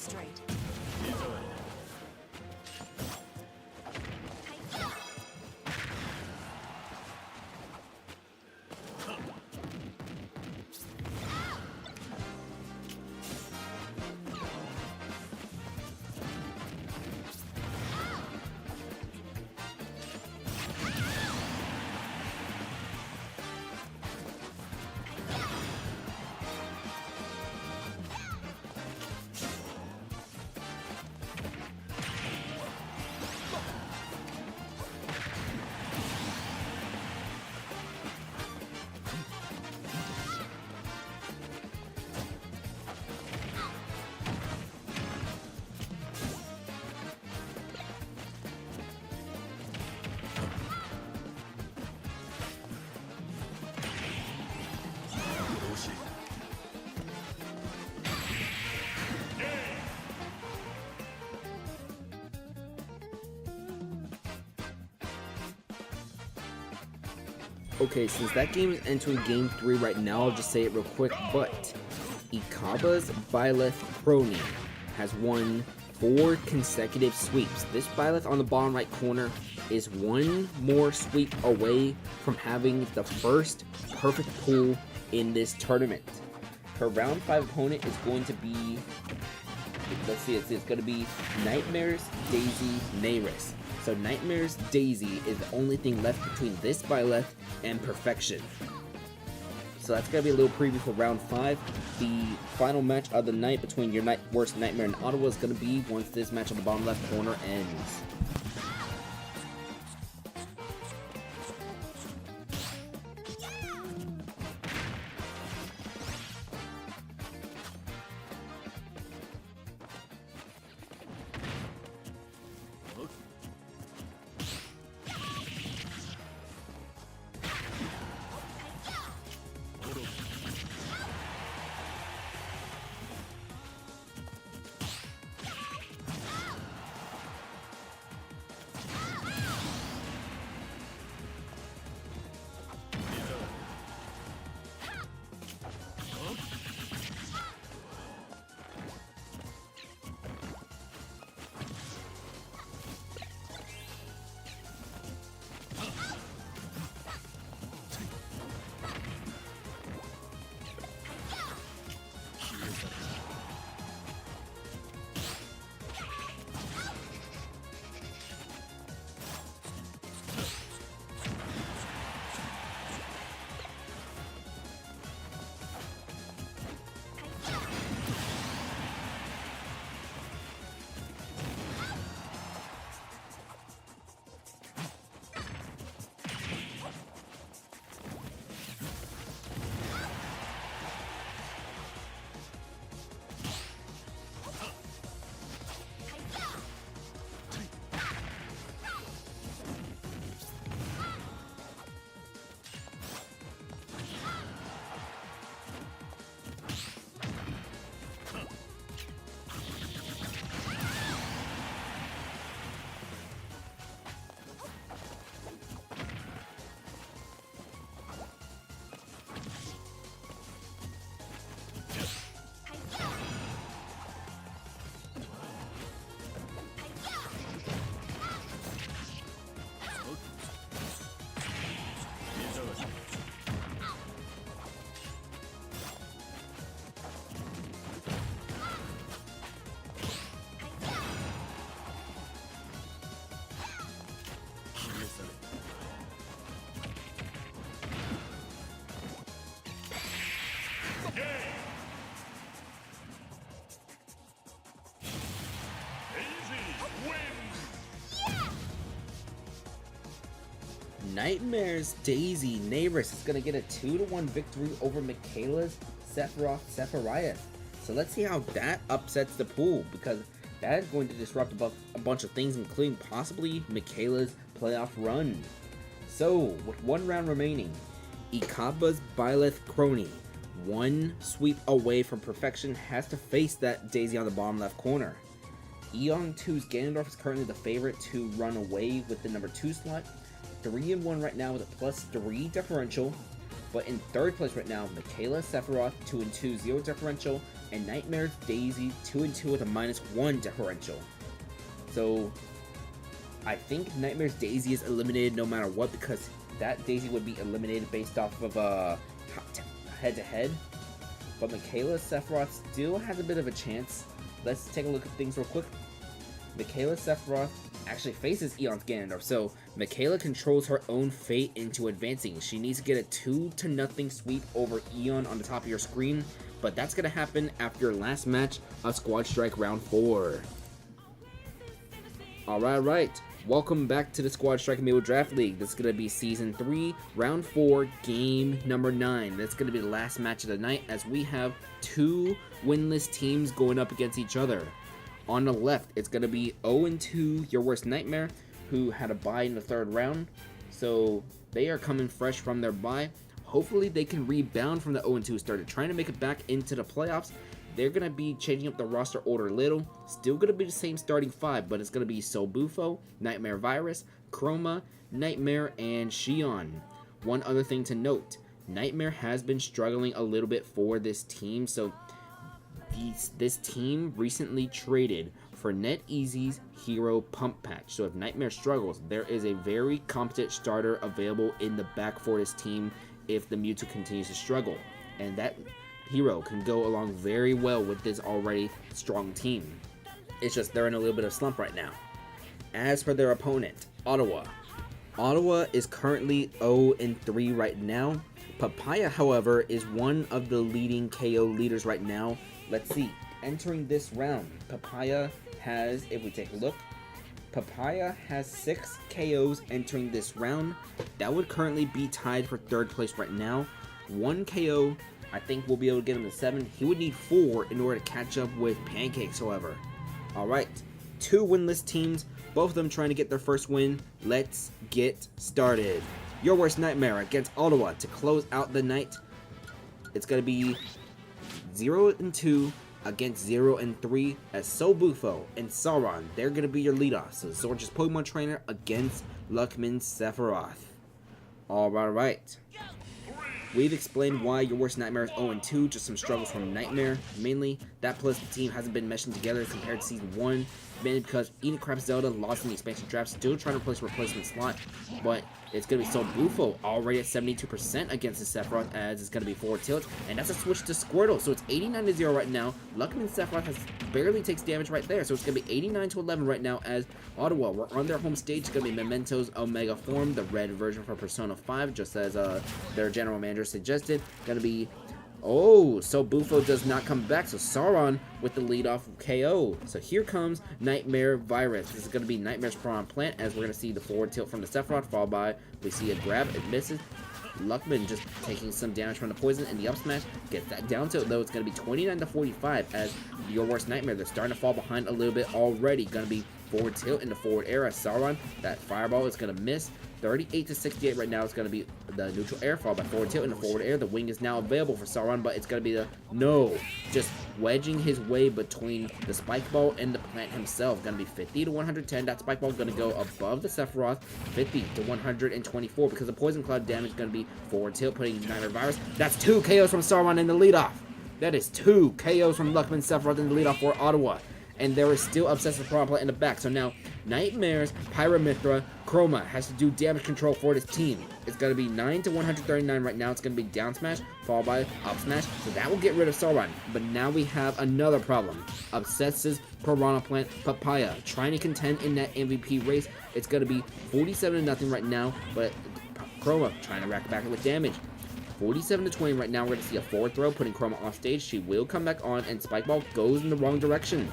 straight. Okay, since that game is entering game 3 right now, I'll just say it real quick, but Ikaba's Byleth Crony has won 4 consecutive sweeps. This Byleth on the bottom right corner is one more sweep away from having the first perfect pool in this tournament. Her round 5 opponent is going to be, let's see, it's going to be Nightmares, Daisy, Neiris. So Nightmares Daisy is the only thing left between this Byleth and Perfection. So that's going to be a little preview for round 5. The final match of the night between your worst nightmare and Ottawa is going to be once this match on the bottom left corner ends. Nightmares Daisy Neiris is going to get a 2-1 victory over Michaela's Sephiroth. So let's see how that upsets the pool, because that is going to disrupt a bunch of things, including possibly Michaela's playoff run. So, with one round remaining, Ikaba's Byleth Crony, one sweep away from perfection, has to face that Daisy on the bottom left corner. Eon 2's Ganondorf is currently the favorite to run away with the number 2 slot. 3-1 right now with a +3 differential. But in third place right now, Michaela Sephiroth, 2-2, 0 differential. And Nightmare's Daisy 2-2 with a -1 differential. So I think Nightmare's Daisy is eliminated no matter what, because that Daisy would be eliminated based off of head-to-head. But Michaela Sephiroth still has a bit of a chance. Let's take a look at things real quick. Michaela Sephiroth actually faces Eon's Ganondorf, so Michaela controls her own fate into advancing. She needs to get a 2-0 sweep over Eon on the top of your screen, but that's going to happen after your last match of Squad Strike Round 4. Alright. Welcome back to the Squad Strike Amiibo Draft League. This is going to be Season 3, Round 4, Game Number 9. That's going to be the last match of the night, as we have 2 winless teams going up against each other. On the left, it's going to be 0-2, Your Worst Nightmare, who had a bye in the 3rd round. So they are coming fresh from their bye. Hopefully they can rebound from the 0-2 start, trying to make it back into the playoffs. They're going to be changing up the roster order a little. Still going to be the same starting 5, but it's going to be Sobufo, Nightmare Virus, Chroma, Nightmare, and Xion. One other thing to note, Nightmare has been struggling a little bit for this team, so this team recently traded for NetEasy's Hero Pump Patch. So if Nightmare struggles, there is a very competent starter available in the back for this team if the Mewtwo continues to struggle. And that hero can go along very well with this already strong team. It's just they're in a little bit of slump right now. As for their opponent, Ottawa. Ottawa is currently 0-3 right now. Papaya, however, is one of the leading KO leaders right now. Let's see. Entering this round, Papaya has, if we take a look, Papaya has 6 KOs entering this round. That would currently be tied for 3rd place right now. 1 KO, I think we'll be able to get him to 7. He would need 4 in order to catch up with Pancakes, however. Alright, 2 winless teams, both of them trying to get their first win. Let's get started. Your Worst Nightmare against Ottawa to close out the night. It's going to be 0-2 against 0-3 as Sobufo and Sauron, they're going to be your leadoff. So Zorge's Pokemon Trainer against Luckman Sephiroth. Alright. We've explained why Your Worst Nightmare is 0-2, just some struggles from Nightmare. Mainly, that plus the team hasn't been meshing together compared to Season 1. Mainly because Eating Crap Zelda lost in the expansion draft, still trying to replace a replacement slot. But it's going to be Sobufo already at 72% against the Sephiroth, as it's going to be forward tilt. And that's a switch to Squirtle, so it's 89-0 right now. Luckman Sephiroth barely takes damage right there, so it's going to be 89-11 right now as Ottawa. We're on their home stage. It's going to be Memento's Omega form, the red version for Persona 5, just as their general manager suggested. Going to be... Oh, so Bufo does not come back, so Sauron with the leadoff KO. So here comes Nightmare Virus. This is going to be Nightmare's Prawn Plant, as we're going to see the forward tilt from the Sephiroth, followed by, we see a grab, it misses. Luckman just taking some damage from the poison, and the up smash gets that down tilt, though. It's going to be 29-45 as Your Worst Nightmare. They're starting to fall behind a little bit already. Going to be forward tilt in the forward air as Sauron. That fireball is going to miss. 38-68 right now. It's going to be the neutral air fall by forward tilt in the forward air. The wing is now available for Sauron, but it's going to be the no, just wedging his way between the spike ball and the plant himself. Going to be 50-110. That spike ball going to go above the Sephiroth. 50-124 because the poison cloud damage is going to be forward tilt, putting Nightmare Virus. That's 2 KOs from Sauron in the leadoff. That is 2 KOs from Luckman Sephiroth in the leadoff for Ottawa. And there is still Obsessive Prawn Plant in the back. So now, Nightmare's Pyramithra Chroma has to do damage control for this team. It's going to be 9-139 right now. It's going to be down smash, followed by up smash. So that will get rid of Sauron. But now we have another problem. Obsessive Piranha Plant Papaya trying to contend in that MVP race. It's going to be 47-0 right now. But Chroma trying to rack back with damage. 47-20 right now. We're going to see a forward throw, putting Chroma off stage. She will come back on, and Spike Ball goes in the wrong direction.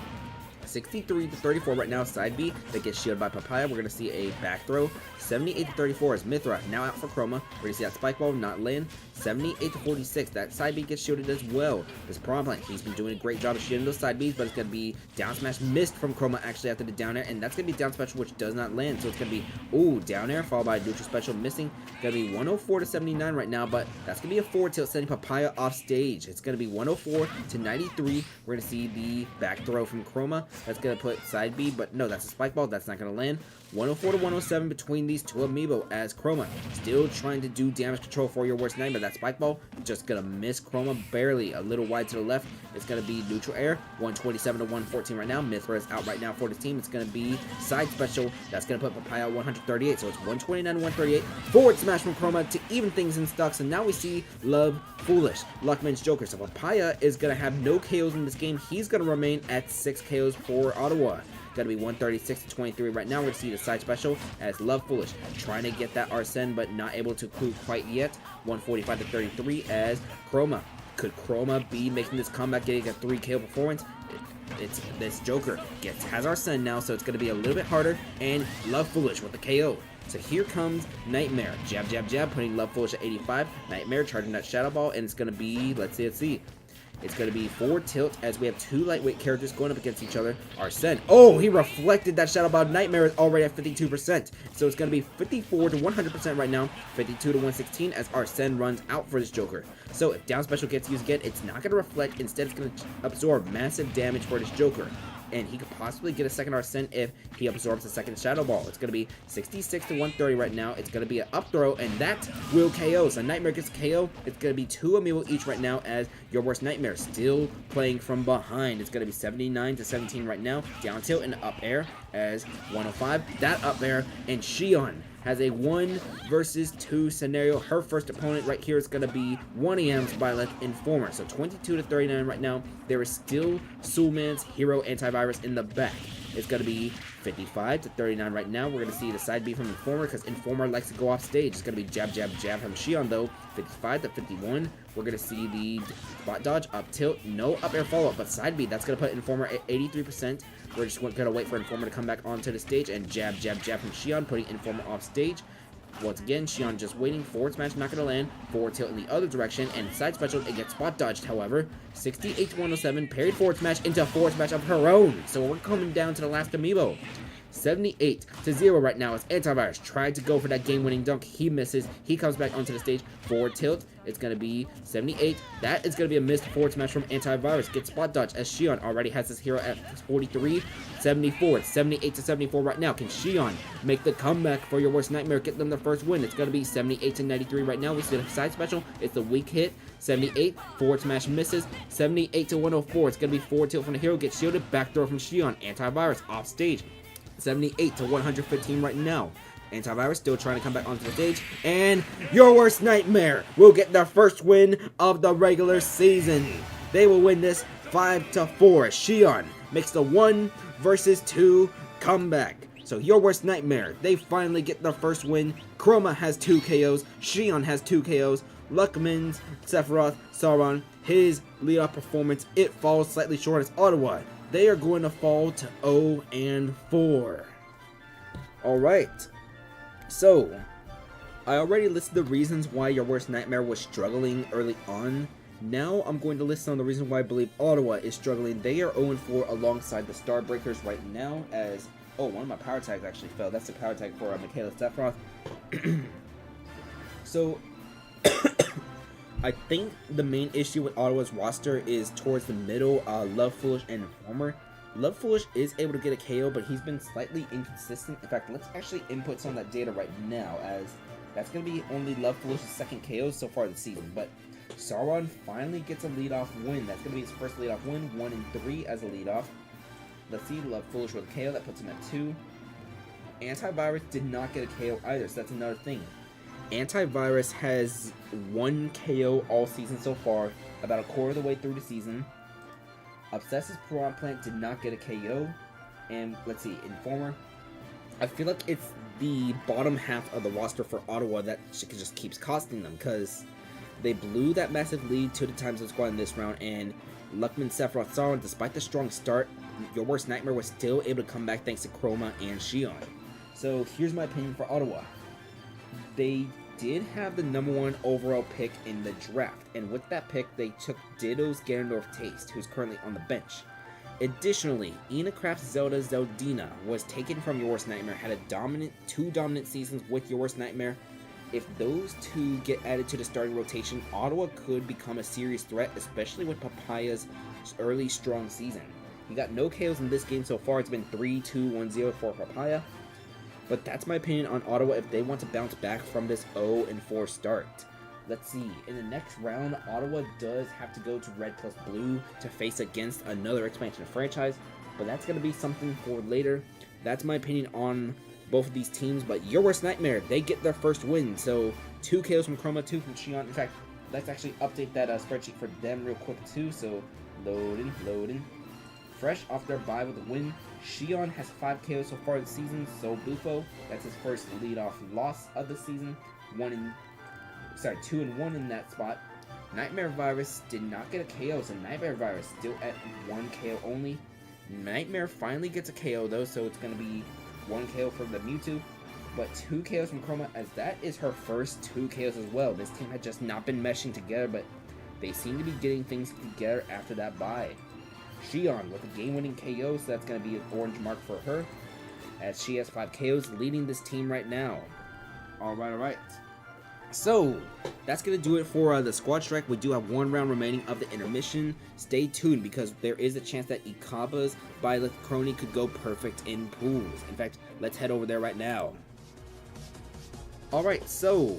63-34 right now, side B that gets shielded by Papaya. We're going to see a back throw. 78-34 as Mithra now out for Chroma. We're going to see that spike ball not land. 78-46. That side B gets shielded as well. This Prawn Plant, he's been doing a great job of shielding those side Bs, but it's going to be down smash missed from Chroma actually after the down air, and that's going to be down special, which does not land. So it's going to be, ooh, down air followed by neutral special missing. Going to be 104-79 right now, but that's going to be a forward tilt sending Papaya off stage. It's going to be 104-93. We're going to see the back throw from Chroma. That's going to put side B, but no, that's a spike ball. That's not going to land. 104 to 107 between these two Amiibo as Chroma still trying to do damage control for your worst nightmare. That spike ball just going to miss Chroma barely. A little wide to the left. It's going to be neutral air. 127 to 114 right now. Mithra is out right now for the team. It's going to be side special. That's going to put Papaya at 138. So it's 129 to 138. Forward smash from Chroma to even things in stocks. And now we see Love Foolish, Luckman's Joker. So Papaya is going to have no KOs in this game. He's going to remain at 6 KOs for Ottawa. Going to be 136 to 23 right now. We're going to see the side special as Love Foolish trying to get that Arsene, but not able to clue quite yet. 145 to 33 as Chroma. Could Chroma be making this comeback, getting a 3 KO performance? It's this Joker has Arsene now, so it's going to be a little bit harder. And Love Foolish with the KO. So here comes Nightmare. Jab, jab, jab, putting Love Foolish at 85. Nightmare charging that Shadow Ball, and it's going to be, let's see. It's going to be forward tilt as we have 2 lightweight characters going up against each other. Arsene. Oh, he reflected that Shadow Ball. Nightmare is already at 52%. So it's going to be 54 to 100% right now. 52 to 116 as Arsene runs out for this Joker. So if down special gets used again, it's not going to reflect. Instead, it's going to absorb massive damage for this Joker. And he could possibly get a second Arsene if he absorbs a second Shadow Ball. It's going to be 66 to 130 right now. It's going to be an up throw, and that will KO. So Nightmare gets KO. It's going to be 2 Amiibo each right now as your worst Nightmare still playing from behind. It's going to be 79 to 17 right now. Down tilt and up air as 105. That up air, and Shion has a 1 versus 2 scenario. Her first opponent right here is going to be 1AM's Violet Informer. So 22 to 39 right now. There is still Soulman's Hero Antivirus in the back. It's going to be 55 to 39 right now. We're going to see the side B from Informer because Informer likes to go off stage. It's going to be jab, jab, jab from Shion though. 55 to 51. We're going to see the spot dodge, up tilt, no up air follow up, but side B. That's going to put Informer at 83%. We're just going to wait for Informer to come back onto the stage and jab, jab, jab from Shion, putting Informer off stage. Once again, Shion just waiting. Forward smash not going to land. Forward tilt in the other direction. And side special, it gets spot dodged, however. 68 to 107. Parried forward smash into a forward smash of her own. So we're coming down to the last Amiibo. 78 to 0 right now as Antivirus tried to go for that game-winning dunk. He misses. He comes back onto the stage. Forward tilt. It's going to be 78. That is going to be a missed forward smash from Antivirus. Gets spot dodge as Shion already has his hero at 43. 74. 78 to 74 right now. Can Shion make the comeback for your worst nightmare? Get them the first win. It's going to be 78 to 93 right now. We see the side special. It's a weak hit. 78. Forward smash misses. 78 to 104. It's going to be forward tilt from the hero. Gets shielded. Back throw from Shion. Antivirus off stage. 78 to 115 right now. Antivirus still trying to come back onto the stage. And your worst nightmare will get their first win of the regular season. They will win this 5 to 4. Shion makes the 1 versus 2 comeback. So your worst nightmare, they finally get their first win. Chroma has 2 KOs. Shion has 2 KOs. Luckman's Sephiroth, Sauron, his leadoff performance, it falls slightly short as Ottawa. They are going to fall to 0-4. Alright. So, I already listed the reasons why your worst nightmare was struggling early on. Now I'm going to list some of the reasons why I believe Ottawa is struggling. They are 0-4 alongside the Starbreakers right now as... Oh, one of my power tags actually fell. That's the power tag for Michaela Sephiroth. So... I think the main issue with Ottawa's roster is towards the middle, Love Foolish and Informer. Love Foolish is able to get a KO, but he's been slightly inconsistent. In fact, let's actually input some of that data right now, as that's going to be only Love Foolish's second KO so far this season. But Sauron finally gets a leadoff win. That's going to be his first leadoff win, 1-3 as a leadoff. Let's see, Love Foolish with a KO, that puts him at 2. Antivirus did not get a KO either, so that's another thing. Antivirus has 1 KO all season so far, about a quarter of the way through the season. Obsessive Piranha Plant did not get a KO. And let's see, Informer. I feel like it's the bottom half of the roster for Ottawa that just keeps costing them, because they blew that massive lead 2 times the squad in this round, and Luckman, Sephiroth, Sauron, despite the strong start, your worst nightmare was still able to come back thanks to Chroma and Shion. So here's my opinion for Ottawa. They did have the #1 overall pick in the draft, and with that pick, they took Ditto's Ganondorf Taste, who's currently on the bench. Additionally, Ina Craft's Zelda Zeldina was taken from Your Worst Nightmare, had a 2 dominant seasons with Your Worst Nightmare. If those 2 get added to the starting rotation, Ottawa could become a serious threat, especially with Papaya's early strong season. He got no KOs in this game so far. It's been 3-2-1-0 for Papaya. But that's my opinion on Ottawa if they want to bounce back from this 0-4 start. Let's see. In the next round, Ottawa does have to go to red plus blue to face against another expansion franchise. But that's going to be something for later. That's my opinion on both of these teams. But your worst nightmare, they get their first win. So 2 KOs from Chroma, 2 from Shion. In fact, let's actually update that spreadsheet for them real quick too. So loading. Fresh off their bye with a win. Shion has 5 KOs so far this season. So Bufo, that's his first leadoff loss of the season. 2-1 in that spot. Nightmare Virus did not get a KO, so Nightmare Virus still at 1 KO only. Nightmare finally gets a KO though, so it's going to be 1 KO for the Mewtwo. But 2 KOs from Chroma, as that is her first 2 KOs as well. This team had just not been meshing together, but they seem to be getting things together after that bye. Shion with a game-winning KO, so that's going to be an orange mark for her, as she has 5 KOs, leading this team right now. Alright. So, that's going to do it for the squad strike. We do have 1 round remaining of the intermission. Stay tuned, because there is a chance that Ikaba's Byleth Crony could go perfect in pools. In fact, let's head over there right now. Alright, so,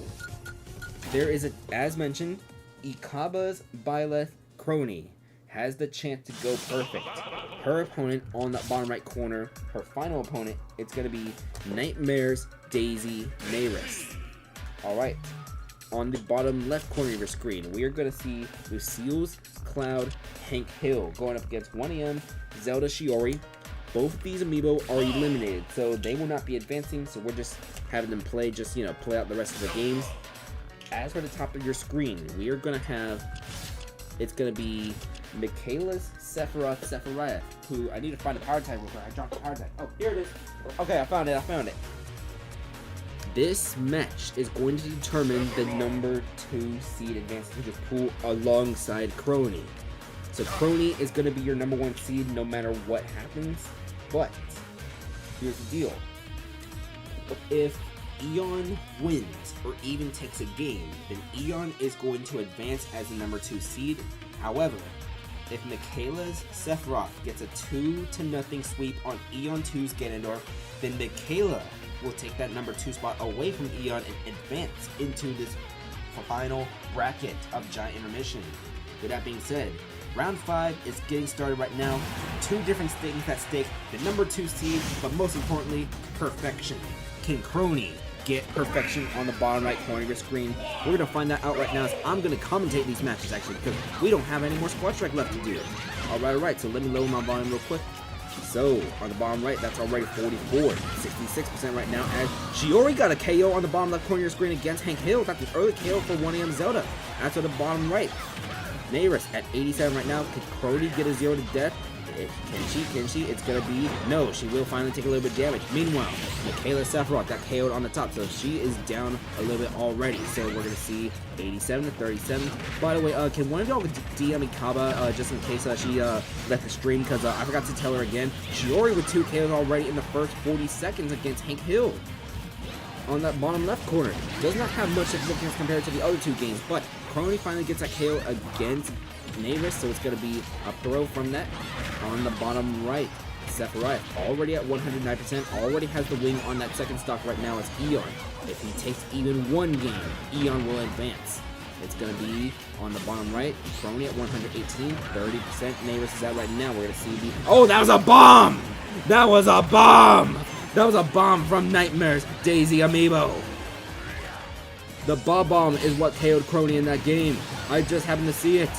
there is, as mentioned, Ikaba's Byleth Crony has the chance to go perfect. Her opponent on the bottom right corner, her final opponent, it's going to be Nightmare's Daisy Nayris. Alright, on the bottom left corner of your screen, we are going to see Lucille's Cloud Hank Hill going up against 1AM Zelda Shiori. Both of these amiibo are eliminated, so they will not be advancing, so we're just having them play, play out the rest of the games. As for the top of your screen, we are going to have, it's going to be Michaela's Sephiroth, who, I need to find a power tag real quick. I dropped the power tag. Oh, here it is. Okay, I found it. This match is going to determine the number 2 seed advancing to this pool alongside Crony. So Crony is going to be your number 1 seed no matter what happens. But here's the deal. If Eon wins or even takes a game, then Eon is going to advance as the number 2 seed. However, if Michaela's Sephiroth gets a 2-0 sweep on Eon 2's Ganondorf, then Michaela will take that number 2 spot away from Eon and advance into this final bracket of Giant Intermission. With that being said, round 5 is getting started right now. 2 different things at stake. The number 2 seed, but most importantly, perfection. Can Crony get perfection on the bottom right corner of your screen? We're going to find that out right now, as I'm going to commentate these matches actually, because we don't have any more squad strike left to do. Alright, so let me lower my volume real quick. So, on the bottom right, that's already 44, 66% right now, as Shiori got a KO on the bottom left corner of your screen against Hank Hill. That's an early KO for 1AM Zelda. That's on the bottom right. Nayris at 87 right now. Can Crony get a 0 to death? Can she? It's gonna be no. She will finally take a little bit of damage. Meanwhile, Michaela Sephiroth got KO'd on the top, so she is down a little bit already. So we're gonna see 87 to 37. By the way, can one of y'all DM Ikaba just in case she left the stream, because I forgot to tell her again. Shiori with 2 KOs already in the first 40 seconds against Hank Hill. On that bottom left corner, does not have much significance compared to the other 2 games, but Crony finally gets a KO against Nayris, so it's going to be a throw from that. On the bottom right, Sephiroth already at 109%, already has the wing on that second stock right now as Eon. If he takes even 1 game, Eon will advance. It's going to be on the bottom right, Crony at 118, 30%. Nayris is out right now. We're going to see the... Oh, that was a bomb! That was a bomb! That was a bomb from Nightmare's Daisy Amiibo. The bomb is what KO'd Crony in that game. I just happened to see it.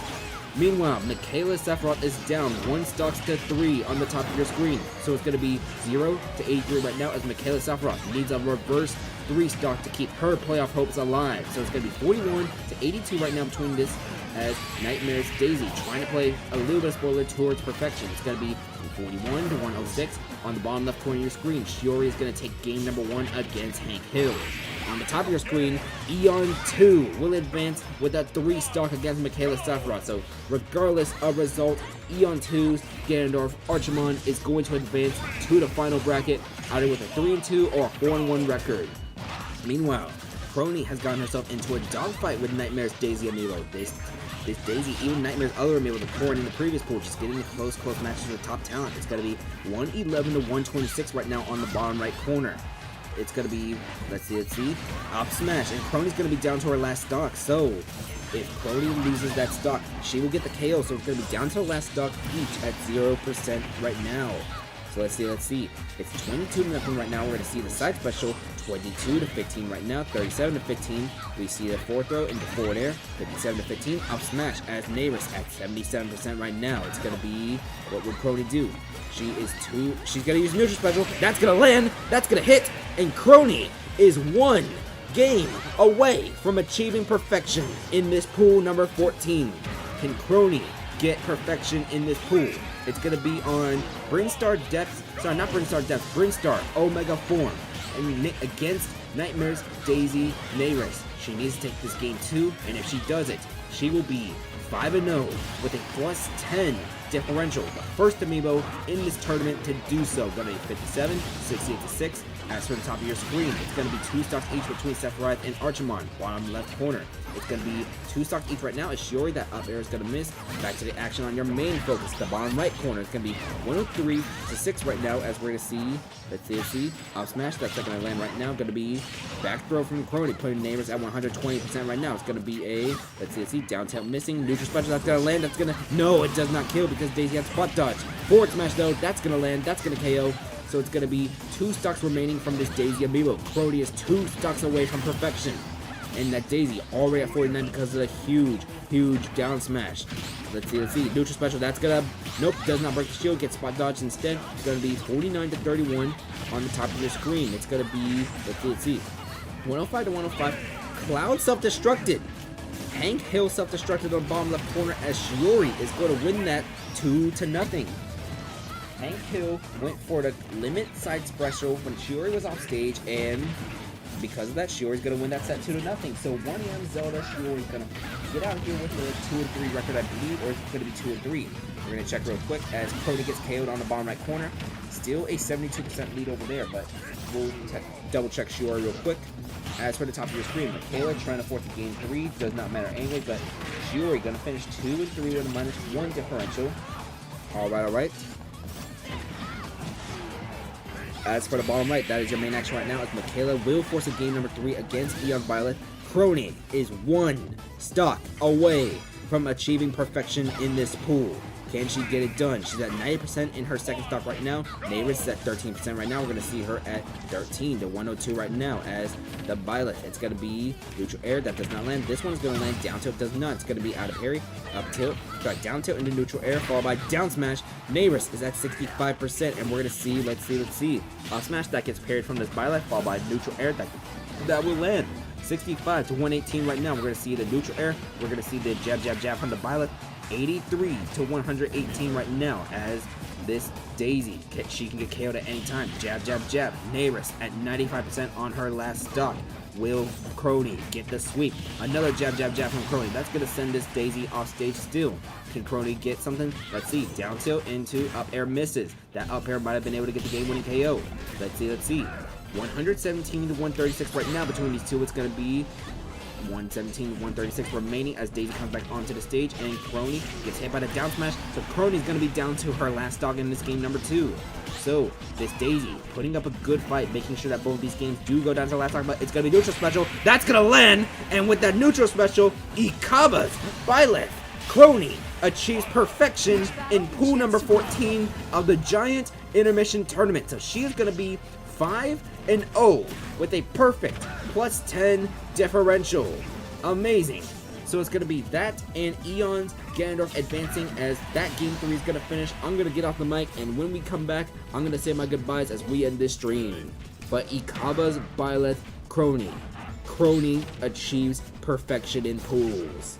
Meanwhile, Michaela Sephiroth is down 1 stocks to 3 on the top of your screen. So it's going to be 0 to 83 right now, as Michaela Sephiroth needs a reverse 3 stock to keep her playoff hopes alive. So it's going to be 41 to 82 right now between this, as Nightmare's Daisy trying to play a little bit of spoiler towards perfection. It's going to be 41 to 106 on the bottom left corner of your screen. Shiori is going to take game number 1 against Hank Hill. On the top of your screen, Eon 2 will advance with a 3 stock against Michaela Sephiroth. So regardless of result, Eon 2's Ganondorf Archimon is going to advance to the final bracket, either with a 3-2 or a 4-1 record. Meanwhile, Crony has gotten herself into a dogfight with Nightmare's Daisy Amiibo. this Daisy, even Nightmare's other amiibo, the core in the previous pool, just getting close matches with top talent. It's going to be 111 to 126 right now on the bottom right corner. It's going to be, let's see, up smash, and Crony's going to be down to her last stock. So if Crony loses that stock, she will get the KO. So it's going to be down to the last stock each at 0% right now. So let's see. It's 22-0 right now. We're going to see the side special, 22 to 15 right now, 37 to 15. We see the fourth throw into forward air, 57 to 15. Up smash as Naris at 77% right now. It's going to be, what would Crony do? She's going to use neutral special. That's going to land. That's going to hit. And Crony is one game away from achieving perfection in this pool number 14. Can Crony get perfection in this pool? It's going to be on Brinstar Omega Form and against Nightmare's Daisy Naris. She needs to take this game too, and if she does it, she will be 5-0 with a plus 10 differential. The first amiibo in this tournament to do so. Going to be 57, 68 to 6. As for the top of your screen, it's going to be 2 stocks each between Sephiroth and Archimon, bottom left corner. It's going to be 2 stocks each right now as Shiori, that up air is going to miss. Back to the action on your main focus, the bottom right corner. It's going to be 103 to 6 right now as we're going to see, let's see, up smash, that's not going to land right now. Going to be back throw from Crony, putting Neighbors at 120% right now. It's going to be a, let's see, down tilt missing, neutral special, that's going to land, that's going to, no, it does not kill because Daisy has spot dodge. Forward smash though, that's going to land, that's going to KO. So it's going to be 2 stocks remaining from this Daisy amiibo. Crony is 2 stocks away from perfection. And that Daisy already at 49 because of the huge down smash. Let's see. Neutral special, that's going to, nope, does not break the shield, gets spot dodge instead. It's going to be 49 to 31 on the top of your screen. It's going to be, let's see, 105 to 105. Cloud self-destructed. Hank Hill self-destructed on the bottom left corner as Shiori is going to win that 2-0. Hank Hill went for the limit side special when Shiori was off stage, and because of that, Shiori's going to win that set 2-0. So 1AM Zelda, Shiori's going to get out here with a 2-3 record, I believe, or it's going to be 2-3. We're going to check real quick as Crony gets KO'd on the bottom right corner. Still a 72% lead over there, but we'll double check Shiori real quick. As for the top of your screen, Michaela trying to force a game 3, does not matter anyway, but Shiori going to finish 2-3 with a -1 differential. Alright. As for the bottom right, that is your main action right now, as Michaela will force a game number 3 against Eon Violet. Crony is 1 stock away from achieving perfection in this pool. Can she get it done? She's at 90% in her second stock right now. Naris is at 13% right now. We're going to see her at 13 to 102 right now as the Violet. It's going to be neutral air. That does not land. This one is going to land. Down tilt does not. It's going to be out of parry. Up tilt. Down tilt into neutral air followed by down smash. Naris is at 65% and we're going to see, let's see. Up smash that gets parried from this Violet followed by neutral air. That will land. 65 to 118 right now. We're going to see the neutral air. We're going to see the jab from the Violet. 83 to 118 right now as this Daisy, she can get KO'd at any time. Jab. Naris at 95% on her last stock. Will Crony get the sweep? Another jab from Crony. That's going to send this Daisy off stage still. Can Crony get something? Let's see. Down tilt into up air misses. That up air might have been able to get the game-winning KO. Let's see. 117 to 136 right now between these two. It's going to be 117, 136 remaining as Daisy comes back onto the stage and Crony gets hit by the down smash. So Crony's going to be down to her last dog in this game number 2. So this Daisy putting up a good fight, making sure that both of these games do go down to the last dog, but it's going to be neutral special. That's going to land, and with that neutral special, Ikaba's Violet Crony achieves perfection in pool number 14 of the Giant Intermission Tournament. So she is going to be 5-0 with a perfect plus 10 differential. Amazing. So it's going to be that and Eon's Ganondorf advancing as that game 3 is going to finish. I'm going to get off the mic, and when we come back, I'm going to say my goodbyes as we end this stream. But Ikaba's Violet Crony achieves perfection in pools.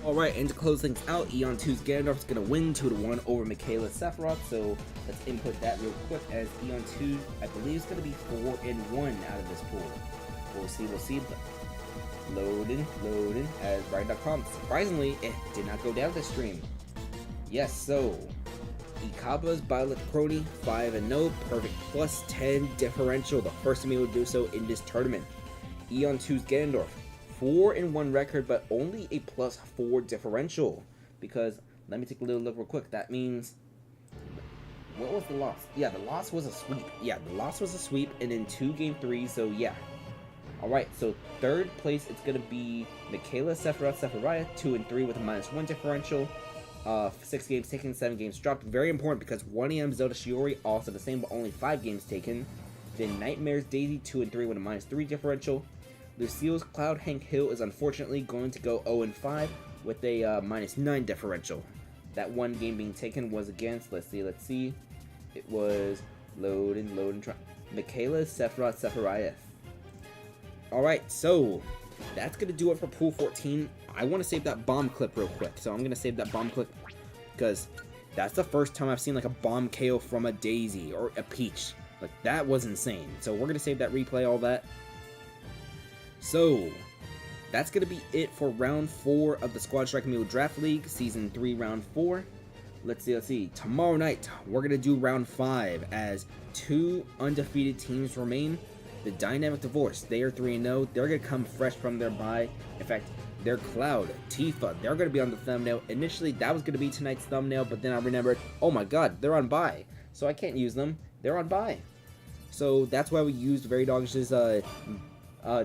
Alright, and to close things out, Eon 2's Ganondorf is going to win 2-1 over Michaela Sephiroth, so let's input that real quick, as Eon 2, I believe, is going to be 4-1 out of this pool. We'll see, but loading, as Ryan.com. Surprisingly, it did not go down this stream. Yes, so, Ikaba's Violet Crony, 5-0, perfect plus 10 differential, the first Amiibo to do so in this tournament. Eon 2's Ganondorf, 4-1 record, but only a +4 differential. Because, let me take a little look real quick. That means, what was the loss? Yeah, the loss was a sweep. And in 2 game 3, so yeah. Alright, so third place, it's going to be Michaela Sephiroth, 2-3 with a -1 differential. 6 games taken, 7 games dropped. Very important because 1AM Zelda Shiori also the same, but only 5 games taken. Then Nightmares Daisy, 2-3 with a -3 differential. Lucille's Cloud Hank Hill is unfortunately going to go 0-5 with a -9 differential. That one game being taken was against, let's see, it was loading, Michaela Sephiroth. Alright, so that's going to do it for Pool 14. I want to save that bomb clip real quick, so I'm going to save that bomb clip because that's the first time I've seen like a bomb KO from a Daisy or a Peach. Like, that was insane. So we're going to save that replay, all that. So, that's going to be it for Round 4 of the Squad Strike Amiibo Draft League, Season 3, Round 4. Let's see. Tomorrow night, we're going to do Round 5 as 2 undefeated teams remain. The Dynamic Divorce, they are 3-0. They're going to come fresh from their bye. In fact, their Cloud, Tifa, they're going to be on the thumbnail. Initially, that was going to be tonight's thumbnail, but then I remembered, oh my god, they're on bye. So I can't use them. They're on bye. So that's why we used Very Doggish's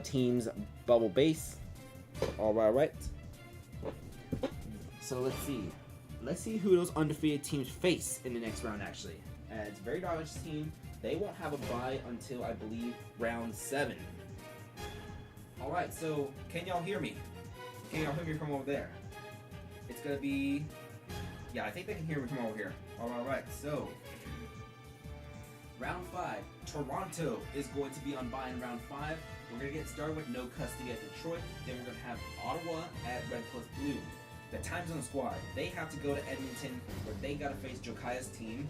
team's bubble base. Alright. So let's see who those undefeated teams face in the next round, actually. As Very Doggish's team, they won't have a bye until, I believe, round 7. Alright, so can y'all hear me? Can y'all hear me from over there? It's gonna be, yeah, I think they can hear me from over here. Alright, so round 5, Toronto is going to be on bye in round 5. We're going to get started with no custody at Detroit. Then we're going to have Ottawa at Red plus Blue. The Time Zone Squad, they have to go to Edmonton where they got to face Jokaya's team.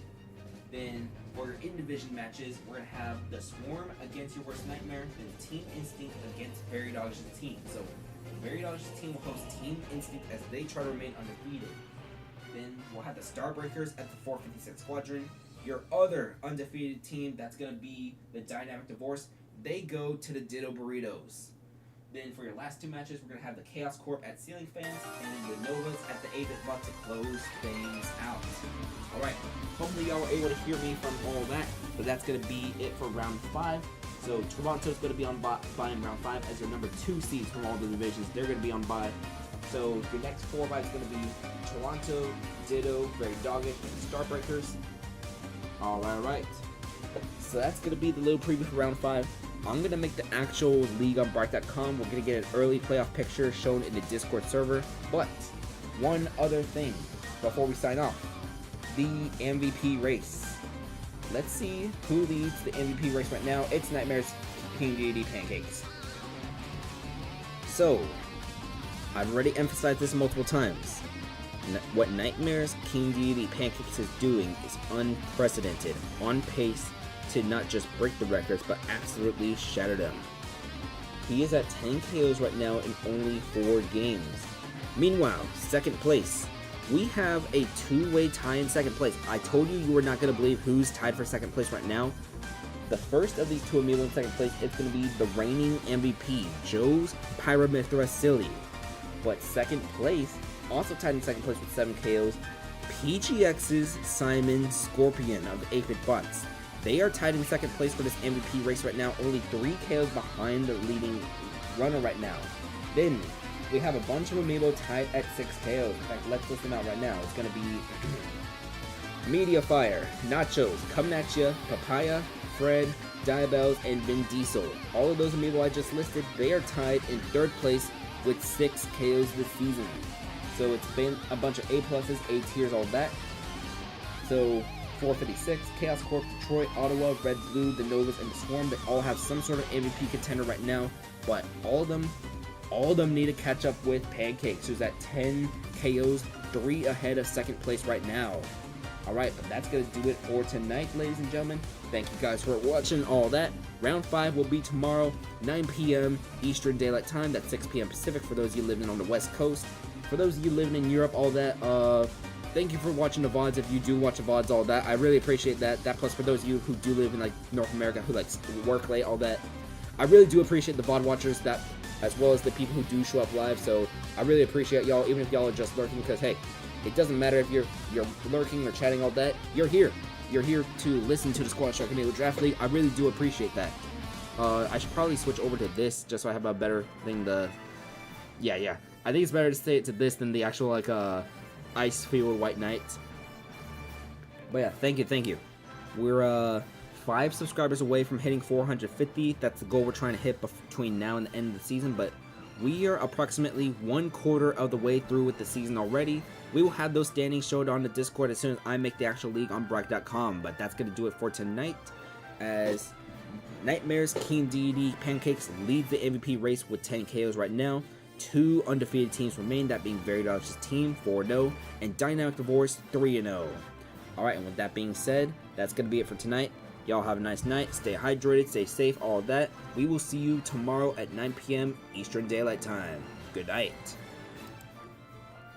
Then for your in-division matches, we're going to have the Swarm against your worst nightmare, then Team Instinct against Very Doggish's team. So Very Doggish's team will host Team Instinct as they try to remain undefeated. Then we'll have the Starbreakers at the 456 Squadron. Your other undefeated team, that's going to be the Dynamic Divorce. They go to the Ditto Burritos. Then for your last 2 matches, we're going to have the Chaos Corp at Ceiling Fans and the Novas at the 8-Bit Buck to close things out. Alright, hopefully y'all were able to hear me from all that, but that's going to be it for round 5. So Toronto's going to be on bye in round 5 as your number 2 seeds from all the divisions. They're going to be on bye. So your next 4 byes is going to be Toronto, Ditto, Very Doggish, and Starbreakers. Alright. So that's going to be the little preview for round 5. I'm going to make the actual league on Bright.com. We're going to get an early playoff picture shown in the Discord server. But one other thing before we sign off. The MVP race. Let's see who leads the MVP race right now. It's Nightmares King Deity Pancakes. So, I've already emphasized this multiple times. What Nightmares King Deity Pancakes is doing is unprecedented, on pace to not just break the records, but absolutely shatter them. He is at 10 KOs right now in only 4 games. Meanwhile, second place. We have a 2-way tie in second place. I told you were not going to believe who's tied for second place right now. The first of these 2 Amiibo in second place is going to be the reigning MVP, Joe's Pyramithra Silly. But second place, also tied in second place with 7 KOs, PGX's Simon Scorpion of the 8-Bit Bots. They are tied in second place for this MVP race right now, only 3 KOs behind the leading runner right now. Then, we have a bunch of Amiibo tied at 6 KOs. In fact, let's list them out right now. It's going to be Mediafire, Nachos, Coming At Ya, Papaya, Fred, Diabels, and Vin Diesel. All of those Amiibo I just listed, they are tied in 3rd place with 6 KOs this season. So it's been a bunch of A+, A tiers, all that. So 456, Chaos Corp, Detroit, Ottawa, Red, Blue, the Novas, and the Swarm, they all have some sort of MVP contender right now, but all of them all of them need to catch up with Pancakes, who's at 10 KOs, 3 ahead of second place right now. Alright, but that's going to do it for tonight, ladies and gentlemen. Thank you guys for watching all that. Round 5 will be tomorrow, 9 p.m. Eastern Daylight Time. That's 6 p.m. Pacific for those of you living on the West Coast. For those of you living in Europe, all that, thank you for watching the VODs. If you do watch the VODs, all that, I really appreciate that. Plus, for those of you who do live in, like, North America, who, like, work late, all that, I really do appreciate the VOD watchers, that, as well as the people who do show up live. So, I really appreciate y'all, even if y'all are just lurking, because, hey, it doesn't matter if you're lurking or chatting, all that, you're here. You're here to listen to the Squad Sharknado Draft League. I really do appreciate that. I should probably switch over to this, just so I have a better thing to... Yeah. I think it's better to say it to this than the actual, like, Icefield White Knight. But yeah, thank you. We're 5 subscribers away from hitting 450. That's the goal we're trying to hit between now and the end of the season, but we are approximately 1/4 of the way through with the season already. We will have those standings showed on the Discord as soon as I make the actual league on Brack.com, but that's going to do it for tonight, as Nightmares, King Deity, Pancakes lead the MVP race with 10 KOs right now. 2 undefeated teams remain, that being Very Dodge's team, 4-0, and Dynamic Divorce, 3-0. Alright, and with that being said, that's going to be it for tonight. Y'all have a nice night, stay hydrated, stay safe, all of that. We will see you tomorrow at 9 p.m. Eastern Daylight Time. Good night.